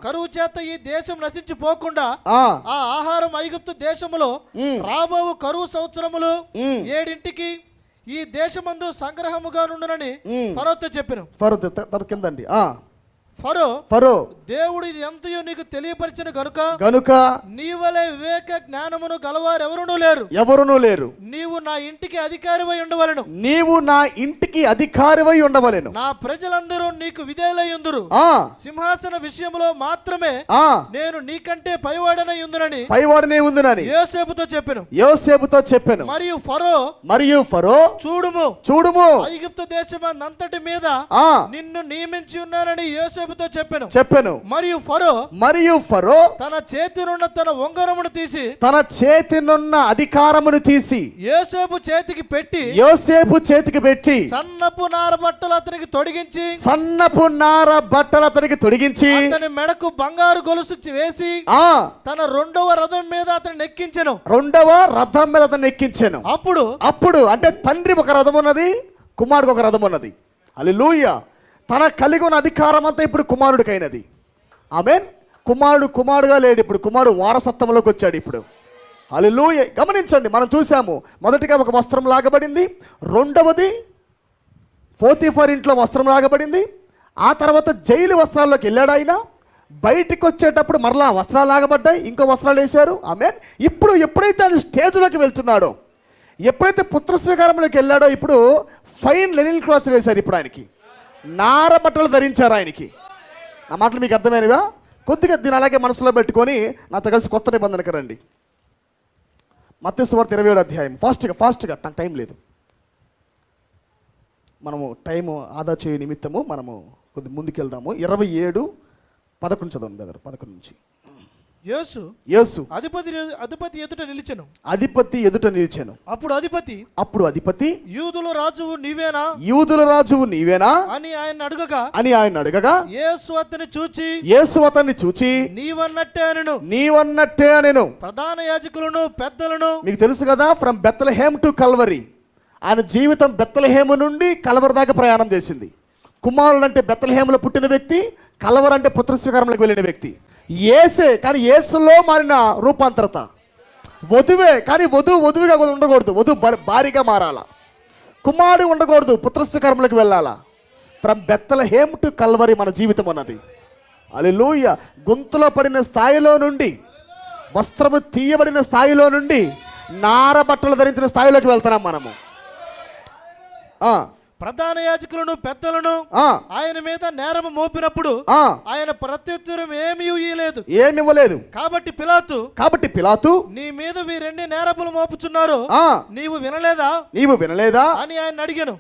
B: కరువు చేత ఈ దేశం నశించిపోకుండా ఆ ఆహారం ఐగుప్తు దేశములో రాబోవు కరువు సంవత్సరములు 7 ఈ దేశమందు సంగ్రహముగా నుండునని ఫరోతో చెప్పెను. ఫరో దేవుడు ఇది ఎంతయో నీకు తెలియపరిచిన గనుక నీవలే వివేక జ్ఞానమును గలవారు ఎవరునూ లేరు. నీవు నా ఇంటికి అధికారివై ఉండవలెను. నా ప్రజలందరూ నీకు విధేయులయ్యుందురు. సింహాసన విషయంలో మాత్రమే నేను నీకంటే పైవాడనై ఉందునని యోసేపుతో చెప్పెను. మరియు ఫరో చూడుము ఐగుప్తు దేశమంతటి మీద నిన్ను నియమించి ఉన్నానని చెప్పెను. మరియు ఫరో తన చేతినున్న తన ఉంగరమును చేతినున్న అధికారమును తీసి యోసేపు చేతికి పెట్టి సన్నపు నార బట్టలు అతనికి తొడిగించి అతని మెడకు బంగారు గొలుసు వేసి తన రెండవ రథం మీద అతను ఎక్కించెను. అప్పుడు అంటే తండ్రి ఒక రథం ఉన్నది, కుమారుడికి ఒక రథం ఉన్నది. హల్లెలూయా. తన కలిగి ఉన్న అధికారం అంతా ఇప్పుడు కుమారుడికైనది. ఆమేన్. కుమారుడుగా లేడు, ఇప్పుడు కుమారుడు వారసత్వంలోకి వచ్చాడు ఇప్పుడు. హల్లెలూయా. గమనించండి, మనం చూసాము మొదటిగా ఒక వస్త్రం లాగబడింది, రెండవది పోతీఫర్ ఇంట్లో వస్త్రం లాగబడింది, ఆ తర్వాత జైలు వస్త్రాల్లోకి వెళ్ళాడు ఆయన. బయటికి వచ్చేటప్పుడు మరలా వస్త్రాలు లాగబడ్డాయి, ఇంకో వస్త్రాలు వేశారు. ఆమేన్. ఇప్పుడు ఎప్పుడైతే ఆయన స్టేజ్లోకి వెళ్తున్నాడో, ఎప్పుడైతే పుత్ర స్వీకారంలోకి వెళ్ళాడో, ఇప్పుడు ఫైన్ లెనిన్ క్లాత్ వేశారు. ఇప్పుడు ఆయనకి నార బట్టలు ధరించారు ఆయనకి. నా మాటలు మీకు అర్థమైనవా? కొద్దిగా దీని అలాగే మనసులో పెట్టుకొని నాతో కలిసి కొత్త నిబంధనకు రండి. మత్తయి సువార్త 27వ అధ్యాయం. ఫాస్ట్గా నాకు టైం లేదు. మనము టైము ఆదా చేయు నిమిత్తము మనము కొద్ది ముందుకెళ్దాము. 27:11 చదవండి బ్రదర్. 11 నుంచి
C: యేసు అధిపతి ఎదుట నిలిచెను.
B: అధిపతి ఎదుట నిలిచెను.
C: అప్పుడు అధిపతి
B: యూదుల రాజువు నీవేనా
C: అని ఆయన
B: అడగగా
C: యేసు అతన్ని చూచి
B: నీవన్నట్టే అనెను.
C: ప్రధాన యాజకులను పెద్దలను,
B: మీకు తెలుసు కదా, ఫ్రమ్ బెత్లెహేమ్ టు కల్వరీ, ఆయన జీవితం బెత్లెహేము నుండి కల్వరి దాకా ప్రయాణం చేసింది. కుమారుడు అంటే బెత్లెహేములో పుట్టిన వ్యక్తి, కల్వరి అంటే పుత్రస్వీకారంలోకి వెళ్ళిన వ్యక్తి. యేసే, కానీ యేసులో మారిన రూపాంతరత. వధువే, కానీ వధువుగా ఉండకూడదు, భారీగా మారాల. కుమారుడు ఉండకూడదు, పుత్రస్వీకారంలోకి వెళ్ళాలా. ఫ్రమ్ బెత్లెహేమ్ టు కల్వరి మన జీవితం అన్నది. హల్లెలూయా. గొంతులో పడిన స్థాయిలో నుండి, వస్త్రము తీయబడిన స్థాయిలో నుండి, నార బట్టలు ధరించిన స్థాయిలోకి వెళ్తున్నాం మనము.
C: ప్రధాన యాజకులను పెద్దలను ఆయన మీద నేరము మోపినప్పుడు ఆయన ప్రత్యుత్తరం ఏమీ
B: ఇవ్వలేదు.
C: కాబట్టి
B: పిలాతు
C: నీ మీద వీరెన్ని నేరములు మోపుచున్నారు, నీవు వినలేదా అని ఆయన అడిగాను.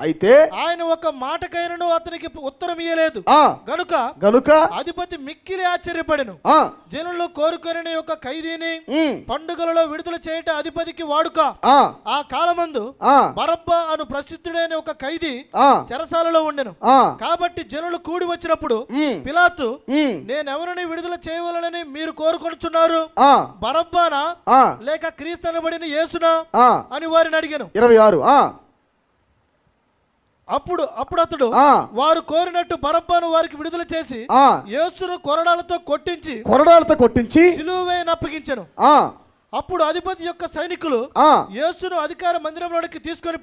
C: అయితే ఆయన ఒక మాటకైనను అతనికి ఉత్తరం ఇయ్యలేదు. గనుక అధిపతి మిక్కిలి ఆశ్చర్యపడెను. జనులు కోరుకొని ఒక ఖైదీని పండుగలలో విడుదల చేయట అధిపతికి వాడుక. ఆ కాలమందు బరబ్బా అను ప్రసిద్ధుడైన ఒక ఖైదీ చెరసాలలో ఉండెను. కాబట్టి జనులు కూడి వచ్చినప్పుడు పిలాతు, నేనెవరిని విడుదల చేయవలనని మీరు కోరుకొనుచున్నారు, బరబ్బానా లేక క్రీస్తు అనబడిన యేసునా అని వారిని అడిగాను.
B: 26.
C: అప్పుడు అతడు వారు కోరినట్టు బరబ్బాను వారికి విడుదల చేసి యేసును కొరడాలతో కొట్టించి సిలువవేయన అప్పగించెను. అప్పుడు అధిపతి యొక్క సైనికులు యేసును అధికార మందిరంలోకి తీసుకొని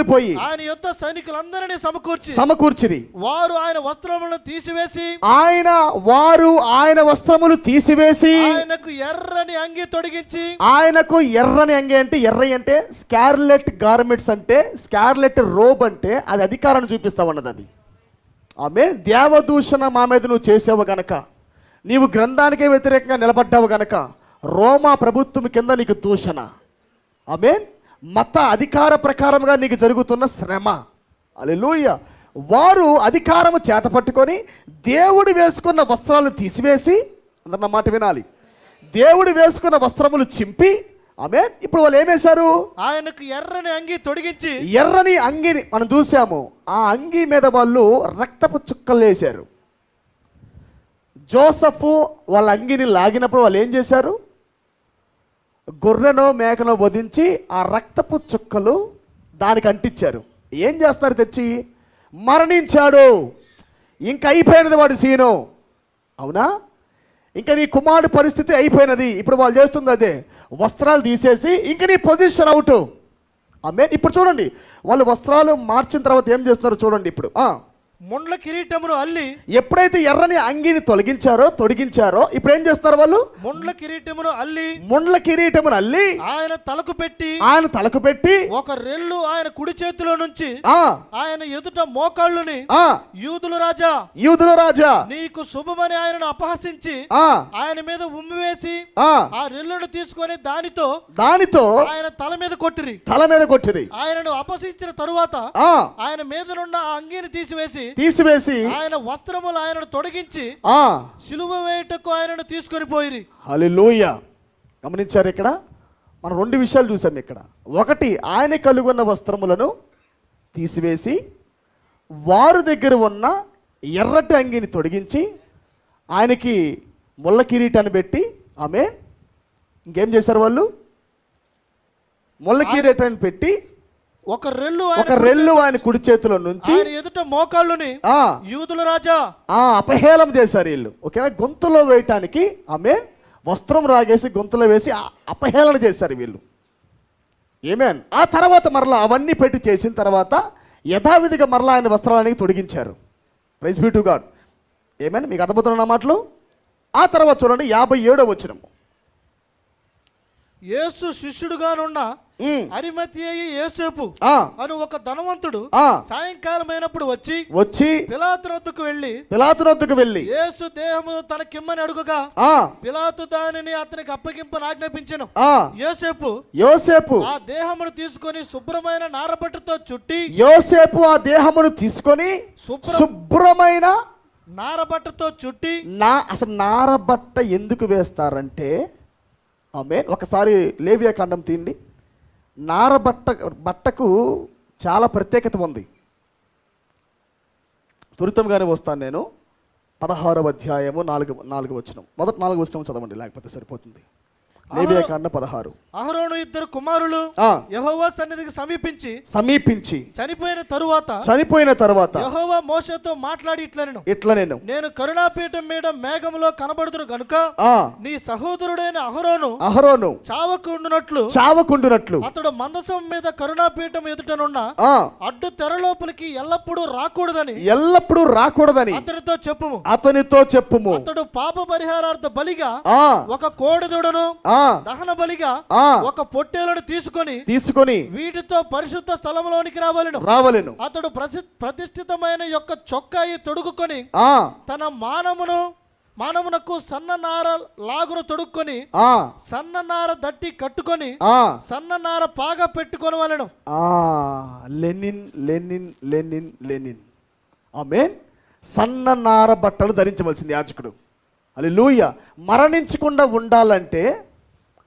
C: పోయి ఆయన యొద్ద సైనికులందరినీ సమకూర్చిరి. వారు ఆయన వస్త్రములను తీసివేసి ఆయనకు ఎర్రని అంగి తొడిగించి,
B: ఆయనకు ఎర్రని అంగి అంటే అంటే స్కార్లెట్ గార్మెంట్స్, అంటే స్కార్లెట్ రోబ్ అంటే అది అధికారాన్ని చూపిస్తా ఉన్నది. అది ఆమె దేవదూషణ మా మీద నువ్వు చేసావు గనక, నీవు గ్రంథానికే వ్యతిరేకంగా నిలబడ్డావు గనక రోమా ప్రభుత్వం కింద నీకు దూషణ. ఆమేన్. మత అధికార ప్రకారంగా నీకు జరుగుతున్న శ్రమ. హల్లెలూయా. వారు అధికారము చేత పట్టుకొని దేవుడు వేసుకున్న వస్త్రాలను తీసివేసి, అందరు నా మాట వినాలి, దేవుడు వేసుకున్న వస్త్రములు చింపి, ఆమేన్, ఇప్పుడు వాళ్ళు ఏమేశారు?
C: ఆయనకు ఎర్రని అంగి తొడిగించి,
B: ఎర్రని అంగిని మనం చూసాము, ఆ అంగి మీద వాళ్ళు రక్తపు చుక్కలు వేశారు. జోసఫ్ వాళ్ళ అంగిని లాగినప్పుడు వాళ్ళు ఏం చేశారు? గొర్రెనో మేకనో వధించి ఆ రక్తపు చుక్కలు దానికి అంటించారు. ఏం చేస్తారు? తెచ్చి మరణించాడు, ఇంక అయిపోయినది వాడు సీను. అవునా? ఇంకా నీ కుమారుడు పరిస్థితి అయిపోయినది. ఇప్పుడు వాళ్ళు చేస్తుంది అదే, వస్త్రాలు తీసేసి ఇంక నీ పొజిషన్ అవుట్. ఆమె ఇప్పుడు చూడండి, వాళ్ళు వస్త్రాలు మార్చిన తర్వాత ఏం చేస్తున్నారు చూడండి. ఇప్పుడు
C: ముండ్ల కిరీటమును అల్లి,
B: ఎప్పుడైతే ఎర్రని అంగిని తొడిగించారో ఇప్పుడు ఏం చేస్తారు వాళ్ళు?
C: ముండ్ల కిరీటమును అల్లి ఆయన తలకు పెట్టి ఒక రెల్లు ఆయన కుడి చేతిలో నుంచి ఆయన ఎదుట మోకాళ్ళుని, యూదుల రాజా నీకు శుభమని ఆయనను అపహసించి ఆయన మీద ఉమ్మివేసి ఆ రెల్లును తీసుకొని దానితో ఆయన తల మీద కొట్టిరి. ఆయనను అపహసించిన తరువాత ఆయన మీదనున్న ఆ అంగిని తీసివేసి ఆయన వస్త్రములు ఆయనను తొడిగించి సిలువ వేయుటకు ఆయనను తీసుకొని పోయిరి.
B: హల్లెలూయా. గమనించారు? ఇక్కడ మనం 2 విషయాలు చూసాం. ఇక్కడ ఒకటి, ఆయన కలుగున్న వస్త్రములను తీసివేసి వారి దగ్గర ఉన్న ఎర్రటి అంగిని తొడిగించి ఆయనకి ముళ్ళ కిరీటాన్ని పెట్టి, ఆమె ఇంకేం చేశారు వాళ్ళు? ముళ్ళ కిరీటాన్ని పెట్టి ఒక రెల్లు ఆయన కుడి చేతిలో నుంచి
C: ఎదుట మోకాళ్ళుని యూదుల రాజా
B: అపహేళన చేశారు వీళ్ళు. ఓకేనా? గొంతులో వేయటానికి ఆమె వస్త్రం రాగేసి గొంతులో వేసి అపహేళన చేశారు వీళ్ళు. ఏమేన్. ఆ తర్వాత మరలా అవన్నీ పెట్టి చేసిన తర్వాత యథావిధిగా మరలా ఆయన వస్త్రాలని తొడిగించారు. Praise be to God. ఏమేన్. మీకు అర్థమవుతున్న మాటలు. ఆ తర్వాత చూడండి 57వ వచనం.
C: యేసు శిష్యుడుగానున్న అరిమతయి యోసేపు అను ఒక ధనవంతుడు సాయంకాలమైనప్పుడు వచ్చి పిలాతు వద్దకు వెళ్ళి యేసు దేహము తనకిమ్మని అడుగగా పిలాతు దానిని అతనికి అప్పగింపని ఆజ్ఞాపించెను. యోసేపు ఆ దేహమును తీసుకొని శుభ్రమైన నారబట్టతో చుట్టి
B: శుభ్రమైన
C: నారబట్టతో చుట్టి
A: అసలు నారబట్ట ఎందుకు వేస్తారంటే ఆమేన్, ఒకసారి లేవియా కాండం తీయండి. బట్టకు చాలా ప్రత్యేకత ఉంది. త్వరితంగానే వస్తాను నేను. 16వ అధ్యాయము 4 వచనం, మొదటి 4 వచనం చదవండి, లేకపోతే సరిపోతుంది. లేవియా కాండం 16.
C: అహరోను ఇద్దరు కుమారులు యెహోవా సన్నిధికి సమీపించి చనిపోయిన తరువాత యెహోవా మోషేతో మాట్లాడి ఇట్లా నేను కరుణాపీఠం మీద మేఘములో కనబడుతును గనుక నీ సహోదరుడైన అహరోను చావకుండునట్లు అతడు మందసం మీద కరుణాపీఠం ఎదుటనున్న అడ్డు తెర లోపలికి ఎల్లప్పుడూ రాకూడదని అతనితో చెప్పుము. అతడు పాప పరిహారార్థ బలిగా ఒక కోడెదూడను దహన బలిగా ఒక పొట్టేలును తీసుకొని వీటితో పరిశుద్ధ స్థలములోనికి రావలెను. అతడు ప్రతిష్ఠితమైన యొక్క చొక్కాయి తొడుగుకొని తన మానమునకు సన్ననార లాగును తొడుక్కొని సన్ననార దట్టి కట్టుకొని సన్ననార పాగా పెట్టుకొని వలెను.
A: లెనిన్ ఆమేన్. సన్ననార బట్టలు ధరించవలసింది యాజకుడు. హల్లెలూయా. మరణించకుండా ఉండాలంటే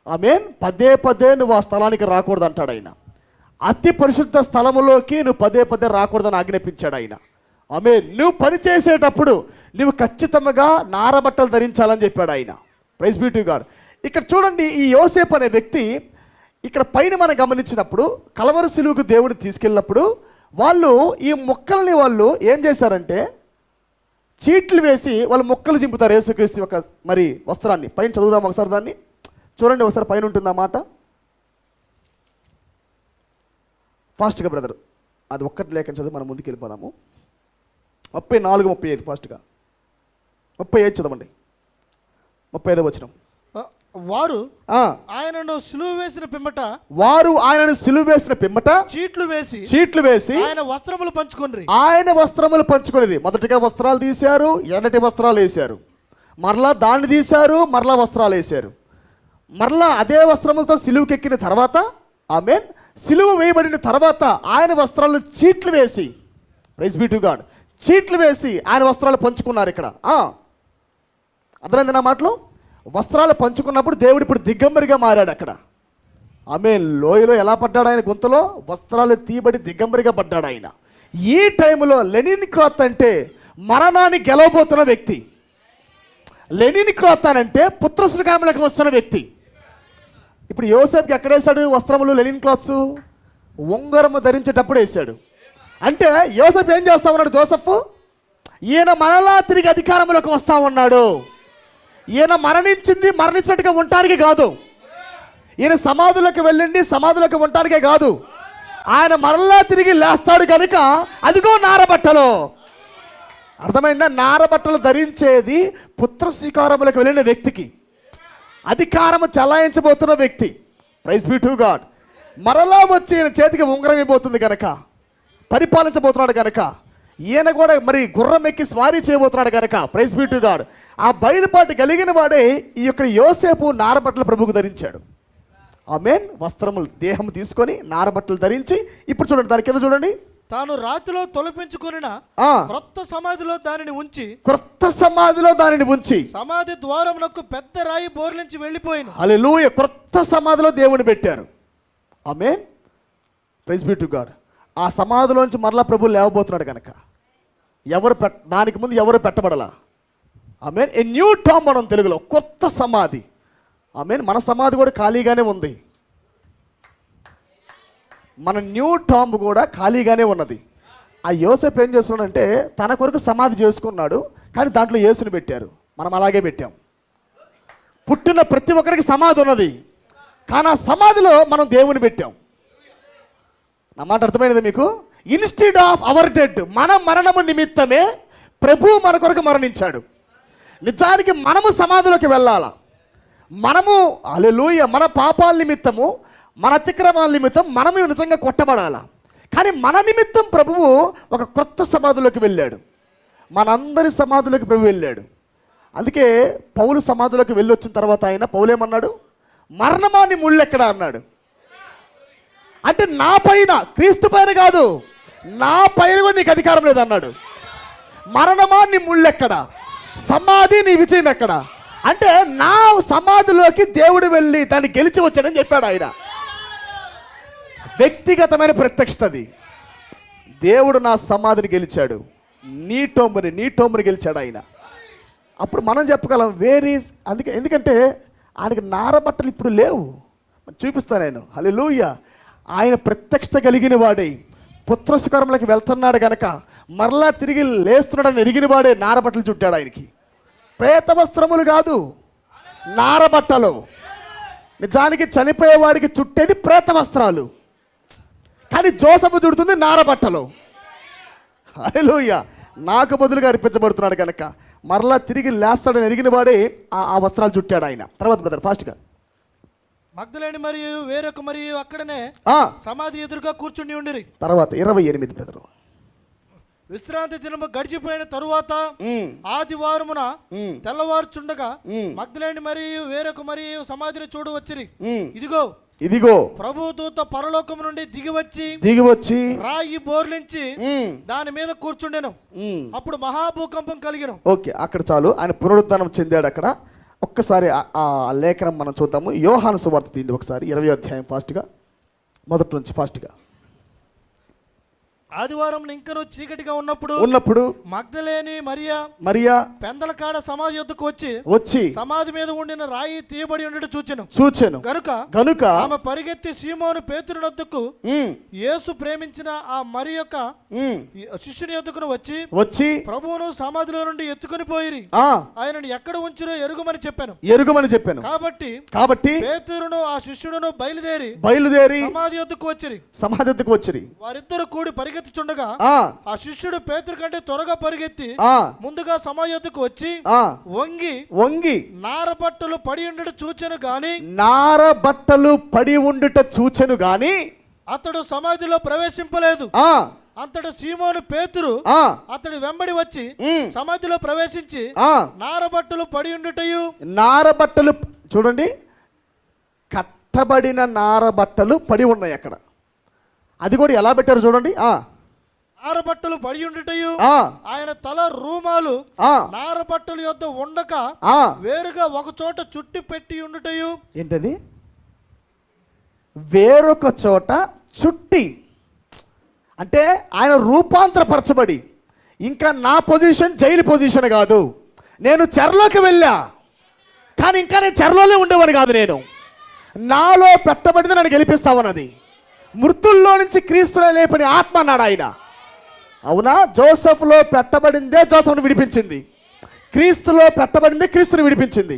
A: ఆమేన్, పదే నువ్వు ఆ స్థలానికి రాకూడదు అంటాడు ఆయన. అతి పరిశుద్ధ స్థలములోకి నువ్వు పదే రాకూడదని ఆజ్ఞాపించాడు ఆయన. ఆమేన్. నువ్వు పని చేసేటప్పుడు నువ్వు ఖచ్చితంగా నారబట్టలు ధరించాలని చెప్పాడు ఆయన. Praise be to God. ఇక్కడ చూడండి, ఈ యోసేపు అనే వ్యక్తి ఇక్కడ పైన మనం గమనించినప్పుడు కలవరి సిలువకు దేవుడిని తీసుకెళ్ళినప్పుడు వాళ్ళు ఈ మొక్కల్ని వాళ్ళు ఏం చేశారంటే చీట్లు వేసి వాళ్ళు మొక్కలు చింపుతారు యేసుక్రీస్తు యొక్క మరి వస్త్రాన్ని. పైన చదువుదాం ఒకసారి, దాన్ని చూడండి ఒకసారి, పైన ఉంటుంది ఆ మాట. ఫాస్ట్గా బ్రదర్, అది ఒక్కటి లేఖన చదువు, మనం ముందుకు వెళ్ళిపోదాము. 34, 35 ఫాస్ట్గా. 35 చదవండి. 35వ వచనం.
C: వారు ఆయనను సిలువ వేసిన పిమ్మట చీట్లు వేసి ఆయన వస్త్రములు పంచుకొనిరి. మొదటిగా వస్త్రాలు తీశారు, ఎర్రటి వస్త్రాలు వేశారు, మరలా దాన్ని తీశారు, మరలా వస్త్రాలు వేశారు, మరలా అదే వస్త్రములతో సిలువకెక్కిన తర్వాత ఆమేన్, సిలువ వేయబడిన తర్వాత ఆయన వస్త్రాలను చీట్లు వేసి, ప్రైజ్ బీ టు గాడ్, చీట్లు వేసి ఆయన వస్త్రాలు పంచుకున్నారు. ఇక్కడ అర్థమైంది నా మాటలు? వస్త్రాలు పంచుకున్నప్పుడు దేవుడు ఇప్పుడు దిగంబరిగా మారాడు అక్కడ. ఆమేన్. లోయలో ఎలా పడ్డాడు ఆయన? గుంతలో వస్త్రాలు తీయబడి దిగంబరిగా పడ్డాడు ఆయన. ఈ టైంలో లెనిన్ క్లాత్ అంటే మరణాన్ని గెలవబోతున్న వ్యక్తి. లెనిన్ క్లాత్ అంటే పుత్రస్వీకారంలోకి వస్తున్న వ్యక్తి. ఇప్పుడు యోసేపుకి ఎక్కడ వేశాడు వస్త్రములు, లెనిన్ క్లాత్స్? ఉంగరము ధరించేటప్పుడు వేశాడు. అంటే యోసేపు ఏం చేస్తా ఉన్నాడు? జోసెఫ్ ఈయన మరలా తిరిగి అధికారంలోకి వస్తా ఉన్నాడు. ఈయన మరణించినట్టుగా ఉండటానికి కాదు, ఈయన సమాధులకు వెళ్ళండి సమాధులకు ఉండటానికే కాదు, ఆయన మరలా తిరిగి లేస్తాడు కనుక అదిగో నారబట్టలు. అర్థమైందా? నారబట్టలు ధరించేది పుత్ర స్వీకారములకు వెళ్ళిన వ్యక్తికి, అధికారము చలాయించబోతున్న వ్యక్తి. Praise be to God. మరలా వచ్చి ఈయన చేతికి ఉంగరం ఇవ్వబోతుంది కనుక, పరిపాలించబోతున్నాడు కనుక, ఈయన కూడా మరి గుర్రం ఎక్కి స్వారీ చేయబోతున్నాడు కనుక, ప్రైజ్ బీ టు గాడ్. ఆ బయలుపాటు కలిగిన వాడే ఈ యొక్క యోసేపు నారబట్టలు ప్రభువుకు ధరించాడు. ఆమేన్. వస్త్రములు దేహం తీసుకొని నారబట్టలు ధరించి, ఇప్పుడు చూడండి దాని కింద చూడండి, తాను రాతిలో తొలపించుకొనిన క్రొత్త సమాధిలో దానిని ఉంచి సమాధి ద్వారమునకు పెద్ద రాయి బోర్లించి వెళ్ళిపోయిన.
A: హల్లెలూయా. క్రొత్త సమాధిలో దేవుని పెట్టారు. ఆమేన్. Praise be to God. ఆ సమాధిలోంచి మరలా ప్రభు లేవబోతున్నాడు కనుక దానికి ముందు ఎవరు పెట్టబడలా. ఆమేన్. ఏ న్యూ టామ్ మనం తెలుగులో కొత్త సమాధి. ఆమేన్. మన సమాధి కూడా ఖాళీగానే ఉంది, మన న్యూ టాంబ్ కూడా ఖాళీగానే ఉన్నది. ఆ యోసేపు ఏం చేస్తున్నాడంటే తన కొరకు సమాధి చేసుకున్నాడు, కానీ దాంట్లో యేసుని పెట్టారు. మనం అలాగే పెట్టాం. పుట్టిన ప్రతి ఒక్కరికి సమాధి ఉన్నది, కానీ ఆ సమాధిలో మనం దేవుని పెట్టాం. నా మాట అర్థమైనది మీకు? ఇన్స్టెడ్ ఆఫ్ అవర్ డెడ్, మన మరణము నిమిత్తమే ప్రభు మన కొరకు మరణించాడు. నిజానికి మనము సమాధిలోకి వెళ్ళాలా. మనము హల్లెలూయా, మన పాపాల నిమిత్తము, మన అతిక్రమాల నిమిత్తం మనము నిజంగా కొట్టబడాలా. కానీ మన నిమిత్తం ప్రభువు ఒక కొత్త సమాధిలోకి వెళ్ళాడు. మనందరి సమాధిలోకి ప్రభు వెళ్ళాడు. అందుకే పౌలు సమాధిలోకి వెళ్ళి వచ్చిన తర్వాత ఆయన పౌలేమన్నాడు? మరణమాని ముళ్ళెక్కడా అన్నాడు. అంటే నా పైన, క్రీస్తు పైన కాదు, నా పైన కూడా నీకు అధికారం లేదు అన్నాడు. మరణమా నీ ముళ్ళెక్కడ, సమాధి నీ విజయం ఎక్కడ అంటే నా సమాధిలోకి దేవుడు వెళ్ళి దాన్ని గెలిచి వచ్చాడని చెప్పాడు ఆయన. వ్యక్తిగతమైన ప్రత్యక్షతది. దేవుడు నా సమాధిని గెలిచాడు, నీ టోంబుని గెలిచాడు ఆయన. అప్పుడు మనం చెప్పగలం వేరీస్. ఎందుకంటే ఆయనకి నారబట్టలు ఇప్పుడు లేవు. చూపిస్తాను నేను. హల్లెలూయా. ఆయన ప్రత్యక్షత కలిగిన వాడే పుత్రస్వకరంలోకి వెళ్తున్నాడు గనక మరలా తిరిగి లేస్తున్నాడని ఎరిగిన వాడే నారబట్టలు చుట్టాడు ఆయనకి. ప్రేత వస్త్రములు కాదు, నారబట్టలు. నిజానికి చనిపోయేవాడికి చుట్టేది ప్రేత వస్త్రాలు, కానీ జోసెఫ్ చుడుతుంది నారబట్టలు. హల్లెలూయా. నాకు బదులుగా అర్పించబడుతున్నాడు కనుక మరలా తిరిగి లేస్తాడని ఎరిగిన వాడే ఆ వస్త్రాలు చుట్టాడు ఆయన. తర్వాత బ్రదర్ ఫాస్ట్గా.
C: మగ్దలేని మరియు వేరొక మరియు అక్కడనే సమాధి ఎదురుగా కూర్చుని ఉండిరి.
A: తర్వాత 28 బ్రదర్.
C: విశ్రాంతి దినము గడిచిపోయిన తరువాత ఆదివారమున తెల్లవారుచుండగా మగ్దలేని మరియు వేరొక మరియు సమాధిని చూడవచ్చిరి. ఇదిగో ప్రభుదూత పరలోకము నుండి దిగివచ్చి రాయి బోర్లించి దాని మీద కూర్చుండెను. అప్పుడు మహాభూకంపం కలిగెను.
A: ఓకే, అక్కడ చాలు. ఆయన పునరుద్ధానం చెందాడు అక్కడ. ఒక్కసారి ఆ లేఖనం మనం చూద్దాము. యోహాను సువార్త తీయండి ఒకసారి, 20వ అధ్యాయం ఫాస్ట్గా, మొదటి నుంచి ఫాస్ట్గా.
C: ఆదివారం ఇంకను చీకటిగా ఉన్నప్పుడు మగ్దలేని మరియా పెందలకాడ సమాధి యొద్దకు వచ్చి సమాధి మీద ఉండిన రాయి తీయబడి ఉండట చూచెను. గనుక ఆమె పరిగెత్తి సీమోను పేతురు వద్దకు యేసు ప్రేమించిన ఆ మరి యొక్క శిష్యుని యొద్దకు వచ్చి ప్రభువును సమాధిలో నుండి ఎత్తుకుని పోయిరి. ఆయనను ఎక్కడ ఉంచిరో ఎరుగుమని చెప్పాను. కాబట్టి పేతురును ఆ శిష్యుడును బయలుదేరి సమాధి యొద్దకు వచ్చిరి. వారిద్దరు కూడి పరిగెత్తుచుండగా ఆ శిష్యుడు పేతురు కంటే త్వరగా పరిగెత్తి ముందుగా సమాధికి వచ్చి వంగి నారబట్టలు పడి ఉండుట చూచెను గాని అతడు సమాధిలో ప్రవేశింపలేదు. అంతటి సీమోను పేతురు అతడి వెంబడి వచ్చి సమాధిలో ప్రవేశించి నారబట్టలు పడి ఉండుటయు.
A: నారబట్టలు చూడండి, కట్టబడిన నారబట్టలు పడి ఉన్నాయి అక్కడ. అది కూడా ఎలా పెట్టారు చూడండి.
C: నారబట్టలు పడి ఉండుటయు, ఆయన తల రూమాలు నారబట్టలు యొద్ద ఉండక వేరుగా ఒక చోట చుట్టి పెట్టి ఉండుటయు.
A: ఏంటది? వేరొక చోట చుట్టి అంటే ఆయన రూపాంతరపరచబడి, ఇంకా నా పొజిషన్ జైలు పొజిషన్ కాదు. నేను చెరలోకి వెళ్ళా, కానీ ఇంకా నేను చెరలోనే ఉండేవాడు కాదు. నేను నాలో పెట్టబడింది నన్ను గెలిపిస్తావన్నది. మృతుల్లో నుంచి క్రీస్తులో లేపని ఆత్మ అన్నాడు ఆయన. అవునా? జోసెఫ్లో పెట్టబడిందే జోసెఫ్ను విడిపించింది, క్రీస్తులో పెట్టబడిందే క్రీస్తుని విడిపించింది.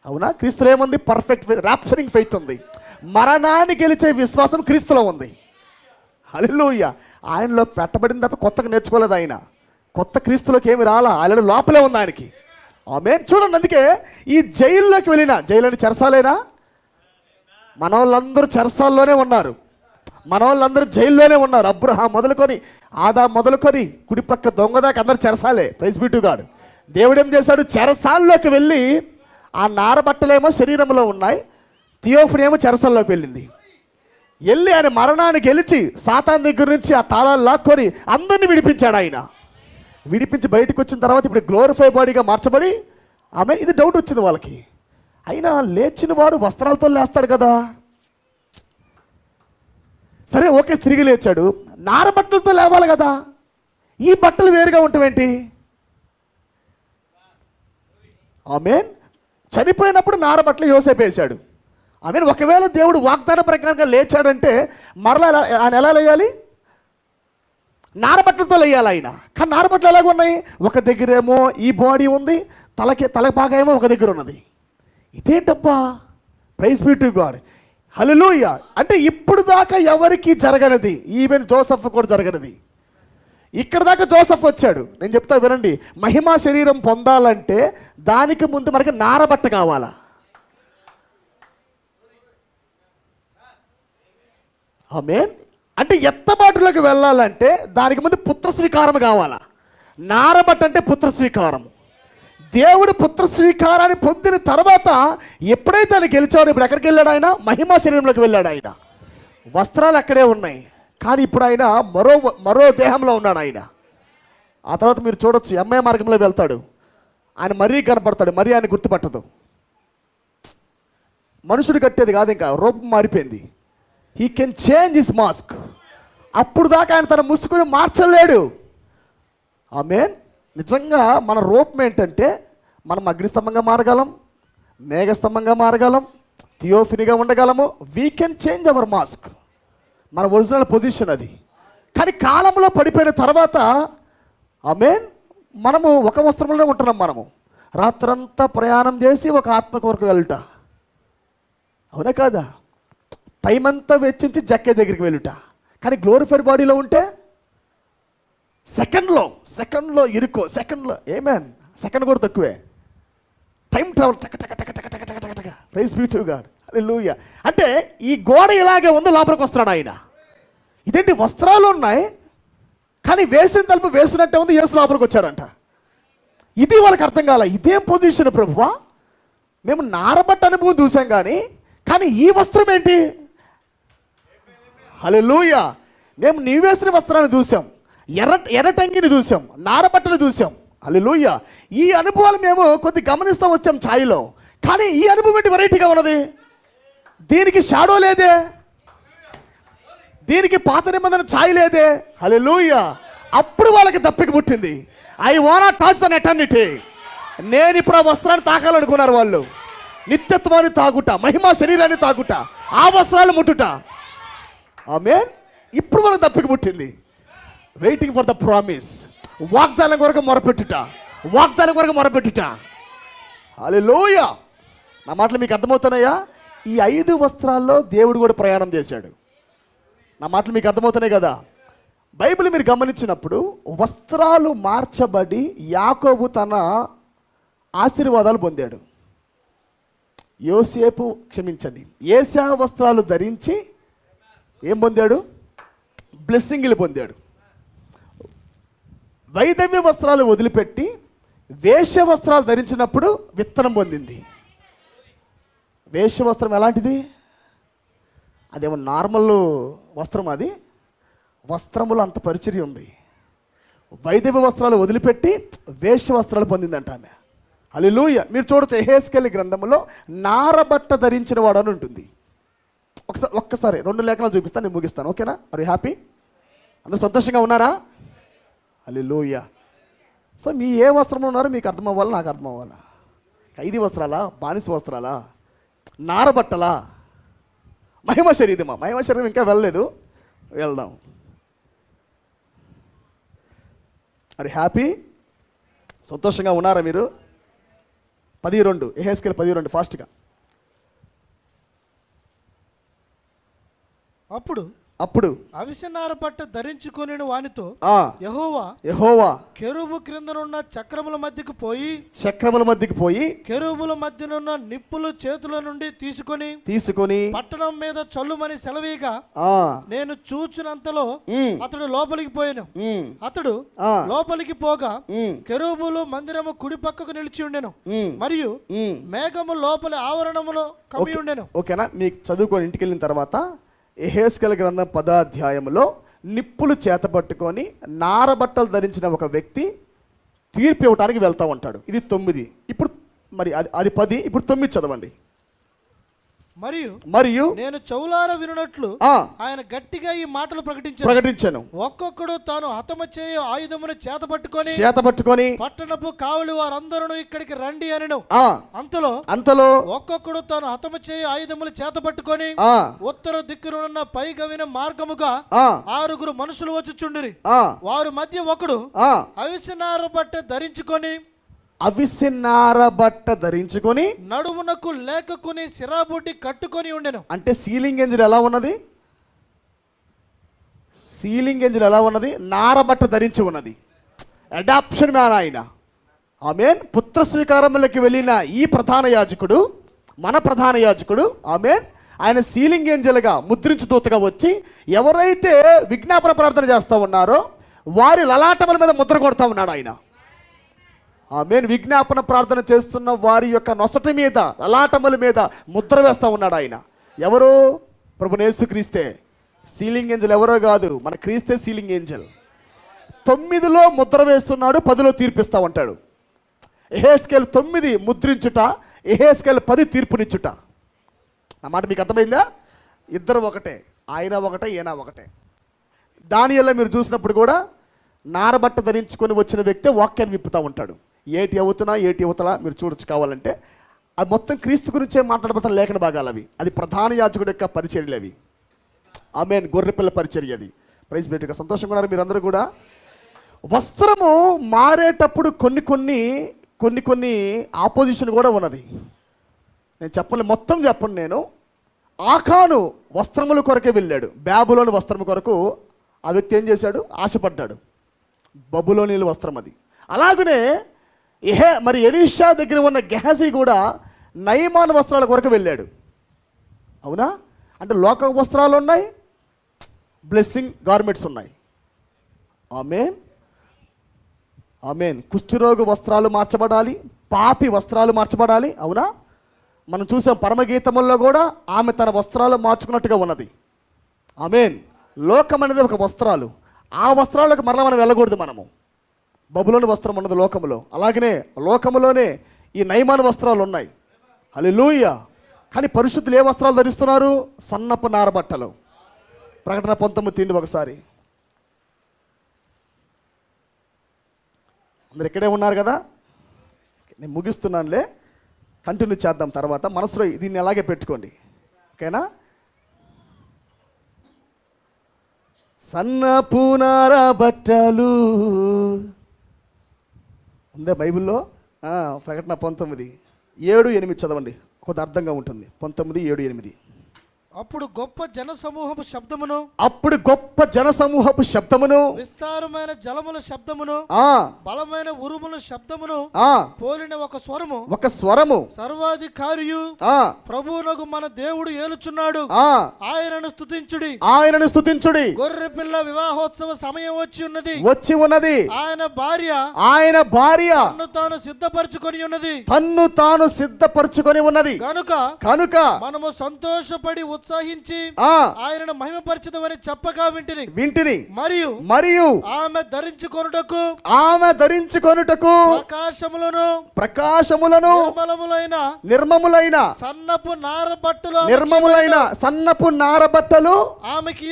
A: అవునా? క్రీస్తులో ఏముంది? పర్ఫెక్ట్ ఫెయిత్, ర్యాప్చరింగ్ ఫెయిత్ ఉంది. మరణాన్ని గెలిచే విశ్వాసం క్రీస్తులో ఉంది. హల్లెలూయా. ఆయనలో పెట్టబడింది తప్ప కొత్తగా నేర్చుకోలేదు ఆయన. కొత్త క్రీస్తులోకి ఏమి రాలా, ఆయన లోపలే ఉంది ఆయనకి. ఆమేన్. చూడండి, అందుకే ఈ జైల్లోకి వెళ్ళిన, జైలు చెరసాలేనా? మన వాళ్ళందరూ చెరసాల్లోనే ఉన్నారు, మన వాళ్ళందరూ జైల్లోనే ఉన్నారు. అబ్రహాం మొదలుకొని ఆదా మొదలుకొని కుడిపక్క దొంగ దాకా అందరు చెరసాలే. Praise be to God. దేవుడు ఏం చేశాడు? చెరసాల్లోకి వెళ్ళి ఆ నారబట్టలేమో శరీరంలో ఉన్నాయి, థియోఫనీ ఏమో చెరసాల్లోకి వెళ్ళింది. వెళ్ళి ఆయన మరణాన్ని గెలిచి సాతాన్ దగ్గర నుంచి ఆ తాళాలు లాక్కొని అందరినీ విడిపించాడు ఆయన. విడిపించి బయటకు వచ్చిన తర్వాత ఇప్పుడు గ్లోరిఫై బాడీగా మార్చబడి ఆమె. ఇది డౌట్ వచ్చింది వాళ్ళకి. అయినా లేచిన వాడు వస్త్రాలతో లేస్తాడు కదా. సరే, ఓకే, తిరిగి లేచాడు, నారబట్టలతో లేవాలి కదా. ఈ బట్టలు వేరుగా ఉంటావేంటి? ఆమేన్. చనిపోయినప్పుడు నారబట్టలు యోసేపు వేశాడు. ఆమేన్. ఒకవేళ దేవుడు వాగ్దాన ప్రకారంగా లేచాడంటే మరలా ఆయన ఎలా లేయాలి? నారబట్టలతో లేయాలి ఆయన. కానీ నారబట్టలు ఎలాగ ఉన్నాయి? ఒక దగ్గరేమో ఈ బాడీ ఉంది, తల బాగా ఏమో ఒక దగ్గర ఉన్నది. ఇదేంటబ్బా? Praise be to God. హల్లెలూయా. అంటే ఇప్పుడు దాకా ఎవరికి జరగనది, ఈవెన్ జోసెఫ్ కూడా జరగనది. ఇక్కడ దాకా జోసెఫ్ వచ్చాడు. నేను చెప్తా వినండి, మహిమా శరీరం పొందాలంటే దానికి ముందు మనకి నారబట్ట కావాలా. ఆమేన్. అంటే ఎత్తబాటులోకి వెళ్ళాలంటే దానికి ముందు పుత్ర స్వీకారం కావాలా. నారబట్ట అంటే పుత్ర స్వీకారం. దేవుడు పుత్ర స్వీకారాన్ని పొందిన తర్వాత ఎప్పుడైతే ఆయన గెలిచాడో, ఇప్పుడు ఎక్కడికి వెళ్ళాడు ఆయన? మహిమా శరీరంలోకి వెళ్ళాడు ఆయన. వస్త్రాలు అక్కడే ఉన్నాయి, కానీ ఇప్పుడు ఆయన మరో దేహంలో ఉన్నాడు ఆయన. ఆ తర్వాత మీరు చూడొచ్చు ఎంఐ మార్గంలో వెళ్తాడు, ఆయన మరీ కనపడతాడు, మరీ ఆయన గుర్తుపట్టదు. మనుషుడు కట్టేది కాదు, ఇంకా రూపం మారిపోయింది. He can change his mask. అప్పుడు దాకా ఆయన తన ముసుగుని మార్చలేడు. ఆమేన్. నిజంగా మన రూపం ఏంటంటే మనం అగ్నిస్తంభంగా మారగలం, మేఘస్తంభంగా మారగలం, థియోఫినిగా ఉండగలము. We can change our mask, మన ఒరిజినల్ పొజిషన్ అది. కానీ కాలంలో పడిపోయిన తర్వాత ఆమేన్, మనము ఒక వస్త్రంలోనే ఉంటున్నాం. మనము రాత్రంతా ప్రయాణం చేసి ఒక ఆత్మ కొరకు వెళ్ళుట, అవునా కాదా? టైం అంతా వెచ్చించి జక్కే దగ్గరికి వెళ్ళుట. కానీ గ్లోరిఫైడ్ బాడీలో ఉంటే సెకండ్లో ఇరుకో, సెకండ్లో ఏమేన్, సెకండ్ కూడా తక్కువే. టైం ట్రావెల్ టక టక టక టక టక టక టక టక. Praise be to God. హల్లెలూయా. అంటే ఈ గోడ ఇలాగే ఉంది, లోపలికి వస్తున్నాడు ఆయన. ఇదేంటి, వస్త్రాలు ఉన్నాయి కానీ వేసిన తలుపు వేసినట్టే ఉంది, యేసు లోపలికి వచ్చాడంట. ఇది వాళ్ళకి అర్థం కాల. ఇదేం పొజిషన్ ప్రభువా, మేము నారబట్ట అనుభవం చూసాం కానీ ఈ వస్త్రం ఏంటి? హల్లెలూయా. మేము నీవు వేసిన వస్త్రాన్ని చూసాం, ఎర్రటంగిని చూసాం, నారబట్టను చూసాం. హల్లెలూయా. ఈ అనుభవాలు మేము కొద్ది గమనిస్తూ వచ్చాం ఛాయలో. కానీ ఈ అనుభవం ఏంటి వెరైటీగా ఉన్నది? దీనికి షాడో లేదే, దీనికి పాత నిబంధన ఛాయ లేదే. హల్లెలూయా. అప్పుడు వాళ్ళకి దప్పిక పుట్టింది. I want touch the eternity. నేను ఇప్పుడు ఆ వస్త్రాన్ని తాకాలనుకున్నారు వాళ్ళు. నిత్యత్వాన్ని తాగుట, మహిమా శరీరాన్ని తాగుట, ఆ వస్త్రాలు ముట్టుట. ఆమేన్. ఇప్పుడు వాళ్ళకి దప్పిక పుట్టింది. Waiting for the promise. వాగ్దానం కొరకు మొరపెట్టుట. హల్లెలూయా. నా మాటలు మీకు అర్థమవుతున్నాయా? ఈ 5 వస్త్రాల్లో దేవుడు కూడా ప్రయాణం చేశాడు. నా మాటలు మీకు అర్థమవుతున్నాయి కదా? బైబిల్ మీరు గమనించినప్పుడు వస్త్రాలు మార్చబడి యాకోబు తన ఆశీర్వాదాలు పొందాడు. ఏసా వస్త్రాలు ధరించి ఏం పొందాడు? బ్లెస్సింగ్లు పొందాడు. వైదవ్య వస్త్రాలు వదిలిపెట్టి వేశ్య వస్త్రాలు ధరించినప్పుడు విత్తనం పొందింది. వేశ్య వస్త్రం ఎలాంటిది? అదేమో నార్మల్ వస్త్రం, అది వస్త్రములు అంత పరిచర్య ఉంది. వైదవ్య వస్త్రాలు వదిలిపెట్టి వేశ్య వస్త్రాలు పొందిందంట ఆమె. హల్లెలూయా. మీరు చూడొచ్చు యెహెజ్కేలు గ్రంథంలో నారబట్ట ధరించిన వాడు అని ఉంటుంది. ఒక్కసారి 2 లేఖనాలు చూపిస్తాను, నేను ముగిస్తాను. ఓకేనా? Are you happy? అందరూ సంతోషంగా ఉన్నారా? హల్లెలూయా. సో మీ ఏ వస్త్రంలో ఉన్నారో మీకు అర్థం అవ్వాలి, నాకు అర్థం అవ్వాలా. ఖైదీ వస్త్రాలా, బానిస వస్త్రాలా, నారబట్టలా, మహిమ శరీరమా? మహిమ శరీరం ఇంకా వెళ్ళలేదు, వెళ్దాం. అరే హ్యాపీ? సంతోషంగా ఉన్నారా మీరు? 12 యెహెజ్కేలు 12 ఫాస్ట్గా. అప్పుడు
C: అవిసెనార పట్ట ధరించుకొని వానితో
A: యెహోవా
C: కెరూబు క్రిందనున్న చక్రముల మధ్యకు పోయి కెరూబుల మధ్యనున్న నిప్పులు చేతుల నుండి తీసుకొని పట్టణం మీద చల్లుమని సెలవీగా నేను చూచినంతలో అతడు లోపలికి పోయాను. అతడు లోపలికి పోగా కెరూబులు మందిరము కుడి పక్కకు నిలిచి ఉండెను, మరియు మేఘము లోపలి ఆవరణములో కమ్మి ఉండెను.
A: ఓకేనా? మీకు చదువుకొని ఇంటికి వెళ్ళిన తర్వాత యెహెజ్కేలు గ్రంథం 10వ అధ్యాయంలో నిప్పులు చేతపట్టుకొని నారబట్టలు ధరించిన ఒక వ్యక్తి తీర్పు ఇవ్వడానికి వెళ్తూ ఉంటాడు. ఇది 9. ఇప్పుడు మరి అది 10. ఇప్పుడు 9 చదవండి.
C: మరియు నేను చెవులార వినున్నట్లు ఆయన గట్టిగా ఈ మాటలు ప్రకటించాను. ఒక్కొక్కడు తాను హతము చేయు ఆయుధమును చేతపట్టుకొని పట్టణపు కావలి వారందరూ ఇక్కడికి రండి అనెను. అంతలో ఒక్కొక్కడు తాను హతము చేయు ఆయుధములు చేతపట్టుకొని ఉత్తర దిక్కునున్న పైగవిన మార్గముగా 6 మనుషులు వచ్చుచుండిరి. వారి మధ్య ఒకడు అవిసెనార బట్ట ధరించుకొని నడుమునకు లేకకుని సిరాబుట్టి కట్టుకొని ఉండెను. అంటే సీలింగ్ ఎంజిల్ ఎలా ఉన్నది? నారబట్ట ధరించి ఉన్నది. అడాప్షన్ మ్యాన్ ఆయన. ఆమేన్. పుత్ర స్వీకారములకి వెళ్ళిన ఈ మన ప్రధాన యాజకుడు ఆమేన్, ఆయన సీలింగ్ ఏంజల్గా ముద్రించు దూతగా వచ్చి ఎవరైతే విజ్ఞాపన ప్రార్థన చేస్తూ ఉన్నారో వారి లలాటముల మీద ముద్ర కొడతా ఉన్నాడు ఆయన. ఆమేన్. విజ్ఞాపన ప్రార్థన చేస్తున్న వారి యొక్క నొసటి మీద, లలాటముల మీద ముద్ర వేస్తూ ఉన్నాడు ఆయన. ఎవరు? ప్రభువు యేసుక్రీస్తే. సీలింగ్ ఏంజల్ ఎవరో కాదు, మన క్రీస్తే సీలింగ్ ఏంజల్.
A: 9లో ముద్ర వేస్తున్నాడు, 10లో తీర్పిస్తా ఉంటాడు. యెహెజ్కేలు 9 ముద్రించుట, యెహెజ్కేలు 10 తీర్పునిచ్చుట. నా మాట మీకు అర్థమైందా? ఇద్దరు ఒకటే, ఆయన ఒకటే, ఈయన ఒకటే. దానియేలులో మీరు చూసినప్పుడు కూడా నారబట్ట ధరించుకొని వచ్చిన వ్యక్తి వాక్యాన్ని విప్పుతూ ఉంటాడు. ఏటి అవుతున్నా ఏటి అవుతలా మీరు చూడొచ్చు కావాలంటే. అది మొత్తం క్రీస్తు గురించే మాట్లాడబోతున్న లేఖన భాగాలు అవి. అది ప్రధాన యాజకుడి యొక్క పరిచర్యలు అవి. ఆమేన్. గొర్రెపిల్ల పరిచర్య అది. ప్రైజ్ బేటుగా సంతోషంగా ఉన్నారు మీరందరూ కూడా. వస్త్రము మారేటప్పుడు కొన్ని ఆపోజిషన్ కూడా ఉన్నది. నేను చెప్పలే, మొత్తం చెప్పను నేను. ఆకాను వస్త్రముల కొరకే వెళ్ళాడు. బబులోని వస్త్రము కొరకు ఆ వ్యక్తి ఏం చేశాడు? ఆశపడ్డాడు. బబులోనీల వస్త్రం అది. అలాగనే మరి ఎలీషా దగ్గర ఉన్న గెహజీ కూడా నయమాను వస్త్రాల కొరకు వెళ్ళాడు. అవునా? అంటే లోక వస్త్రాలు ఉన్నాయి, బ్లెస్సింగ్ గార్మెంట్స్ ఉన్నాయి. ఆమేన్, ఆమేన్. కుష్ఠరోగ వస్త్రాలు మార్చబడాలి, పాపి వస్త్రాలు మార్చబడాలి. అవునా? మనం చూసాం పరమగీతముల్లో కూడా ఆమె తన వస్త్రాలు మార్చుకున్నట్టుగా ఉన్నది. ఆమేన్. లోకం అనేది ఒక వస్త్రాలు, ఆ వస్త్రాలకు మరలా మనం వెళ్ళకూడదు. మనము బబులోని వస్త్రం ఉన్నది లోకములో, అలాగనే లోకములోనే ఈ నయమాన వస్త్రాలు ఉన్నాయి. హల్లెలూయా. కానీ పరిశుద్ధులు ఏ వస్త్రాలు ధరిస్తున్నారు? సన్నపు నారబట్టలు. ప్రకటన 19 తిండి ఒకసారి. అందరు ఇక్కడే ఉన్నారు కదా? నేను ముగిస్తున్నానులే, కంటిన్యూ చేద్దాం తర్వాత. మనసులో దీన్ని అలాగే పెట్టుకోండి, ఓకేనా? సన్నపు నారబట్టలు ఉందే బైబిల్లో. ప్రకటన 19 7, 8 చదవండి, కొద్ది అర్థంగా ఉంటుంది. 19, 7, 8.
C: అప్పుడు గొప్ప జనసమూహపు శబ్దమును విస్తారమైన జలముల శబ్దమును బలమైన ఉరుముల శబ్దమును పోలిన ఒక స్వరము సర్వాధికారియు ప్రభువునకు మన దేవుడు ఏలుచున్నాడు, ఆయనను స్తుతించుడి. గొర్రె పిల్ల వివాహోత్సవ సమయం వచ్చి ఉన్నది. ఆయన భార్య తన్ను తాను సిద్ధపరచుకొని ఉన్నది. కనుక మనము సంతోషపడి ఉత్సాహించి ఆయనను మహిమపరచుదామని చెప్పగా వింటిని. మరియు ఆమె ధరించుకొనుటకు ప్రకాశములను నిర్మములైన సన్నపు నారబట్టలు ఆమెకి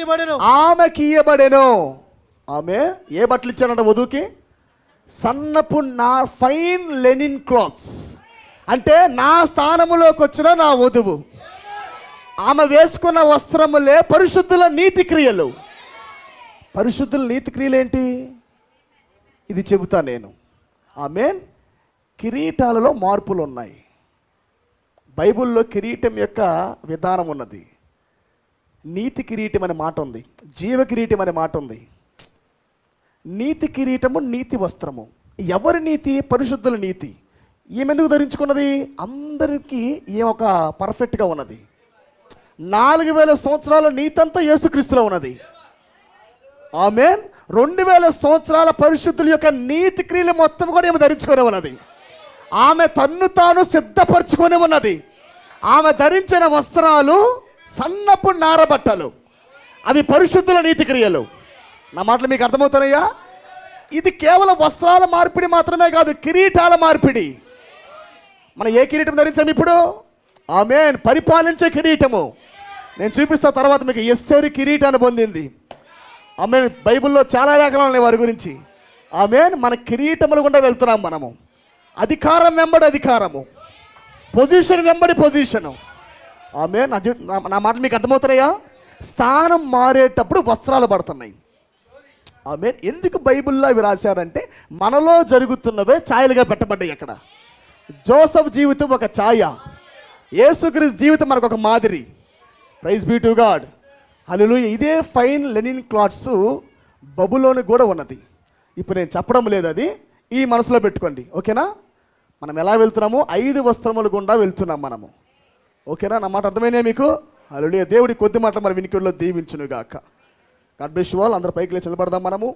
C: ఇయ్యబడెను. ఆమె ఏ బట్టలు ఇచ్చారంట వధువుకి? సన్నపు ఫైన్ లెనిన్ క్లాత్స్. అంటే నా స్థానములోకి వచ్చిన నా వధువు. ఆమె వేసుకున్న వస్త్రములే పరిశుద్ధుల నీతి క్రియలు. పరిశుద్ధుల నీతి క్రియలు ఏంటి? ఇది చెబుతా నేను. ఆమేన్. కిరీటాలలో మార్పులు ఉన్నాయి. బైబిల్లో కిరీటం యొక్క విధానం ఉన్నది. నీతి కిరీటం అనే మాట ఉంది, జీవ కిరీటం అనే మాట ఉంది. నీతి కిరీటము, నీతి వస్త్రము. ఎవరి నీతి? పరిశుద్ధుల నీతి. ఈమె ధరించుకున్నది? అందరికీ ఈమె ఒక పర్ఫెక్ట్గా ఉన్నది. 4000 సంవత్సరాల నీతంతా యేసుక్రీస్తులో ఉన్నది. ఆమేన్. 2000 సంవత్సరాల పరిశుద్ధుల యొక్క నీతి క్రియలు మొత్తం కూడా ఈమె ధరించుకొని ఉన్నది. ఆమె తన్ను తాను సిద్ధపరచుకొని ఉన్నది. ఆమె ధరించిన వస్త్రాలు సన్నపు నారబట్టలు, అవి పరిశుద్ధుల నీతి క్రియలు. నా మాటలు మీకు అర్థమవుతున్నాయా? ఇది కేవలం వస్త్రాల మార్పిడి మాత్రమే కాదు, కిరీటాల మార్పిడి. మనం ఏ కిరీటం ధరించాం ఇప్పుడు? ఆమేన్. పరిపాలించే కిరీటము. నేను చూపిస్తా తర్వాత మీకు. ఎస్తేరు కిరీటాన్ని పొందింది. ఆమేన్. బైబిల్లో చాలా లేఖనాలు ఉన్నాయి వారి గురించి. ఆమేన్. మన కిరీటములు గుండా వెళ్తున్నాం మనము. అధికారం వెంబడి అధికారము, పొజిషన్ వెంబడి పొజిషను. ఆమేన్. నా మాట మీకు అర్థమవుతున్నాయా? స్థానం మారేటప్పుడు వస్త్రాలు పడుతున్నాయి. ఆమేన్. ఎందుకు బైబిల్లో అవి రాశారంటే మనలో జరుగుతున్నవే ఛాయలుగా పెట్టబడ్డాయి. అక్కడ జోసఫ్ జీవితం ఒక ఛాయ, యేసుక్రీస్తు జీవితం మనకు ఒక మాదిరి. Praise be to God. హల్లెలూయా. ఇదే ఫైన్ లెనిన్ క్లాత్స్ బబులోని కూడా ఉన్నది. ఇప్పుడు నేను చెప్పడం లేదు, అది ఈ మనసులో పెట్టుకోండి, ఓకేనా? మనం ఎలా వెళ్తున్నాము? 5 వస్త్రముల గుండా వెళ్తున్నాం మనము, ఓకేనా? నా మాట అర్థమైనా మీకు? హల్లెలూయా. దేవుడి కొద్ది మాటలు మన వినికిడిలో దీవించును గాక. God bless you all. అందరూ పైకి లేచి నిలబడదాం మనము.